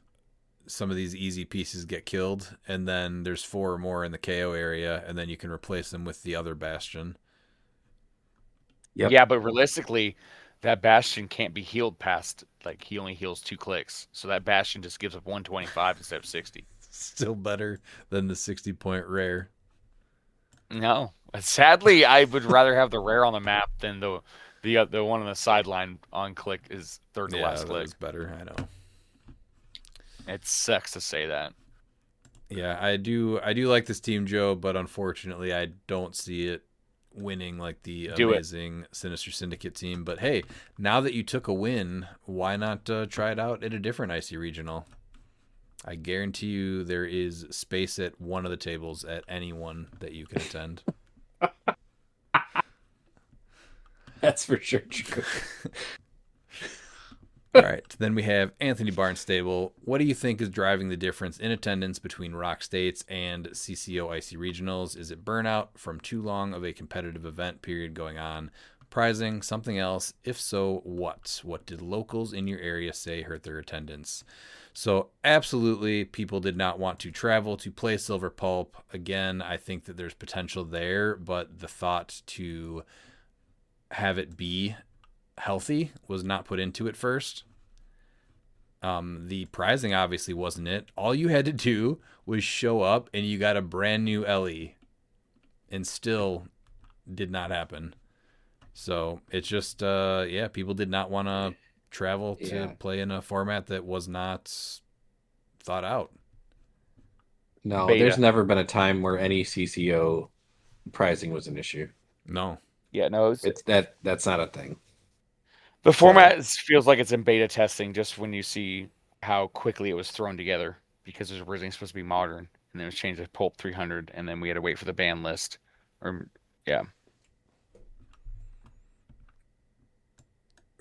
some of these easy pieces get killed, and then there's 4 or more in the KO area, and then you can replace them with the other Bastion.
Yep.
Yeah, but realistically, that Bastion can't be healed past, like, he only heals 2 clicks. So that Bastion just gives up 125 instead of 60.
Still better than the 60-point rare.
No. Sadly, I would rather have the rare on the map than the one on the sideline on click is third to
Yeah,
last
that
click.
was better. I know.
It sucks to say that.
Yeah, I do like this team, Joe, but unfortunately, I don't see it winning like the
Do it.
amazing Sinister Syndicate team. But hey, now that you took a win, why not try it out at a different Icy Regional? I guarantee you there is space at one of the tables at any one that you can attend.
That's for sure true.
All right, then we have Anthony Barnstable. What do you think is driving the difference in attendance between Rock States and CCO Icy Regionals? Is it burnout from too long of a competitive event period going on? Pricing, something else? If so, what? What did locals in your area say hurt their attendance? So absolutely, people did not want to travel to play Silver Pulp. Again, I think that there's potential there, but the thought to have it be healthy was not put into it first. The pricing obviously wasn't it. All you had to do was show up and you got a brand new LE, and still did not happen. So it's just people did not want to travel to play in a format that was not thought out.
No,
Beta.
there's never been a time where any CCO pricing was an issue.
No.
Yeah, no,
It's that's not a thing.
the format feels like it's in beta testing just when you see how quickly it was thrown together, because it was originally supposed to be modern and then it was changed to Pulp 300 and then we had to wait for the ban list. Yeah.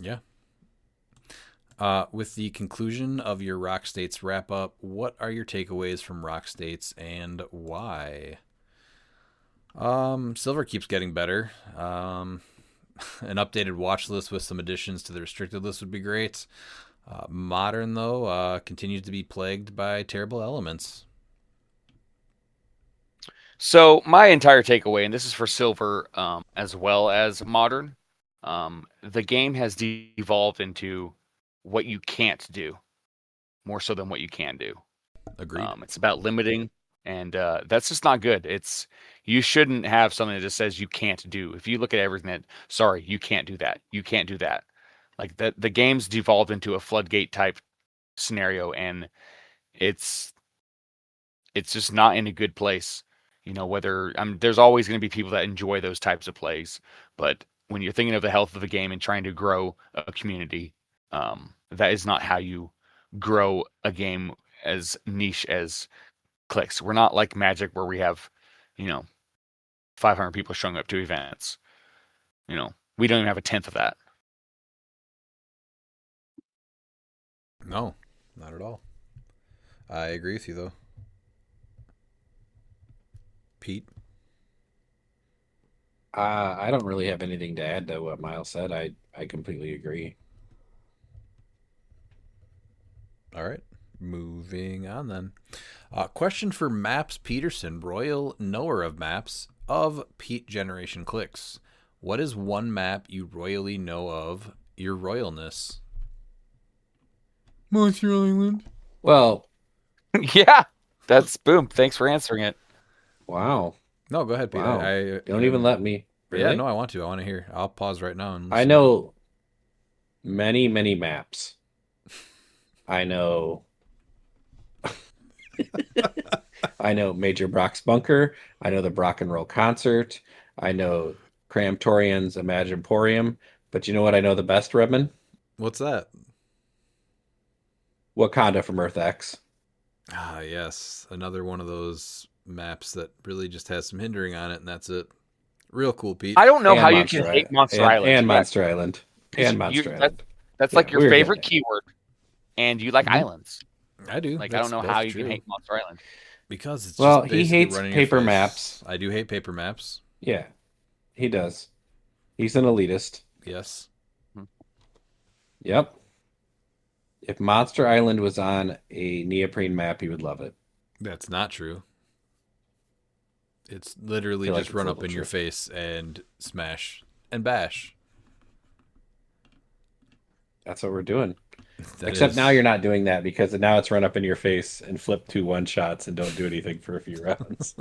Yeah. With the conclusion of your Rock States wrap up, what are your takeaways from Rock States and why? Silver keeps getting better. An updated watch list with some additions to the restricted list would be great. Modern, though, continues to be plagued by terrible elements.
So my entire takeaway, and this is for Silver as well as Modern, the game has devolved into what you can't do more so than what you can do.
Agreed.
It's about limiting, and that's just not good. You shouldn't have something that just says you can't do. If you look at everything that, sorry, you can't do that. You can't do that. Like the game's devolved into a floodgate type scenario, and it's just not in a good place. There's always going to be people that enjoy those types of plays, but when you're thinking of the health of the game and trying to grow a community, that is not how you grow a game as niche as cliX. We're not like Magic where we have, 500 people showing up to events. We don't even have a tenth of that.
No, not at all. I agree with you, though. Pete?
I don't really have anything to add to what Miles said. I completely agree.
All right. Moving on then. Question for Maps Peterson, royal knower of maps of Pete Generation cliX. What is one map you royally know of your royalness? Monster Island.
Well,
Yeah, that's boom. Thanks for answering it.
wow.
No, go ahead, Pete.
Wow. Don't even let me. Really?
Yeah, no, I want to. I want to hear. I'll pause right now and listen.
I know many, many maps. I know I know Major Brock's Bunker. I know the Brock and Roll Concert. I know Cramtorian's Imaginatorium. But you know what I know the best, Redman?
What's that?
Wakanda from Earth X.
Ah, yes. Another one of those maps that really just has some hindering on it, and that's it. Real cool, Pete.
I don't know
And
how you
Monster
can hate
Island.
Monster Island.
And
Yeah,
Monster Island.
'cause
And Monster Island.
That's
Yeah,
like your
we're getting
favorite
there.
keyword, and you like islands.
I do.
Like I don't know how you can hate Monster Island.
Because it's
Well,
just
he
basically
hates
running your
paper
face.
maps.
I do hate paper maps.
Yeah, he does. He's an elitist.
Yes.
Yep. If Monster Island was on a neoprene map, he would love it.
That's not true. It's literally
Feel like
just
it's
run
a
up
little
in your
true.
face and smash and bash.
That's what we're doing.
That
Except
is-
now you're not doing that because now it's run up in your face and flip 2 1-shots and don't do anything for a few rounds.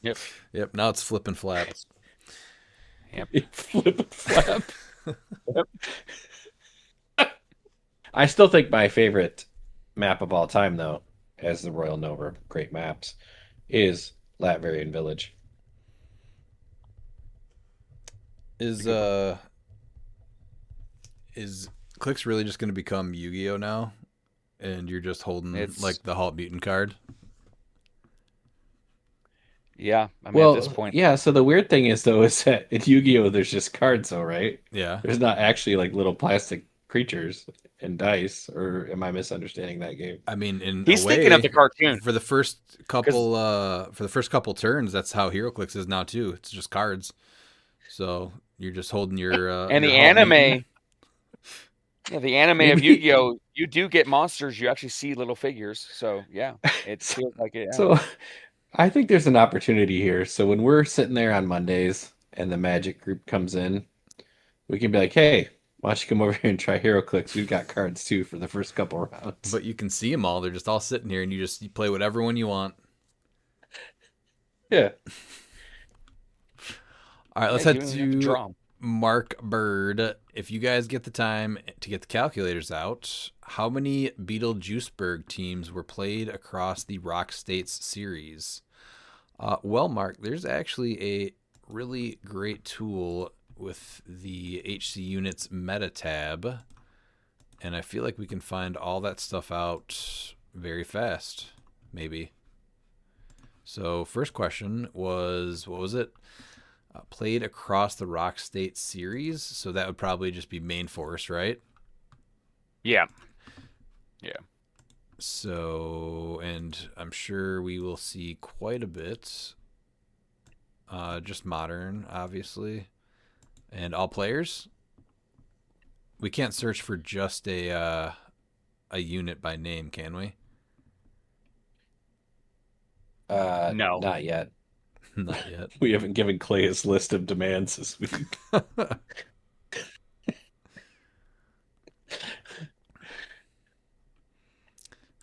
Yep.
Yep. Now it's flip and flap.
Flip and flap. Yep. I still think my favorite map of all time, though, as the Royal Nova great maps, is Latverian Village.
Is cliX really just going to become Yu-Gi-Oh now, and you're just holding like the Halt Mutant card?
Yeah, I mean
Well,
at this point,
yeah. So the weird thing is, though, is that in Yu-Gi-Oh, there's just cards, though, right?
Yeah.
There's not actually like little plastic creatures and dice, or am I misunderstanding that game?
I mean, in
he's
a way,
thinking of the cartoon.
for the first couple turns. That's how HeroClix is now too. It's just cards. So you're just holding your
And
your
the
Halt Mutant.
anime, yeah, the anime of Yu-Gi-Oh, you do get monsters. You actually see little figures. So yeah, it feels like it. Yeah.
So I think there's an opportunity here. So when we're sitting there on Mondays and the Magic group comes in, we can be like, hey, why don't you come over here and try HeroClix? We've got cards too for the first couple rounds.
But you can see them all. They're just all sitting here, and you play whatever one you want.
Yeah.
All right, let's
Yeah,
head
you don't even have to
to
draw 'em.
Mark Bird. If you guys get the time to get the calculators out, how many Beetlejuiceburg teams were played across the Rock States series? Well, Mark, there's actually a really great tool with the HC Units meta tab, and I feel like we can find all that stuff out very fast, maybe. So first question was, what was it? Played across the Rock State series, so that would probably just be main force, right?
Yeah. Yeah.
So, and I'm sure we will see quite a bit. Just modern, obviously, and all players. We can't search for just a unit by name, can we?
No.
Not yet.
Not yet.
We haven't given Clay his list of demands this week.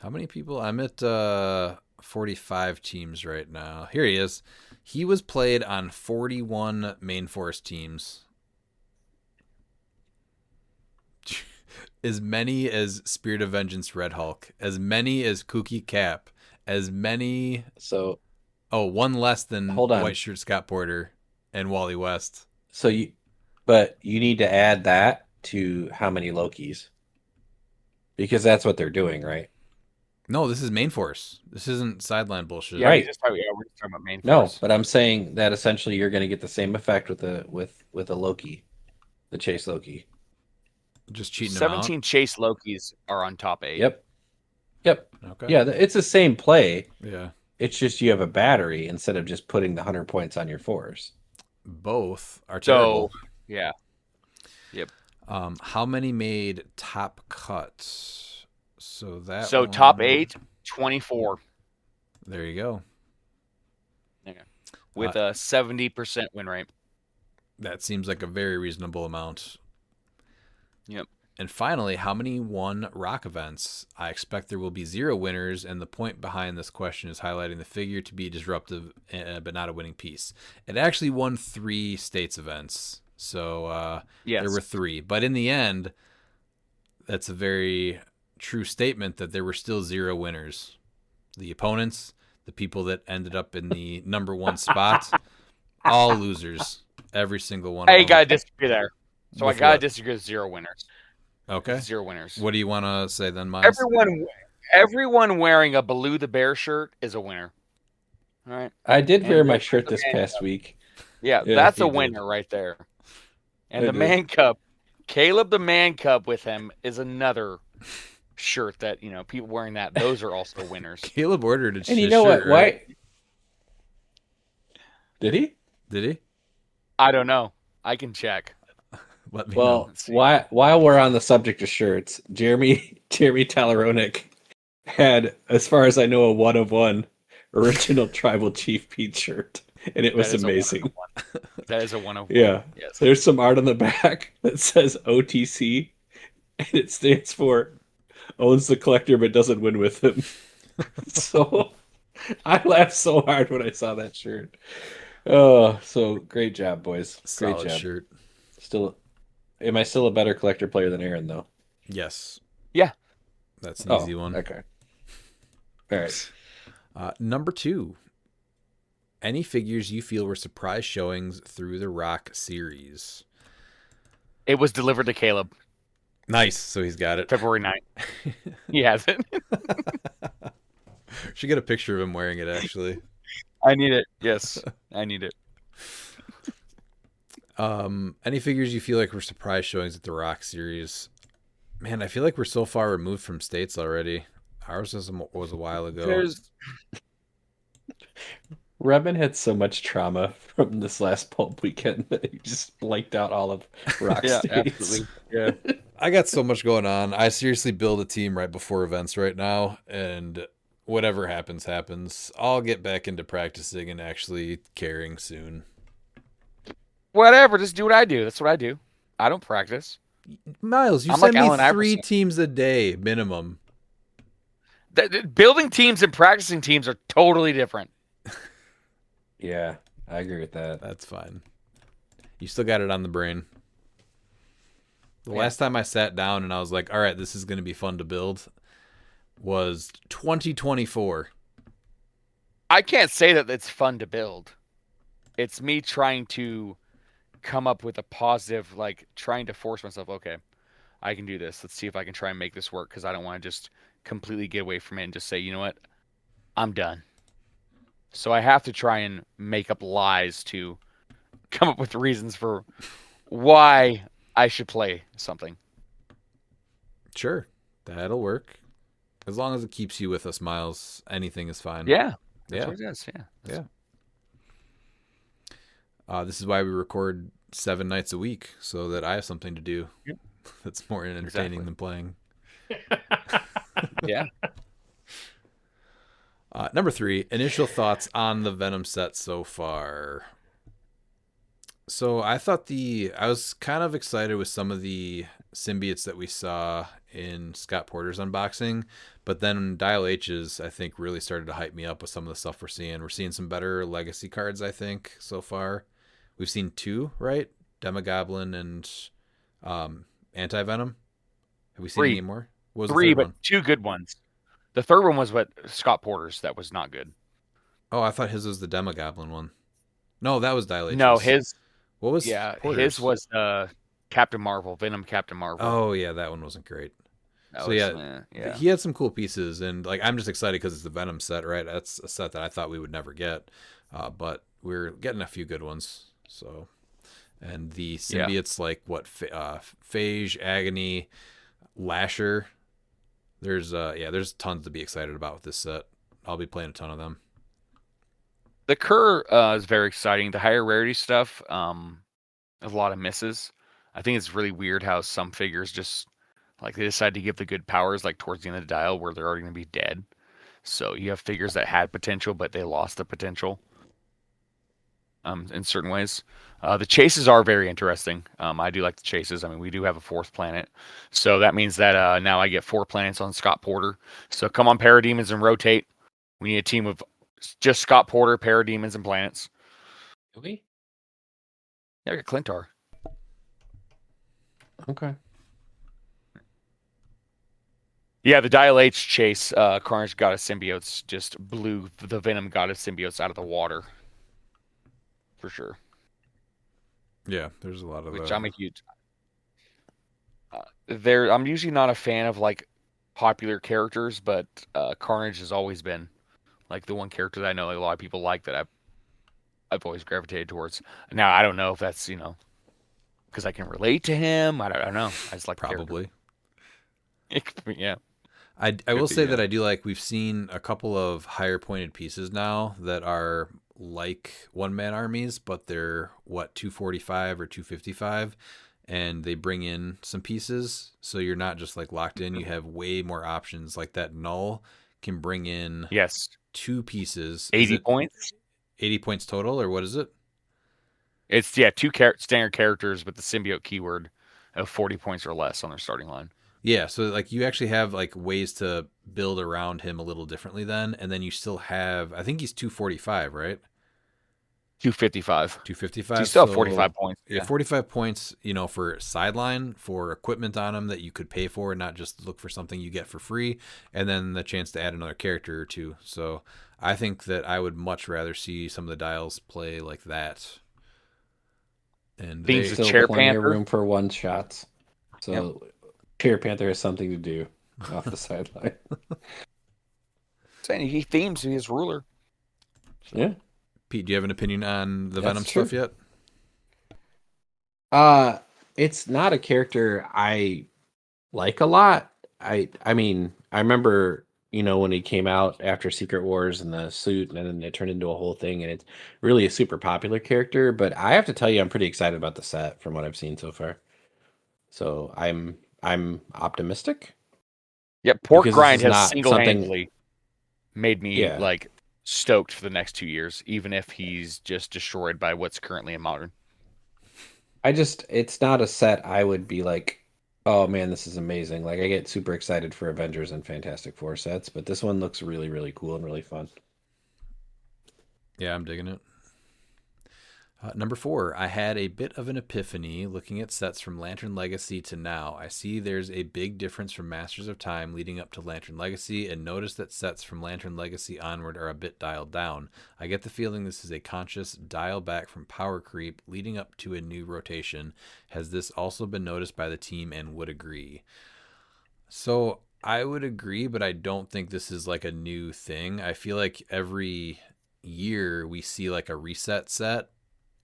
How many people? I'm at 45 teams right now. Here he is. He was played on 41 main force teams. As many as Spirit of Vengeance Red Hulk. As many as Kooky Cap. As many...
So...
Oh, one less than
Hold on.
White Shirt Scott Porter and Wally West.
But you need to add that to how many Lokis. Because that's what they're doing, right?
No, this is main force. This isn't sideline bullshit.
Right.
We're just talking about main
No,
force.
but I'm saying that essentially you're going to get the same effect with a Loki, the Chase Loki.
Just cheating them out?
17 Chase Lokis are on top 8.
Yep.
Okay.
Yeah, it's the same play.
Yeah.
It's just you have a battery instead of just putting the 100 points on your force.
Both are terrible.
So, yeah. Yep.
How many made top cuts? So
top 8, 24.
There you go.
Okay. With a 70% win rate.
That seems like a very reasonable amount.
Yep.
And finally, how many won rock events? I expect there will be 0 winners, and the point behind this question is highlighting the figure to be disruptive, but not a winning piece. It actually won 3 states events, so
yes.
There were 3. But in the end, that's a very true statement that there were still 0 winners. The opponents, the people that ended up in the number 1 spot, all losers. Every single one.
I got to disagree there. So
With
I got to
what?
disagree with 0 winners.
Okay.
0 winners.
What do you want to say then, Miles?
Everyone wearing a Baloo the Bear shirt is a winner. All right.
I did wear my shirt this past week.
Yeah, that's a winner right there. And the Man Cub, Caleb the Man Cub with him is another shirt that, people wearing that, those are also winners.
Caleb ordered it.
And you know what?
Right?
Why? Did he?
Did he?
I don't know. I can check.
Let me know.
While we're on the subject of shirts, Jeremy Talaronik had, as far as I know, a 1-of-1 original Tribal Chief Pete shirt, and it was amazing.
That is a 1-of-1.
Yeah.
Yes.
There's some art on the back that says OTC, and it stands for owns the collector but doesn't win with him. So I laughed so hard when I saw that shirt. Oh, so great job, boys. Great
Solid
job.
shirt.
Am I still a better collector player than Aaron, though?
Yes.
Yeah.
That's an easy one.
Okay. All right.
Number 2. Any figures you feel were surprise showings through the Rock series?
It was delivered to Caleb.
Nice. So he's got it.
February 9th. He has it.
Should get a picture of him wearing it, actually.
I need it. Yes. I need it.
Any figures you feel like were surprise showings at the Rock series? Man, I feel like we're so far removed from states already. Ours was a while ago.
Revin had so much trauma from this last pulp weekend that he just blanked out all of Rock states.
Absolutely. Yeah.
I got so much going on. I seriously build a team right before events right now, and whatever happens, happens. I'll get back into practicing and actually caring soon.
Whatever, just do what I do. That's what I do. I don't practice.
Miles, you
I'm
send
like
me
Allen
3
Iverson.
teams a day minimum.
Building teams and practicing teams are totally different.
Yeah, I agree with that.
That's fine. You still got it on the brain. The last time I sat down and I was like, all right, this is going to be fun to build was 2024.
I can't say that it's fun to build. It's me trying to come up with a positive, like trying to force myself, okay, I can do this. Let's see if I can try and make this work, because I don't want to just completely get away from it and just say, you know what, I'm done. So I have to try and make up lies to come up with reasons for why I should play something.
Sure, that'll work. As long as it keeps you with us, Miles, anything is fine.
Yeah. That's
Yeah.
what it is. Yeah.
Yeah. This is why we record 7 nights a week, so that I have something to do.
Yep.
That's more entertaining than playing.
Yeah.
Number 3, initial thoughts on the Venom set so far. So I thought I was kind of excited with some of the symbiotes that we saw in Scott Porter's unboxing, but then Dial H's, I think, really started to hype me up with some of the stuff we're seeing. We're seeing some better legacy cards, I think, so far. We've seen 2, right? Demogoblin and Anti-Venom. Have we seen
3.
any more? What was
3,
the third
but
one?
2 good ones. The third one was what Scott Porter's. That was not good.
Oh, I thought his was the Demogoblin one. No, that was Dial H's.
No, his.
What was Porter's?
His was Captain Marvel, Venom Captain Marvel.
Oh yeah, that one wasn't great.
Yeah.
He had some cool pieces, and like I'm just excited because it's the Venom set, right? That's a set that I thought we would never get, but we're getting a few good ones. So, and the symbiotes like what Phage, Agony, Lasher. There's tons to be excited about with this set. I'll be playing a ton of them.
The Kerr is very exciting. The higher rarity stuff, a lot of misses. I think it's really weird how some figures just like they decide to give the good powers like towards the end of the dial where they're already going to be dead. So you have figures that had potential, but they lost the potential in certain ways. The chases are very interesting. I do like the chases. I mean, we do have a 4th planet. So that means that now I get 4 planets on Scott Porter. So come on, Parademons, and rotate. We need a team of just Scott Porter, Parademons, and planets.
Okay.
Yeah, I got Clintar.
Okay.
Yeah, the Dial H chase, Carnage Goddess Symbiotes just blew the Venom Goddess Symbiotes out of the water. For sure.
Yeah, there's a lot of
which I'm a huge. I'm usually not a fan of like popular characters, but Carnage has always been like the one character that I know like, a lot of people like that I've always gravitated towards. Now I don't know if that's because I can relate to him. I don't know. I just like
probably.
Yeah.
I will say that I do like we've seen a couple of higher pointed pieces now that are like one-man armies, but they're 245 or 255, and they bring in some pieces, so you're not just like locked in. You have way more options. Like that Null can bring in 2 pieces.
80 points.
80 points total, or what is it?
It's 2 standard characters with the symbiote keyword of 40 points or less on their starting line.
Yeah, so like you actually have like ways to build around him a little differently then, and then you still have, I think he's 245, right?
255.
255.
So you still have 45 points.
Yeah, 45 points, for sideline, for equipment on him that you could pay for and not just look for something you get for free, and then the chance to add another character or 2. So I think that I would much rather see some of the dials play like that. And
There's
still
Chair
plenty
Panther.
of room for 1 shots. So Chair Panther has something to do off the sideline.
Saying he themes his ruler.
Yeah.
Pete, do you have an opinion on the Venom
true.
stuff
yet? It's not a character I like a lot. I mean, I remember, when he came out after Secret Wars and the suit, and then it turned into a whole thing, and it's really a super popular character. But I have to tell you, I'm pretty excited about the set from what I've seen so far. So I'm optimistic.
Yeah, Pork
because
Grind
this is
has
not
single-handedly made me
Yeah.
like stoked for the next 2 years, even if he's just destroyed by what's currently in Modern.
It's not a set I would be like, oh man, this is amazing. Like I get super excited for Avengers and Fantastic Four sets, but this one looks really, really cool and really fun.
Yeah, I'm digging it. Number 4, I had a bit of an epiphany looking at sets from Lantern Legacy to now. I see there's a big difference from Masters of Time leading up to Lantern Legacy, and notice that sets from Lantern Legacy onward are a bit dialed down. I get the feeling this is a conscious dial back from power creep leading up to a new rotation. Has this also been noticed by the team and would agree? So I would agree, but I don't think this is like a new thing. I feel like every year we see like a reset set,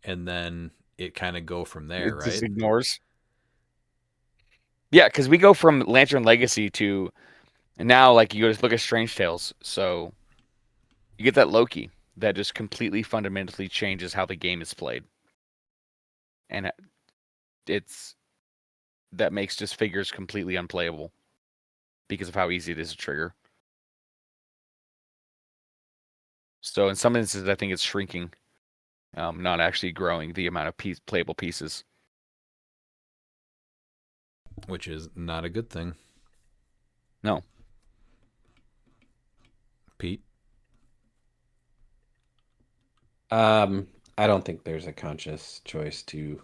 and then it kind of go from there, right?
Just ignores. Yeah, because we go from Lantern Legacy to And now, like, you just look at Strange Tales. So you get that Loki that just completely fundamentally changes how the game is played. And that makes just figures completely unplayable because of how easy it is to trigger. So in some instances, I think it's shrinking, not actually growing the amount of playable pieces.
Which is not a good thing.
No.
Pete?
I don't think there's a conscious choice to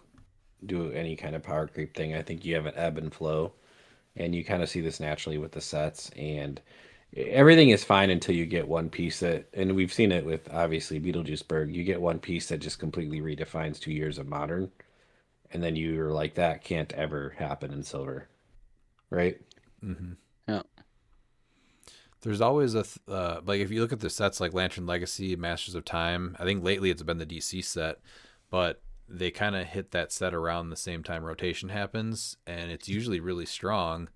do any kind of power creep thing. I think you have an ebb and flow, and you kind of see this naturally with the sets, and everything is fine until you get one piece that, and we've seen it with obviously Beetlejuiceburg, you get one piece that just completely redefines 2 years of modern, and then you're like, that can't ever happen in Silver, right?
Mm-hmm.
Yeah.
There's always like if you look at the sets like Lantern Legacy, Masters of Time, I think lately it's been the DC set, but they kind of hit that set around the same time rotation happens, and it's usually really strong,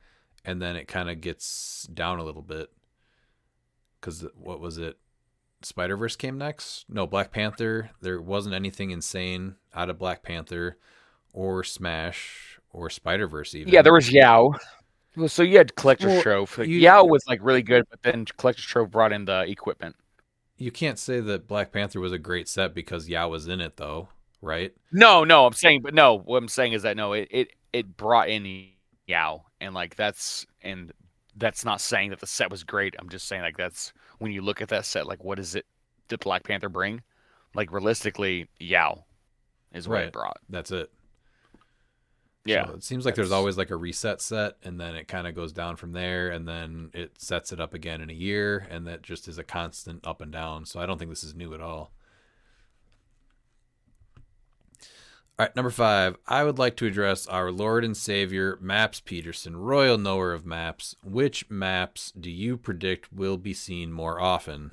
and then it kind of gets down a little bit. Because what was it? Spider-Verse came next? No, Black Panther. There wasn't anything insane out of Black Panther or Smash or Spider-Verse even.
Yeah, there was Yao. So you had Collector's Trove. Like, Yao was like really good, but then Collector's Trove brought in the equipment.
You can't say that Black Panther was a great set because Yao was in it, though, right?
No, I'm saying, but no, what I'm saying is that no, it brought in Yao, and like that's not saying that the set was great. I'm just saying like that's when you look at that set, like what is it did Black Panther bring? Like realistically, Yao is what it brought.
That's it.
Yeah.
So it seems like there's always like a reset set, and then it kind of goes down from there, and then it sets it up again in a year, and that just is a constant up and down. So I don't think this is new at all. All right, number 5. I would like to address our Lord and Savior, Maps Peterson, royal knower of maps. Which maps do you predict will be seen more often?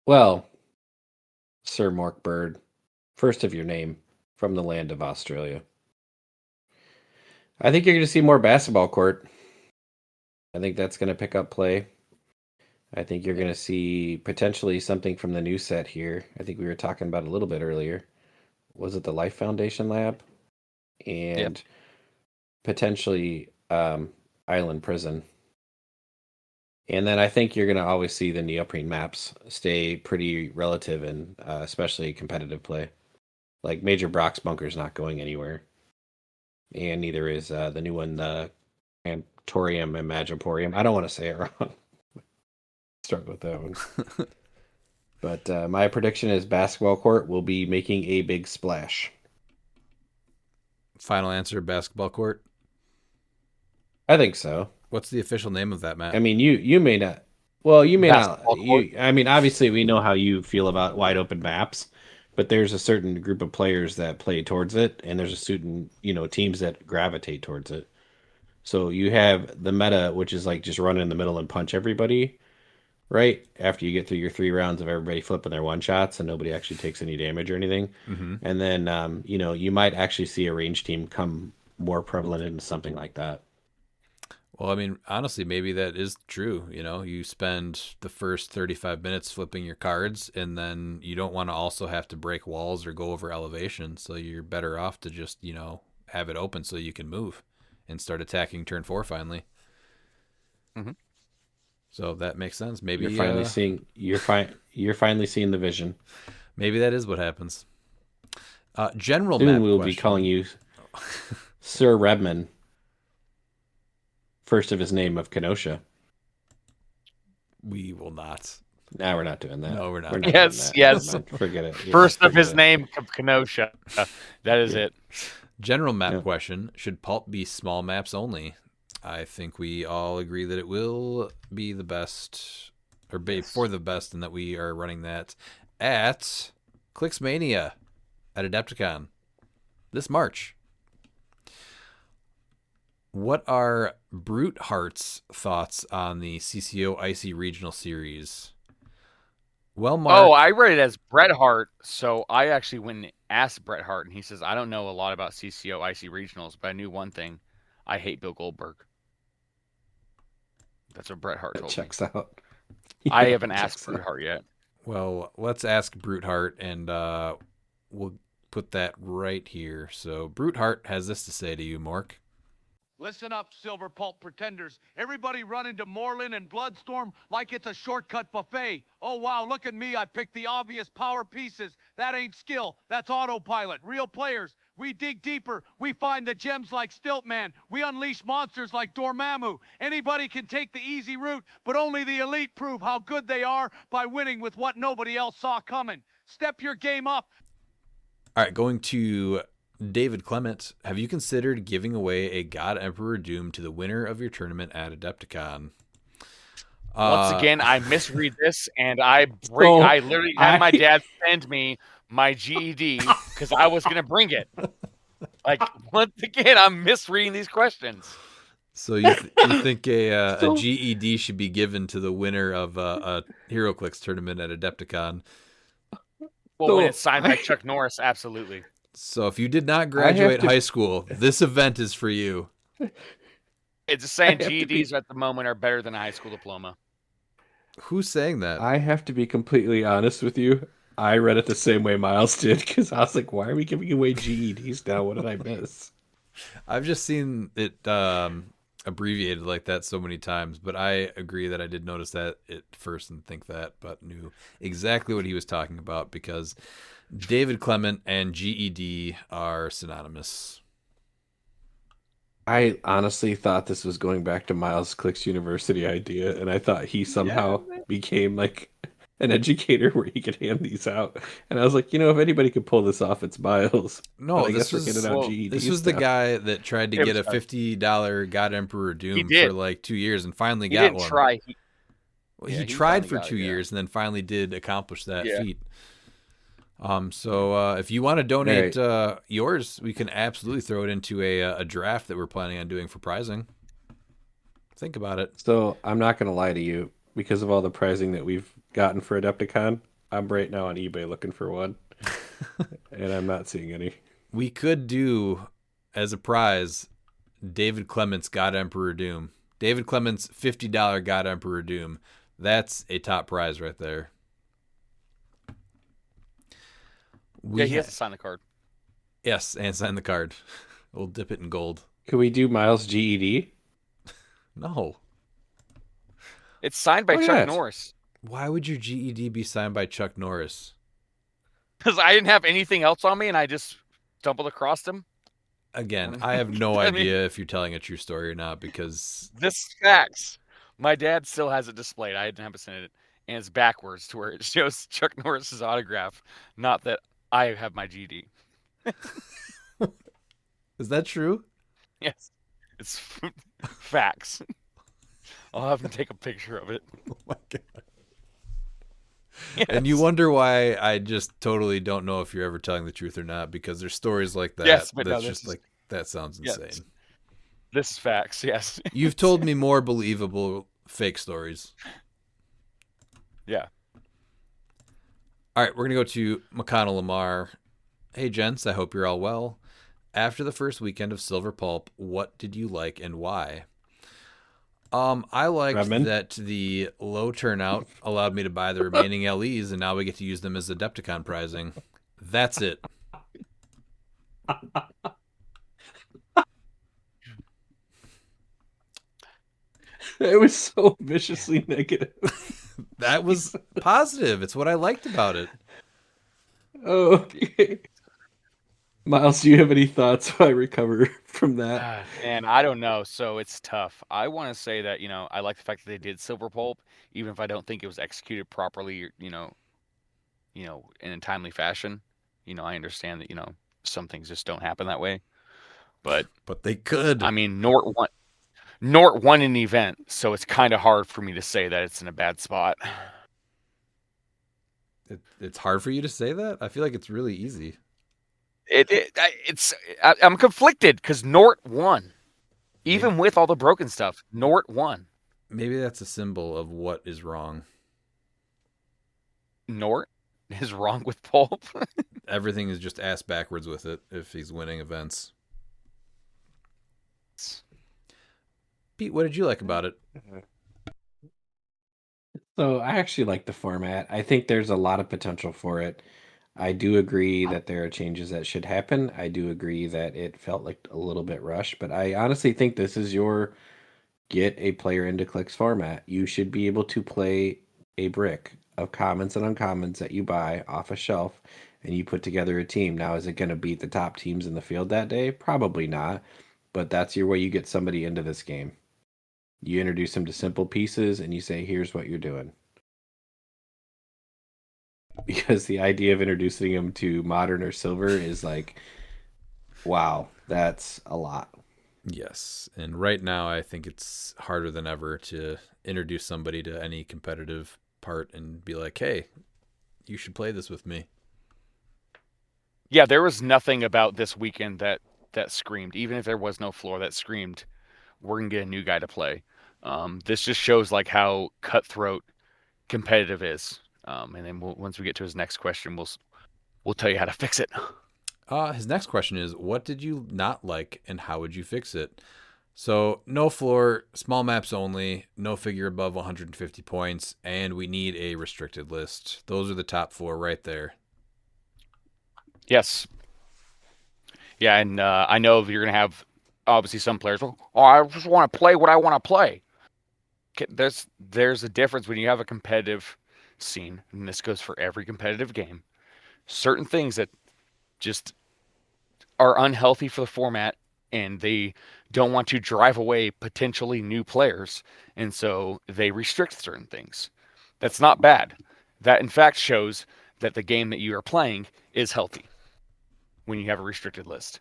Well, Sir Mork Bird, first of your name, from the land of Australia. I think you're going to see more basketball court. I think that's going to pick up play. I think you're going to see potentially something from the new set here. I think we were talking about a little bit earlier. Was it the Life Foundation Lab? And potentially Island Prison. And then I think you're going to always see the neoprene maps stay pretty relative in especially competitive play. Like Major Brock's Bunker's not going anywhere. And neither is the new one, the Antorium Imagiporium. I don't want to say it wrong. Start with that one. But my prediction is basketball court will be making a big splash.
Final answer, basketball court?
I think so.
What's the official name of that map?
I mean, you may not. Well, you may
Basketball
not.
court.
I mean, obviously, we know how you feel about wide open maps, but there's a certain group of players that play towards it, and there's a certain teams that gravitate towards it. So you have the meta, which is like just run in the middle and punch everybody, right? After you get through your 3 rounds of everybody flipping their one shots and nobody actually takes any damage or anything.
Mm-hmm.
And then you might actually see a range team come more prevalent into something like that.
Well, I mean, honestly, maybe that is true. You spend the first 35 minutes flipping your cards, and then you don't want to also have to break walls or go over elevation. So you're better off to just, have it open so you can move and start attacking turn 4 finally.
Mm-hmm.
So that makes sense. Maybe
You're finally seeing you're finally seeing the vision.
Maybe that is what happens. General
Soon
map
we'll
question.
be calling you Sir Redman. First of his name of Kenosha.
We will not.
No, we're not doing that.
No, we're not.
doing
Yes,
that.
yes.
Forget it.
First of
forget
his
it.
name, Kenosha. That is it.
General map
Yeah.
question. Should pulp be small maps only? I think we all agree that it will be the best, or be for the best, and that we are running that at cliX Mania at Adepticon this March. What are Brute Heart's thoughts on the CCO Icy Regional Series? Well, Mark.
Oh, I read it as Bret Hart, so I actually went and asked Bret Hart, and he says, I don't know a lot about CCO Icy Regionals, but I knew one thing. I hate Bill Goldberg. That's what Bret Hart
That
told me.
checks out.
I
Yeah,
haven't
that
asked
checks
Bret
out.
Hart yet.
Well, let's ask Brute Heart, and we'll put that right here. So Brute Heart has this to say to you, Mork.
Listen up, Silver Pulp pretenders. Everybody run into Morlun and Bloodstorm like it's a shortcut buffet. Oh, wow, look at me. I picked the obvious power pieces. That ain't skill. That's autopilot. Real players. We dig deeper. We find the gems like Stiltman. We unleash monsters like Dormammu. Anybody can take the easy route, but only the elite prove how good they are by winning with what nobody else saw coming. Step your game up.
All right, going to David Clement. Have you considered giving away a God Emperor Doom to the winner of your tournament at Adepticon?
Once again, I misread this, and I literally
I-
had my dad send me my GED because I was gonna bring it. Like, once again, I'm misreading these questions.
So you think a
So-
GED should be given to the winner of a HeroClix tournament at Adepticon?
Well, when it's signed by Chuck Norris, absolutely.
So if you did not graduate high school, this event is for you.
It's just saying
I have to be-
GEDs at the moment are better than a high school diploma.
Who's saying that?
I have to be completely honest with you. I read it the same way Miles did because I was like, why are we giving away GEDs now? What did I miss?
I've just seen it abbreviated like that so many times, but I agree that I did notice that at first and think that, but knew exactly what he was talking about because David Clement and GED are synonymous.
I honestly thought this was going back to Miles Click's university idea, and I thought he somehow became like an educator where he could hand these out. And I was like, if anybody could pull this off, it's Miles.
No,
But I
this
guess we're
was
handing out GEDs
this was the
now.
guy that tried to
It
get a
was us.
$50 God Emperor Doom
did.
for like 2 years and finally
He
got
didn't
one.
try.
Well,
Yeah,
he
he
tried
finally
for
got it,
2
yeah.
years and then finally did accomplish that
Yeah.
feat. So if you want to donate yours, we can absolutely throw it into a draft that we're planning on doing for prizing. Think about it.
So I'm not going to lie to you. Because of all the prizing that we've gotten for Adepticon, I'm right now on eBay looking for one. And I'm not seeing any.
We could do, as a prize, David Clement's God Emperor Doom. David Clement's $50 God Emperor Doom. That's a top prize right there.
Yeah, he has to sign the card.
Yes, and sign the card. We'll dip it in gold.
Could we do Miles GED?
No.
It's signed by
Why
Chuck
not?
Norris.
Why would your GED be signed by Chuck Norris?
Because I didn't have anything else on me, and I just stumbled across him.
Again, I have no
I mean-
idea if you're telling a true story or not because
This is facts. My dad still has it displayed. I didn't have to send it, and it's backwards to where it shows Chuck Norris's autograph. Not that I have my GD.
is that true?
Yes, it's facts. I'll have him take a picture of it.
Oh my god.
Yes.
And you wonder why I just totally don't know if you're ever telling the truth or not because there's stories like that.
Yes, but no,
that's
this
just
is-
like that sounds
Yes.
insane.
This is facts. Yes.
You've told me more believable fake stories.
Yeah.
All right, we're going to go to McConnell Lamar. Hey, gents, I hope you're all well. After the first weekend of Silver Pulp, what did you like and why? I liked
Redmond?
that the low turnout allowed me to buy the remaining LEs, and now we get to use them as Adepticon prizing. That's it.
It was so viciously negative.
That was positive. It's what I liked about it.
Oh, okay. Miles, do you have any thoughts while I recover from that?
And I don't know, so it's tough. I want to say that, I like the fact that they did Silver Pulp, even if I don't think it was executed properly, in a timely fashion. I understand that, some things just don't happen that way. But
they could.
I mean, Nort won an event, so it's kind of hard for me to say that it's in a bad spot.
It's hard for you to say that? I feel like it's really easy.
I'm conflicted because Nort won. Even with all the broken stuff, Nort won.
Maybe that's a symbol of what is wrong.
Nort is wrong with Pulp.
Everything is just ass backwards with it if he's winning events. Pete, what did you like about it?
So I actually like the format. I think there's a lot of potential for it. I do agree that there are changes that should happen. I do agree that it felt like a little bit rushed, but I honestly think this is your get a player into clicks format. You should be able to play a brick of commons and uncommons that you buy off a shelf and you put together a team. Now, is it going to beat the top teams in the field that day? Probably not, but that's your way you get somebody into this game. You introduce them to simple pieces and you say, here's what you're doing. Because the idea of introducing them to modern or silver is like, wow, that's a lot.
Yes, and right now I think it's harder than ever to introduce somebody to any competitive part and be like, hey, you should play this with me.
Yeah, there was nothing about this weekend that screamed, even if there was no floor, that screamed, we're gonna get a new guy to play. This just shows like how cutthroat competitive is. And then once we get to his next question, we'll tell you how to fix it.
His next question is, what did you not like and how would you fix it? So no floor, small maps only, no figure above 150 points, and we need a restricted list. Those are the top 4 right there.
Yes. Yeah, and I know you're going to have obviously some players. Oh, I just want to play what I want to play. There's a difference when you have a competitive scene, and this goes for every competitive game. Certain things that just are unhealthy for the format, and they don't want to drive away potentially new players, and so they restrict certain things. That's not bad. That in fact shows that the game that you are playing is healthy when you have a restricted list.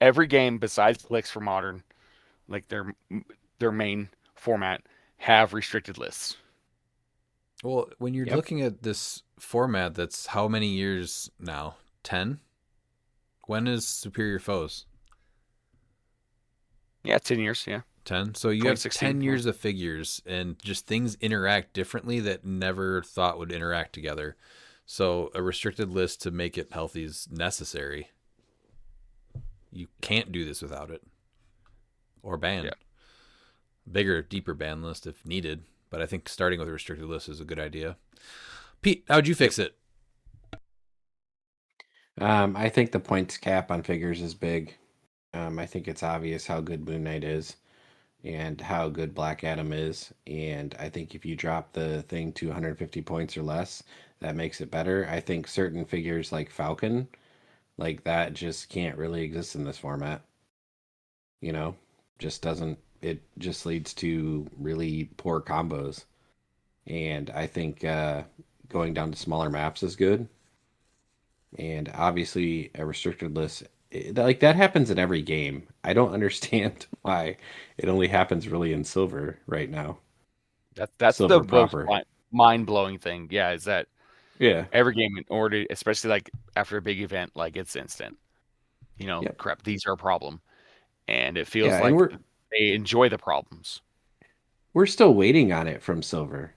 Every game besides cliX for Modern, like their main format, have restricted lists.
Well, when you're looking at this format that's how many years now? 10? When is Superior Foes?
Yeah, 10 years, yeah.
10. So you have 10 years of figures and just things interact differently that never thought would interact together. So a restricted list to make it healthy is necessary. You can't do this without it. Or ban.
Yeah.
Bigger, deeper ban list if needed. But I think starting with a restricted list is a good idea. Pete, how'd you fix it?
I think the points cap on figures is big. I think it's obvious how good Moon Knight is and how good Black Adam is. And I think if you drop the thing to 150 points or less, that makes it better. I think certain figures like Falcon, like that just can't really exist in this format. You know, just doesn't, it just leads to really poor combos. And I think going down to smaller maps is good. And obviously, a restricted list, like that happens in every game. I don't understand why it only happens really in silver right now.
That's
Silver
the
proper.
most mind-blowing thing. Yeah, is that
Yeah.
every game in order, especially like after a big event, like it's instant. You know,
Yep.
crap, these are a problem. And it feels
Yeah, and
like
we're
they enjoy the problems.
we're still waiting on it from silver.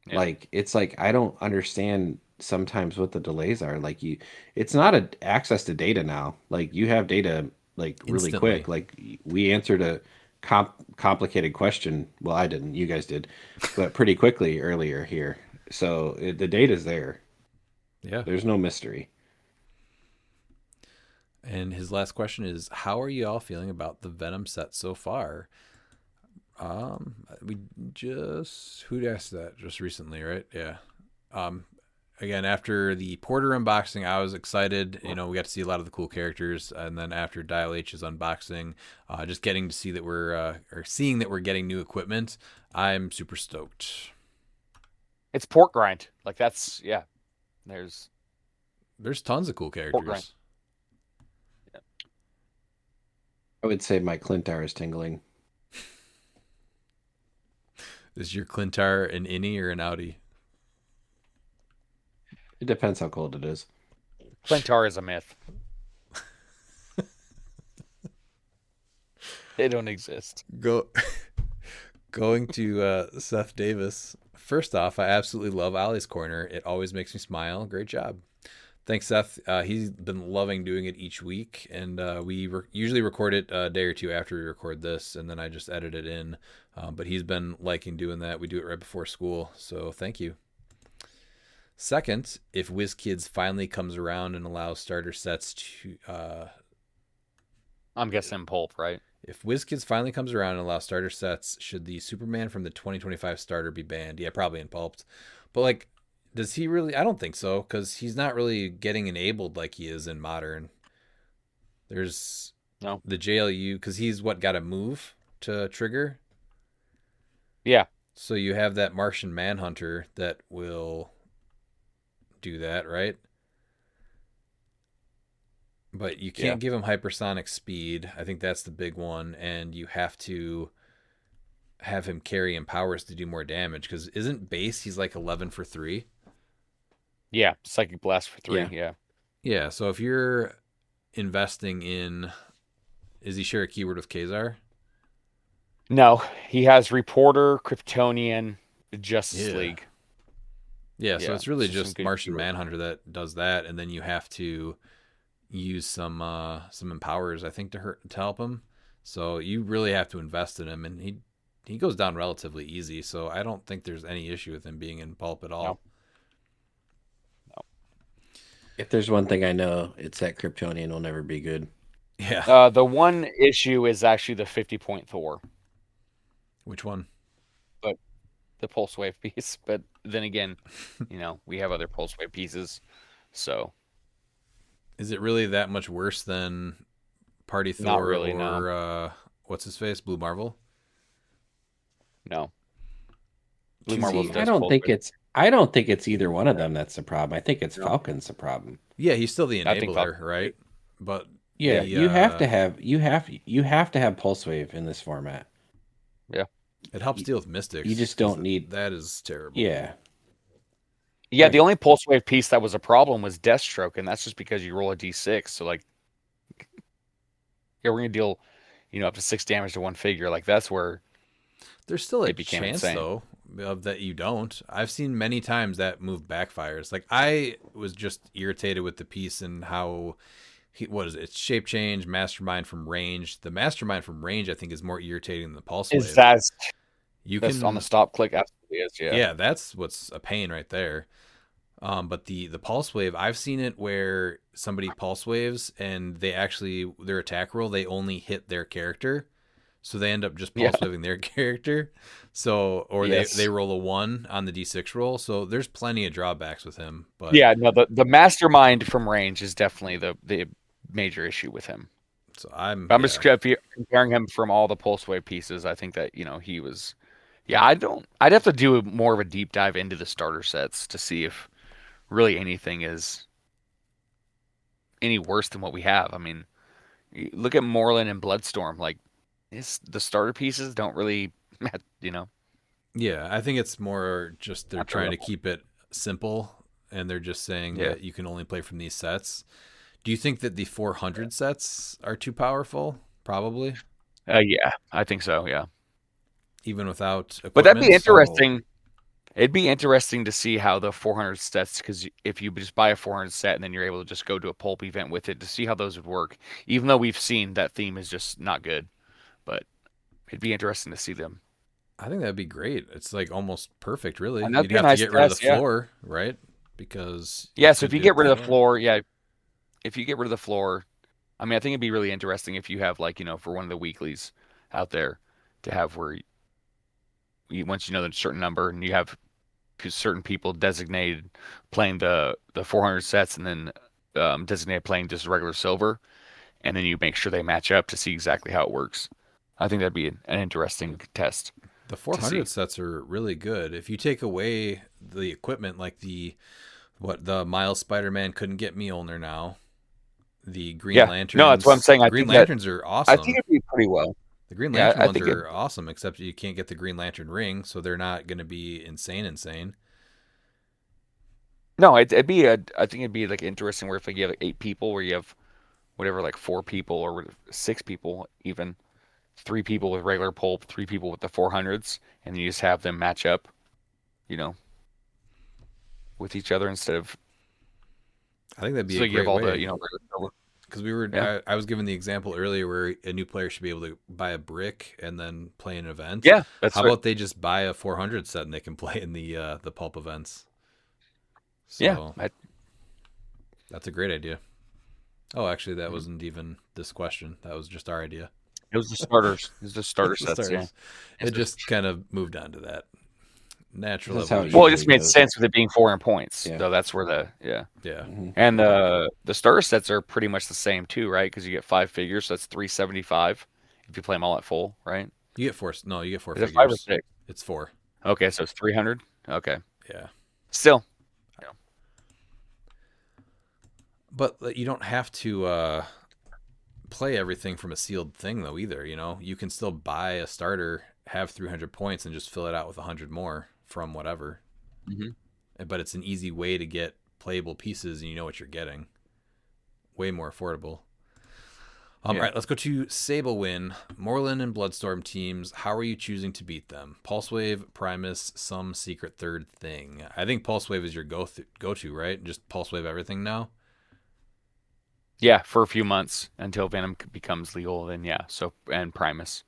Yeah.
Like it's like I don't understand sometimes what the delays are. Like it's not a access to data now. Like you have data like really
Instantly.
quick. Like we answered a complicated question. Well, I didn't. You guys did, but pretty quickly earlier here. So the data's there.
Yeah.
There's no mystery.
And his last question is, how are you all feeling about the Venom set so far? Who'd asked that just recently, right? Yeah. Again, after the Porter unboxing, I was excited. You know, we got to see a lot of the cool characters, and then after Dial H's unboxing, just getting to see that seeing that we're getting new equipment, I'm super stoked.
It's pork grind. Like that's There's
tons of cool characters.
grind.
I would say my Clintar is tingling.
Is your Clintar an innie or an outie?
It depends how cold it is.
Clintar is a myth. They don't exist.
Going to Seth Davis. First off, I absolutely love Ollie's Corner. It always makes me smile. Great job. Thanks, Seth. He's been loving doing it each week, and we usually record it a day or two after we record this, and then I just edit it in. But he's been liking doing that. We do it right before school, so thank you. Second, if WizKids finally comes around and allows starter sets to...
I'm guessing Pulp, right?
If WizKids finally comes around and allows starter sets, should the Superman from the 2025 starter be banned? Yeah, probably in Pulped. But, like, does he really? I don't think so, because he's not really getting enabled like he is in Modern. There's the JLU, because he's got a move to trigger.
Yeah.
So you have that Martian Manhunter that will do that, right? But you can't give him hypersonic speed. I think that's the big one. And you have to have him carry empowers to do more damage, because isn't base he's like 11 for 3?
Yeah, Psychic Blast for 3,
Yeah, so if you're investing in... Is he share a keyword with Kazar?
No, he has Reporter, Kryptonian, Justice League.
Yeah, so it's really just Martian Manhunter that does that, and then you have to use some empowers, I think, to help him. So you really have to invest in him, and he goes down relatively easy, so I don't think there's any issue with him being in Pulp at all.
No.
If there's one thing I know, it's that Kryptonian will never be good.
Yeah.
The one issue is actually the 50-point Thor.
Which one?
But the Pulse Wave piece. But then again, we have other Pulse Wave pieces. So
is it really that much worse than Party Thor?
Not really,
or
no.
What's his face? Blue Marvel?
No.
Blue Marvel. I don't think it's either one of them that's the problem. I think it's Falcon's the problem.
Yeah, he's still the enabler, right? But
yeah, you have to have Pulse Wave in this format.
Yeah,
it helps deal with Mystics.
You just don't need
that. Is terrible.
Yeah.
Yeah, right. The only Pulse Wave piece that was a problem was Deathstroke, and that's just because you roll a D6. So like, we're gonna deal, up to 6 damage to one figure. Like that's where
there's still a
insane.
chance though of that you don't. I've seen many times that move backfires. Like I was just irritated with the piece and how it's shape change, mastermind from range. The mastermind from range I think is more irritating than the pulse wave.
That's
can
on the stop click absolutely is, yeah.
Yeah, that's what's a pain right there. But the pulse wave, I've seen it where somebody pulse waves and they actually their attack roll they only hit their character. So they end up just pulse waving their character. So they roll a 1 on the D6 roll. So there's plenty of drawbacks with him. But
yeah, no, the mastermind from range is definitely the major issue with him.
So I'm
just comparing him from all the pulse wave pieces. I think that he was. Yeah, I'd have to do more of a deep dive into the starter sets to see if really anything is any worse than what we have. I mean, look at Morlun and Bloodstorm. Like, the starter pieces don't really,
Yeah, I think it's more just they're trying to keep it simple, and they're just saying that you can only play from these sets. Do you think that the 400 sets are too powerful? Probably.
Yeah, I think so. Yeah.
Even without equipment?
But that'd be interesting. It'd be interesting to see how the 400 sets, because if you just buy a 400 set and then you're able to just go to a pulp event with it, to see how those would work. Even though we've seen that theme is just not good, but it'd be interesting to see them.
I think that'd be great. It's like almost perfect, really.
You'd
have to get rid of the floor, right? Because
so if you get rid of the floor, if you get rid of the floor, I mean, I think it'd be really interesting if you have for one of the weeklies out there to have where once you know the certain number and you have certain people designated playing the 400 sets and then designated playing just regular silver, and then you make sure they match up to see exactly how it works. I think that'd be an interesting test.
The 400 sets are really good. If you take away the equipment, like the Miles Spider-Man couldn't get Mjolnir now, the Green Lanterns.
No, that's what I'm saying.
Green Lanterns are awesome.
I think it'd be pretty well.
The Green Lantern ones are awesome, except you can't get the Green Lantern ring, so they're not going to be insane.
No, I think it'd be like interesting where if you have 8 people, where you have whatever 4 people or 6 people, even 3 people with regular pulp, 3 people with the 400s, and then you just have them match up, with each other instead of.
I think that'd be
So
a
you have
great
all
way.
the, you know, the-
Because we were,
Yeah.
I was given the example earlier where a new player should be able to buy a brick and then play an event.
yeah, that's
How
right.
about they just buy a 400 set and they can play in the pulp events?
Yeah,
So that's a great idea. Oh, actually, that wasn't even this question. That was just our idea.
it was the starters. It was the starter
The
sets. Yeah.
starters. It just kind of moved on to that. Natural
That's how it
evolution.
Well, it
usually
just made
goes.
sense with it being 4 points.
Yeah.
So that's where
Yeah.
and the starter sets are pretty much the same too, right? Because you get 5 figures, so that's 375 if you play them all at full, right?
You get four. No, you get four
Is it
figures.
5 or 6?
It's 4.
Okay, so it's 300. Okay,
Yeah.
still,
But you don't have to play everything from a sealed thing, though, either. You know, you can still buy a starter, have 300 points, and just fill it out with 100 more from whatever.
Mhm.
But it's an easy way to get playable pieces, and you know what you're getting. Way more affordable. All right, let's go to Sablewin. Morlun and Bloodstorm teams. How are you choosing to beat them? Pulsewave, Primus, some secret third thing. I think Pulsewave is your go-to, right? Just Pulsewave everything now.
yeah, for a few months until Venom becomes legal. Then yeah, so and Primus.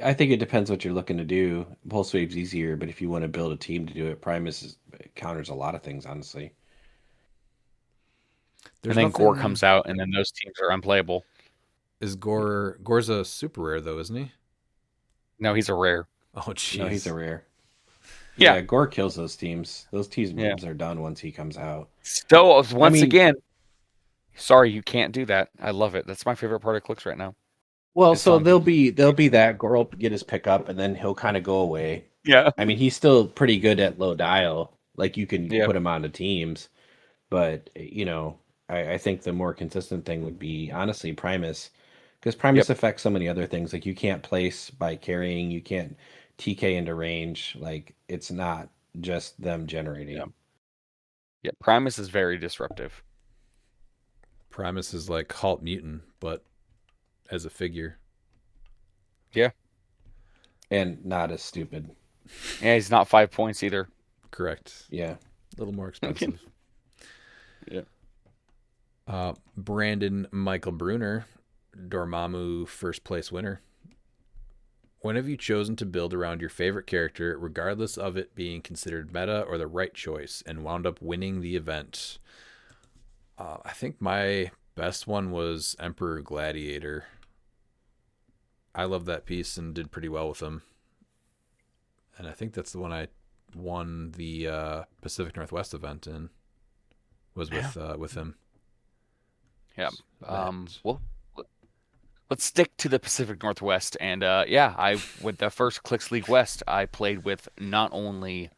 I think it depends what you're looking to do. Pulse Wave's easier, but if you want to build a team to do it, counters a lot of things, honestly.
And then Gore comes out, and then those teams are unplayable.
Is Gore's a super rare though, isn't he?
No, he's a rare.
Oh, jeez.
No, he's a rare.
Yeah.
Gore kills those teams. Those teams are done once he comes out.
So once again, sorry, you can't do that. I love it. That's my favorite part of Clix right now.
Well, so they'll be that Gore will get his pickup, and then he'll kind of go away.
Yeah.
I mean, he's still pretty good at low dial. Like you can
Yeah.
put him onto teams, but I think the more consistent thing would be honestly Primus, because Primus affects so many other things. Like you can't place by carrying, you can't TK into range. Like it's not just them generating.
Yeah, Primus is very disruptive.
Primus is like Halt Mutant, but as a figure.
Yeah.
And not as stupid.
Yeah, he's not 5 points either.
Correct.
Yeah.
A little more expensive.
Yeah.
Brandon Michael Bruner, Dormammu first place winner. When have you chosen to build around your favorite character, regardless of it being considered meta or the right choice, and wound up winning the event? I think my best one was Emperor Gladiator. I love that piece and did pretty well with him. And I think that's the one I won the Pacific Northwest event in. Was with him.
Yeah. Well, let's stick to the Pacific Northwest. And I with the first Clix League West, I played with not only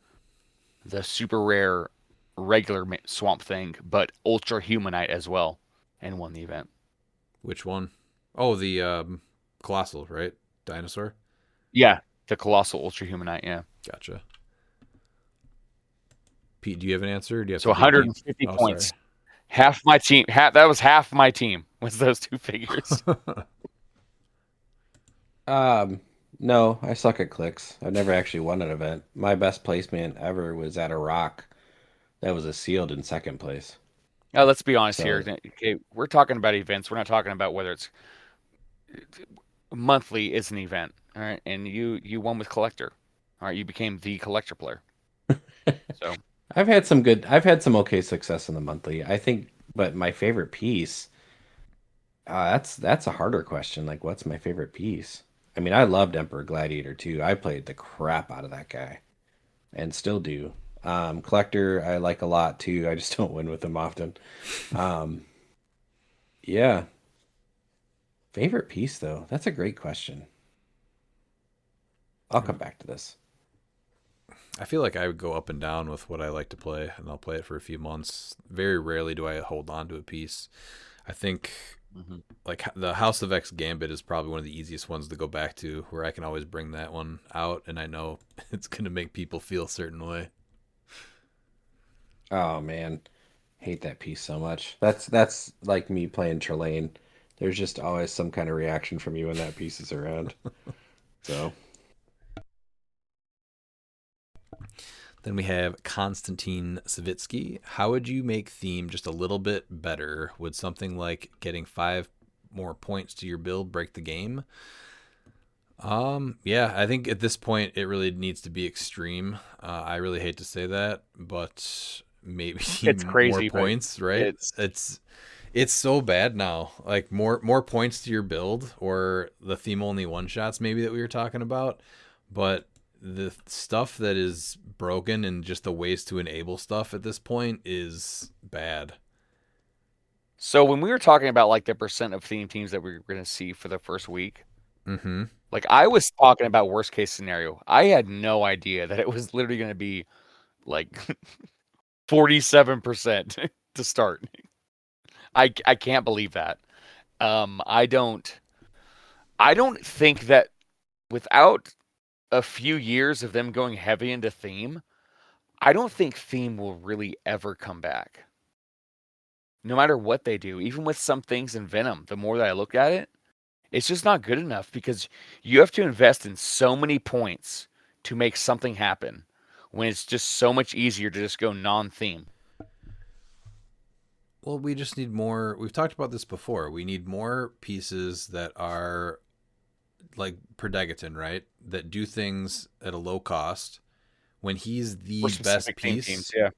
the super rare regular Swamp Thing, but Ultra Humanite as well, and won the event.
Which one? Oh, the Colossal, right? Dinosaur?
Yeah, the Colossal Ultra Humanite, yeah.
Gotcha. Pete, do you have an answer? Do you have
So 150 points.
Sorry.
Half my team. That was half my team. Was those two figures?
No, I suck at clicks. I've never actually won an event. My best placement ever was at a rock that was a sealed in second place.
Now, let's be honest here. Okay, we're talking about events. We're not talking about whether it's monthly is an event. All right, and you won with collector. All right, you became the collector player. So
I've had some okay success in the monthly. I think, but my favorite piece, that's a harder question. Like, what's my favorite piece? I mean, I loved Emperor Gladiator too. I played the crap out of that guy, and still do. Collector, I like a lot too. I just don't win with him often. Yeah. Favorite piece though? That's a great question. I'll come back to this.
I feel like I would go up and down with what I like to play, and I'll play it for a few months. Very rarely do I hold on to a piece. I think like the House of X Gambit is probably one of the easiest ones to go back to, where I can always bring that one out, and I know it's going to make people feel a certain way.
Oh man, hate that piece so much. That's like me playing Trelane. There's just always some kind of reaction from you when that piece is around. So
Then we have Konstantin Savitsky. How would you make theme just a little bit better? Would something like getting 5 more points to your build break the game? Yeah, I think at this point it really needs to be extreme. I really hate to say that, but maybe
It's crazy,
more points, right? It's so bad now. Like more points to your build, or the theme only one shots maybe that we were talking about, but the stuff that is broken and just the ways to enable stuff at this point is bad.
So when we were talking about like the percent of theme teams that we were going to see for the first week, like I was talking about worst case scenario. I had no idea that it was literally going to be like 47% to start. I can't believe that. I don't think that without a few years of them going heavy into theme, I don't think theme will really ever come back. No matter what they do, even with some things in Venom, the more that I look at it, it's just not good enough because you have to invest in so many points to make something happen when it's just so much easier to just go non-theme.
Well, we just need more. We've talked about this before. We need more pieces that are like Predegaton, right? That do things at a low cost when he's the best piece.
Teams, yeah.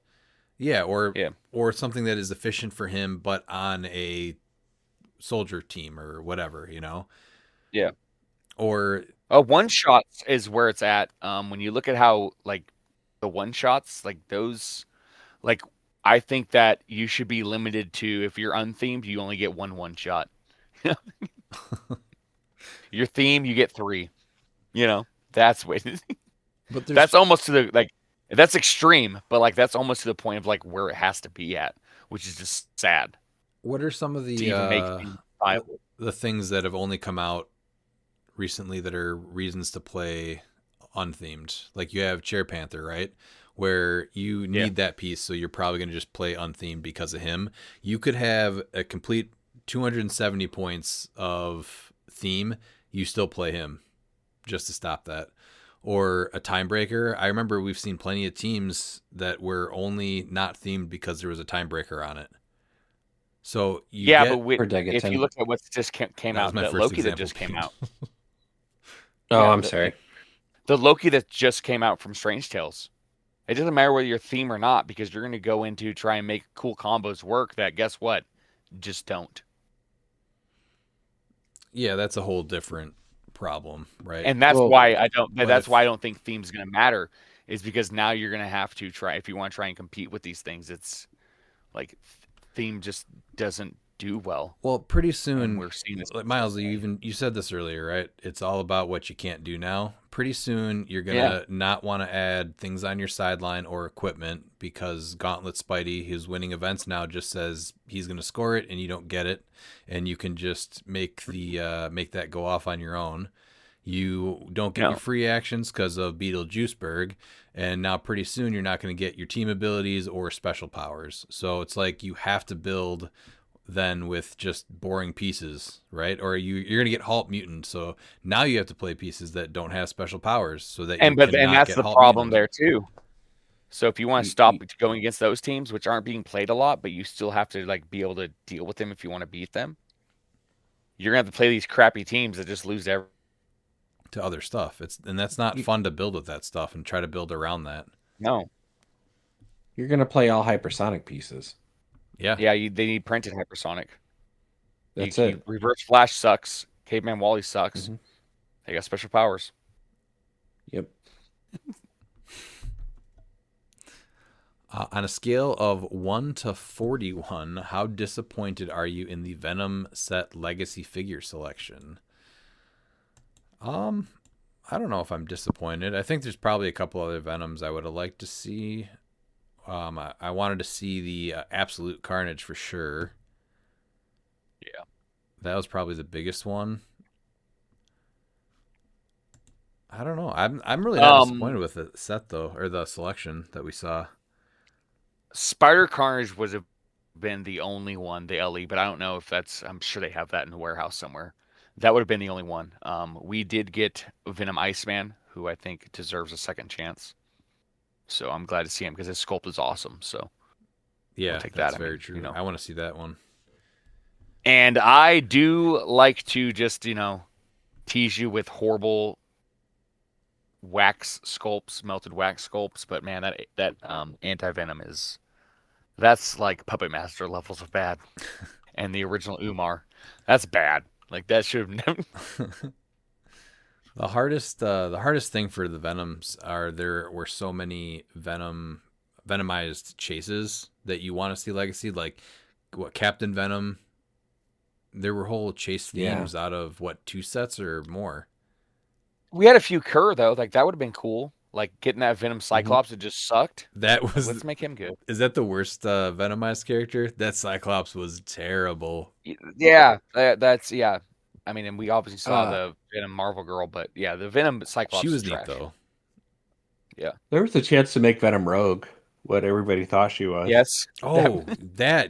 Yeah, or something that is efficient for him, but on a soldier team or whatever, you know?
Yeah.
Or
one shots is where it's at. When you look at how like the one shots, like those, like I think that you should be limited to, if you're unthemed, you only get one shot. Your theme, you get 3. You know, that's what. But that's almost to the like. That's extreme, but like that's almost to the point of like where it has to be at, which is just sad.
What are some of the things that have only come out recently that are reasons to play unthemed? Like you have Chair Panther, right? Where you need that piece, so you're probably going to just play unthemed because of him. You could have a complete 270 points of theme, you still play him just to stop that. Or a time breaker. I remember we've seen plenty of teams that were only not themed because there was a time breaker on it. So
if you look at what just came out, that Loki that just came out.
I'm sorry.
The Loki that just came out from Strange Tales. It doesn't matter whether you're theme or not, because you're going to go into try and make cool combos work that, guess what, just don't.
Yeah, that's a whole different problem, right?
And that's why I don't. That's why I don't think theme's going to matter. Is because now you're going to have to try, if you want to try and compete with these things. It's like theme just doesn't do well.
Well, pretty soon
and we're seeing this.
Like Miles, you said this earlier, right? It's all about what you can't do now. Pretty soon you're gonna not want to add things on your sideline or equipment because Gauntlet Spidey, who's winning events now, just says he's gonna score it and you don't get it, and you can just make that go off on your own. You don't get your free actions because of Beetlejuiceburg, and now pretty soon you're not going to get your team abilities or special powers. So it's like you have to build then with just boring pieces, right? Or you're going to get Halt Mutant. So now you have to play pieces that don't have special powers, so that
and that's the problem there too. So if you want to stop going against those teams, which aren't being played a lot, but you still have to like be able to deal with them if you want to beat them, you're going to have to play these crappy teams that just lose
to other stuff. And that's not fun to build with that stuff and try to build around that.
No.
You're going to play all hypersonic pieces.
Yeah.
Yeah, they need printed hypersonic.
That's it.
Reverse Flash sucks. Caveman Wally sucks. Mm-hmm. They got special powers.
Yep.
On a scale of 1 to 41, how disappointed are you in the Venom set legacy figure selection? I don't know if I'm disappointed. I think there's probably a couple other Venoms I would have liked to see. I wanted to see the Absolute Carnage for sure.
Yeah.
That was probably the biggest one. I don't know. I'm really not disappointed with the set though, or the selection that we saw.
Spider Carnage would have been the only one, the LE, but I don't know if that's. I'm sure they have that in the warehouse somewhere. That would have been the only one. We did get Venom Iceman, who I think deserves a second chance. So I'm glad to see him because his sculpt is awesome. So
Yeah,
take
that's
that. I
very
mean,
true.
you know.
I want to see that one.
And I do like to just, tease you with horrible wax sculpts, melted wax sculpts, but man, that anti-venom that's like Puppet Master levels of bad. And the original Umar, that's bad. Like that should have never.
The hardest thing for the Venoms are there were so many venomized chases that you want to see legacy, like what Captain Venom. There were whole chase themes out of what 2 sets or more.
We had a few Kerr though, like that would have been cool. Like getting that Venom Cyclops, it just sucked.
That was
Let's make him good.
Is that the worst venomized character? That Cyclops was terrible.
Yeah, that's yeah. I mean, and we obviously saw the Venom Marvel girl, but yeah, the Venom Cyclops.
She was
is
neat
trash.
though.
Yeah.
There was a chance to make Venom Rogue, what everybody thought she was.
Yes.
Oh,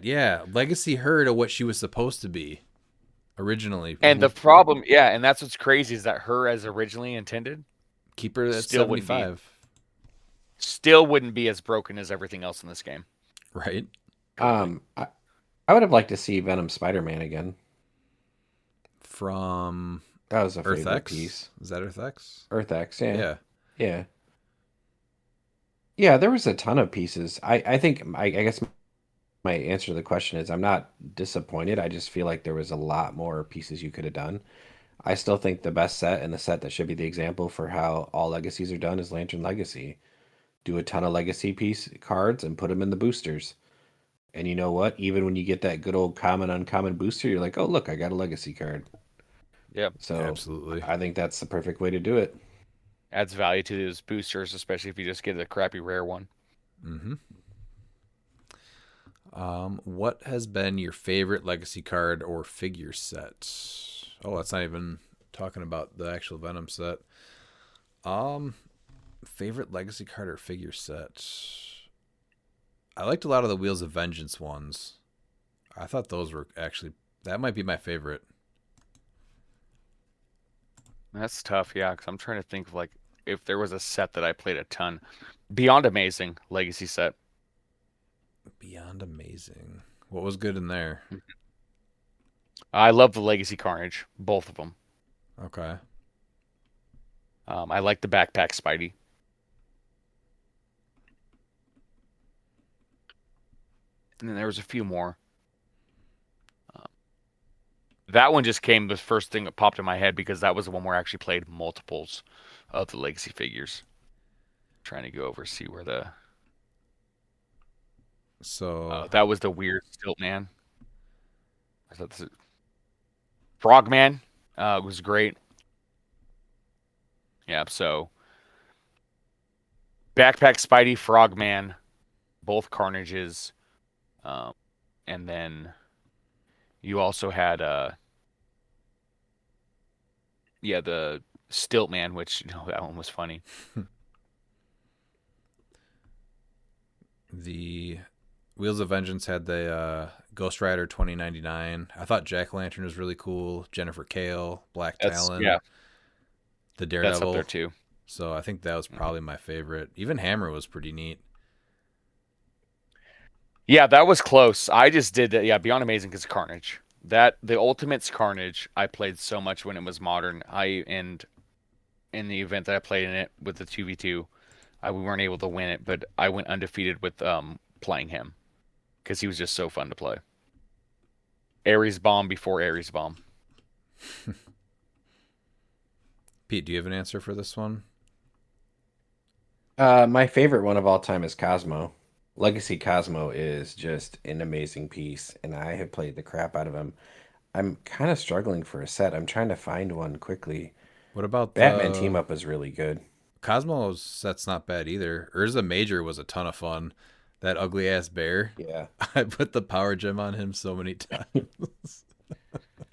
yeah. Legacy her to what she was supposed to be originally.
And the problem, and that's what's crazy is that her as originally intended,
keep her at
still
75.
Still wouldn't be as broken as everything else in this game.
Right.
I would have liked to see Venom Spider-Man again.
From
that was a
Earth
favorite
X?
piece.
Is that Earth X?
Earth X, yeah.
Yeah.
Yeah, there was a ton of pieces. I think I guess my answer to the question is I'm not disappointed. I just feel like there was a lot more pieces you could have done. I still think the best set and the set that should be the example for how all legacies are done is Lantern Legacy. Do a ton of legacy piece cards and put them in the boosters. And you know what? Even when you get that good old common uncommon booster, you're like, oh look, I got a legacy card.
Yep.
So
absolutely.
I think that's the perfect way to do it.
Adds value to those boosters, especially if you just get a crappy rare one.
Mm-hmm. What has been your favorite legacy card or figure set? Oh, that's not even talking about the actual Venom set. Favorite legacy card or figure set? I liked a lot of the Wheels of Vengeance ones. I thought those were actually, that might be my favorite.
That's tough, yeah, because I'm trying to think of like if there was a set that I played a ton. Beyond Amazing legacy set.
Beyond Amazing. What was good in there?
I love the Legacy Carnage, both of them.
Okay.
I like the Backpack Spidey. And then there was a few more. That one just came the first thing that popped in my head because that was the one where I actually played multiples of the Legacy figures. Trying to go over see where the.
So
that was the weird Stilt Man. I thought this Frogman was great. Yeah, so Backpack Spidey, Frogman, both Carnages, and then you also had the Stilt Man, which that one was funny.
The Wheels of Vengeance had the Ghost Rider 2099. I thought Jack-O-Lantern was really cool. Jennifer Kale, Black Talon.
Yeah.
The Daredevil.
That's up there too.
So I think that was probably my favorite. Even Hammer was pretty neat.
Yeah, that was close. I just did that. Yeah, Beyond Amazing is Carnage. The Ultimates Carnage I played so much when it was modern. And in the event that I played in it with the 2v2, we weren't able to win it, but I went undefeated with playing him because he was just so fun to play. Ares Bomb before Ares Bomb.
Pete, do you have an answer for this one?
My favorite one of all time is Cosmo. Legacy Cosmo is just an amazing piece, and I have played the crap out of him. I'm kind of struggling for a set. I'm trying to find one quickly.
What about
Batman Team Up is really good.
Cosmo's set's not bad either. Urza Major was a ton of fun. That ugly ass bear.
Yeah.
I put the power gem on him so many times.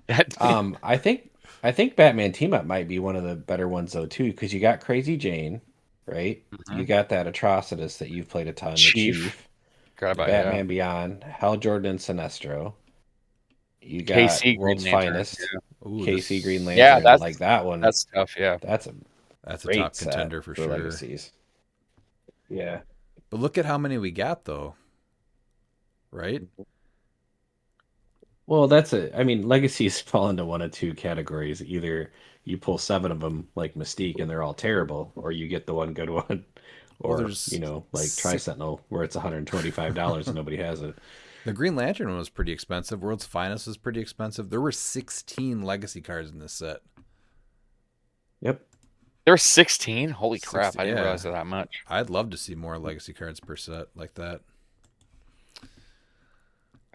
I think Batman Team Up might be one of the better ones though too, because you got Crazy Jane, right? Mm-hmm. You got that Atrocitus that you've played a ton.
Chief.
Batman Beyond, Hal Jordan and Sinestro. You got
KC
World's
Green Lantern,
Finest,
yeah.
KC Green Lantern.
Yeah, that's
like that one.
That's tough. Yeah,
that's a
top contender for sure.
Legacies. Yeah.
But look at how many we got, though. Right?
Well, that's it. I mean, legacies fall into one of two categories. Either you pull 7 of them like Mystique and they're all terrible, or you get the one good one.
Well,
Or,
there's
like Tri-Sentinel, where it's $125 and nobody has it.
The Green Lantern one was pretty expensive. World's Finest was pretty expensive. There were 16 legacy cards in this set.
Yep.
There were 16? Holy crap,
16,
I didn't
yeah.
realize that much.
I'd love to see more legacy cards per set like that.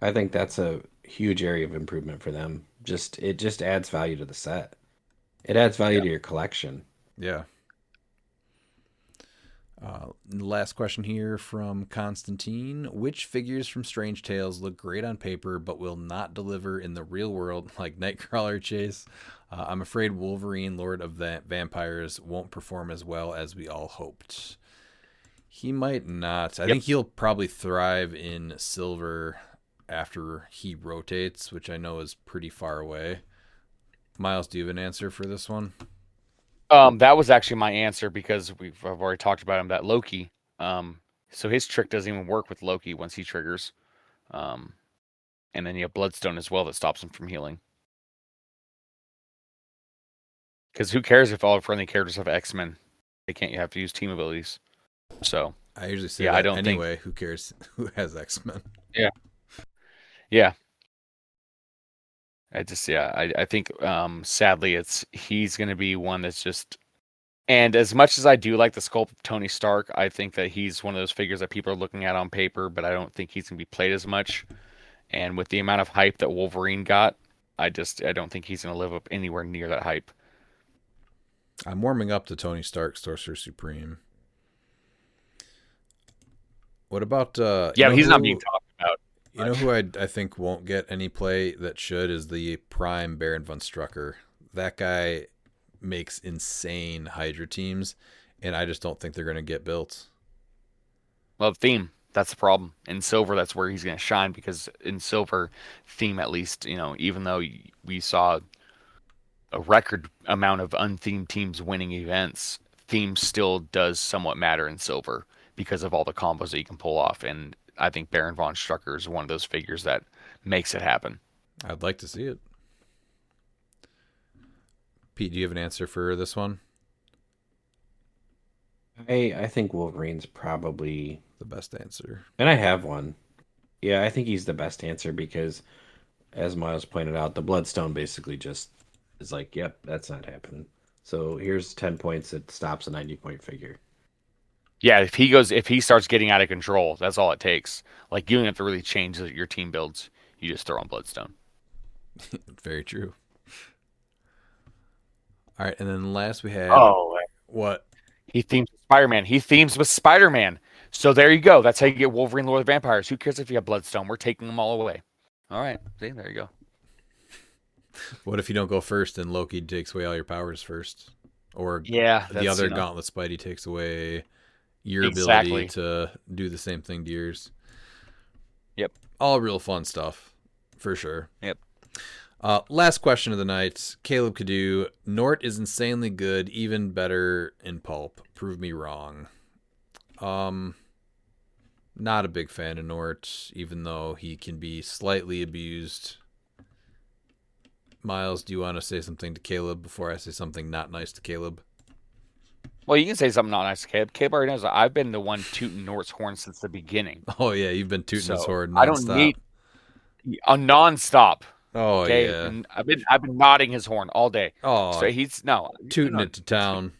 I think that's a huge area of improvement for them. It just adds value to the set. It adds value to your collection.
Yeah. Last question here from Constantine. Which figures from Strange Tales look great on paper but will not deliver in the real world like Nightcrawler Chase? I'm afraid Wolverine, Lord of the Vampires, won't perform as well as we all hoped. He might not. I think he'll probably thrive in Silver after he rotates, which I know is pretty far away. Miles, do you have an answer for this one?
That was actually my answer because I've already talked about him. That Loki, so his trick doesn't even work with Loki once he triggers, and then you have Bloodstone as well that stops him from healing. Because who cares if all friendly characters have X-Men? They can't. You have to use team abilities. So
I usually say that I don't anyway. Who cares who has X-Men?
Yeah. I think sadly he's going to be one that's just, and as much as I do like the sculpt of Tony Stark, I think that he's one of those figures that people are looking at on paper, but I don't think he's going to be played as much. And with the amount of hype that Wolverine got, I don't think he's going to live up anywhere near that hype.
I'm warming up to Tony Stark, Sorcerer Supreme. What about
he's not being talked about.
You know who I think won't get any play that should is the Prime Baron von Strucker. That guy makes insane Hydra teams, and I just don't think they're going to get built.
Well, theme, that's the problem. In Silver, that's where he's going to shine, because in Silver, theme at least, even though we saw a record amount of unthemed teams winning events, theme still does somewhat matter in Silver because of all the combos that you can pull off, and I think Baron von Strucker is one of those figures that makes it happen.
I'd like to see it. Pete, do you have an answer for this one?
I think Wolverine's probably
the best answer.
And I have one. Yeah, I think he's the best answer because, as Miles pointed out, the Bloodstone basically just is like, yep, that's not happening. So here's 10 points that stops a 90-point figure.
Yeah, if he starts getting out of control, that's all it takes. Like, you don't have to really change your team builds. You just throw on Bloodstone.
Very true. All right, and then last we have...
Oh,
what?
He themes with Spider-Man. He themes with Spider-Man. So there you go. That's how you get Wolverine, Lord of the Vampires. Who cares if you have Bloodstone? We're taking them all away. All right. See, there you go.
What if you don't go first and Loki takes away all your powers first? Or
the
other Gauntlet Spidey takes away your ability to do the same thing to yours.
Yep.
All real fun stuff, for sure.
Yep.
Last question of the night. Caleb Cadu. Nort is insanely good, even better in pulp. Prove me wrong. Not a big fan of Nort, even though he can be slightly abused. Miles, do you want to say something to Caleb before I say something not nice to Caleb?
Well, you can say something not nice to Caleb. Caleb already knows that I've been the one tooting Nort's horn since the beginning.
Oh, yeah, you've been tooting his horn nonstop.
I don't need a nonstop.
Oh,
okay?
yeah.
And I've been nodding his horn all day.
Oh,
so he's
tooting it to town.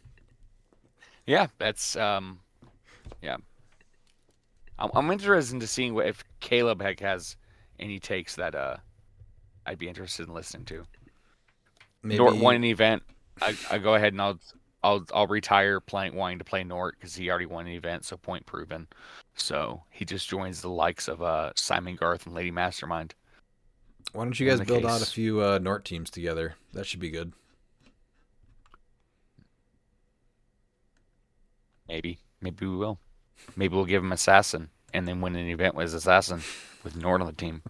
Yeah, that's yeah. I'm interested to seeing if Caleb has any takes that I'd be interested in listening to.
Maybe...
Nort won an event. I go ahead and I'll retire wanting to play Nort because he already won an event, so point proven. So he just joins the likes of Simon Garth and Lady Mastermind.
Why don't you guys build out a few Nort teams together? That should be good.
Maybe we will. Maybe we'll give him Assassin and then win an event with Assassin with Nort on the team.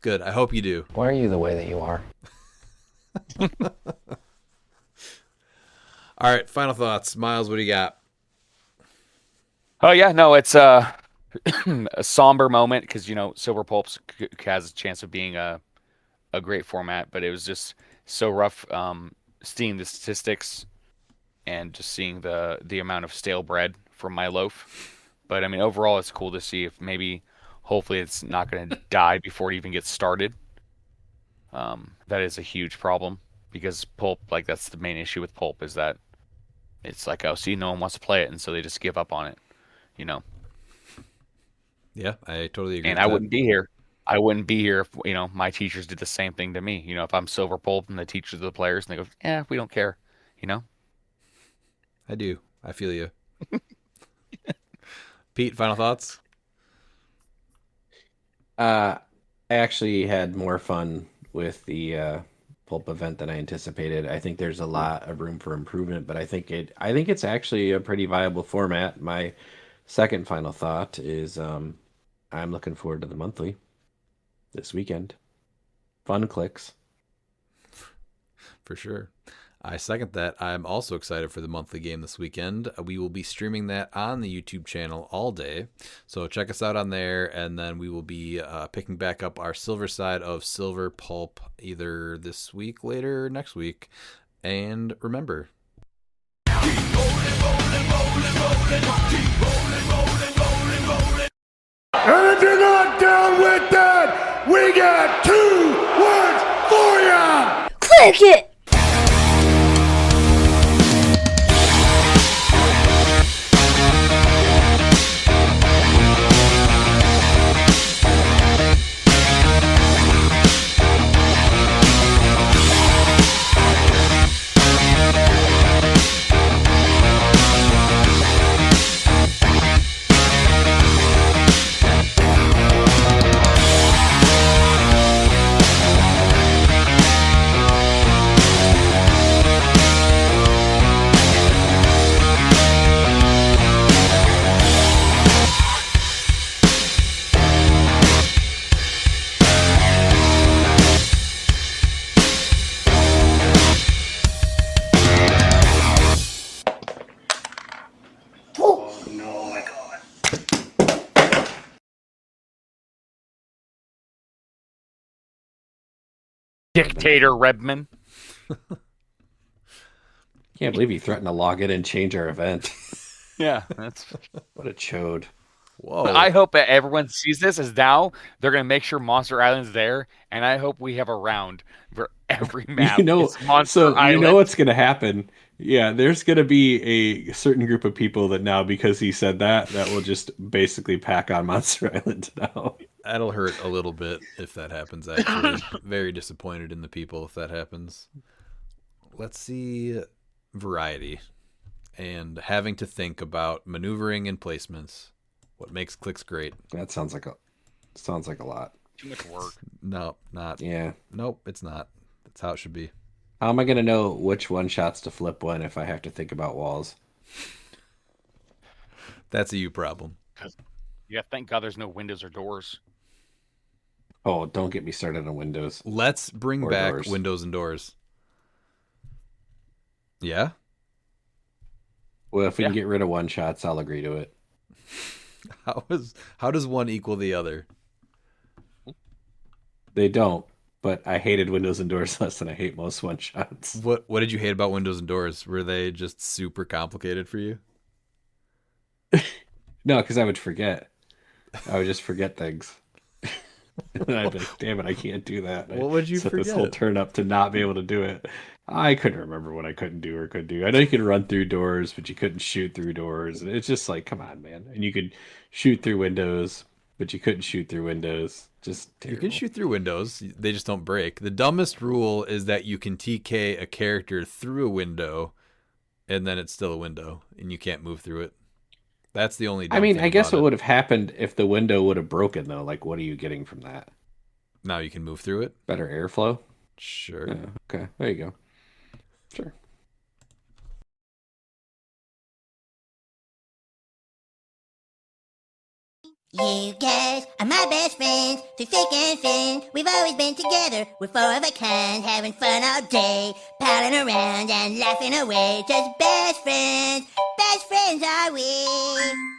Good. I hope you do.
Why are you the way that you are?
All right. Final thoughts. Miles, what do you got?
Oh yeah, no, it's a somber moment because Silver Pulps has a chance of being a great format, but it was just so rough seeing the statistics and just seeing the amount of stale bread from my loaf. But I mean, overall, it's cool to see if maybe, hopefully, it's not going to die before it even gets started. That is a huge problem because pulp, like that's the main issue with pulp is that it's like, oh, see, no one wants to play it, and so they just give up on it, you know.
Yeah, I totally agree
And
with
I
that.
wouldn't be here. I wouldn't be here if, my teachers did the same thing to me. If I'm Silver Pulp and the teachers are the players and they go, yeah, we don't care, you know?
I do. I feel you. Pete, final thoughts?
I actually had more fun with the pulp event than I anticipated. I think there's a lot of room for improvement, but I think it's actually a pretty viable format. My second final thought is I'm looking forward to the monthly this weekend. Fun clicks.
For sure. I second that. I'm also excited for the monthly game this weekend. We will be streaming that on the YouTube channel all day. So check us out on there, and then we will be picking back up our silver side of Silver Pulp either this week, later, next week. And remember,
And if you're not down with that, we got 2 words for ya!
Click it!
Dictator Redman.
Can't believe he threatened to log in and change our event.
Yeah, that's.
What a chode.
whoa.
I hope that everyone sees this as now they're gonna make sure Monster Island's there, and I hope we have a round for every map. It's Monster Island.
You know what's going to happen. Yeah, there's going to be a certain group of people that now, because he said that will just basically pack on Monster Island now.
That'll hurt a little bit if that happens, actually. Very disappointed in the people if that happens. Let's see variety and having to think about maneuvering and placements. What makes clicks great?
That sounds like a lot.
Too much work.
No, not.
Yeah.
Nope, it's not. That's how it should be.
How am I going to know which one shots to flip when if I have to think about walls?
That's a you problem.
Yeah, thank God there's no windows or doors.
Oh, don't get me started on windows.
Let's bring
Or
back
doors.
windows and doors. Yeah?
Well, if we can
Yeah.
get rid of one shots, I'll agree to it.
How does one equal the other?
They don't, but I hated windows and doors less than I hate most one shots.
What did you hate about windows and doors? Were they just super complicated for you?
No, because I would forget. I would just forget things. And I'd be like, damn it, I can't do that.
What would you
set this whole
forget?
turn up to not be able to do it. I couldn't remember what I couldn't do or could do. I know you could run through doors, but you couldn't shoot through doors. And it's just like, come on, man. And you could shoot through windows, but you couldn't shoot through windows. Just
You
terrible.
can shoot through windows. They just don't break. The dumbest rule is that you can TK a character through a window, and then it's still a window, and you can't move through it. That's the only.
I
dumb
mean,
thing
I guess
about
what
it.
would have happened if the window would have broken, though? Like, what are you getting from that?
Now you can move through it.
Better airflow?
Sure.
Yeah, okay, there you go. Sure.
You guys are my best friends, through thick and thin. We've always been together, we're four of a kind, having fun all day, palling around and laughing away. Just best friends are we.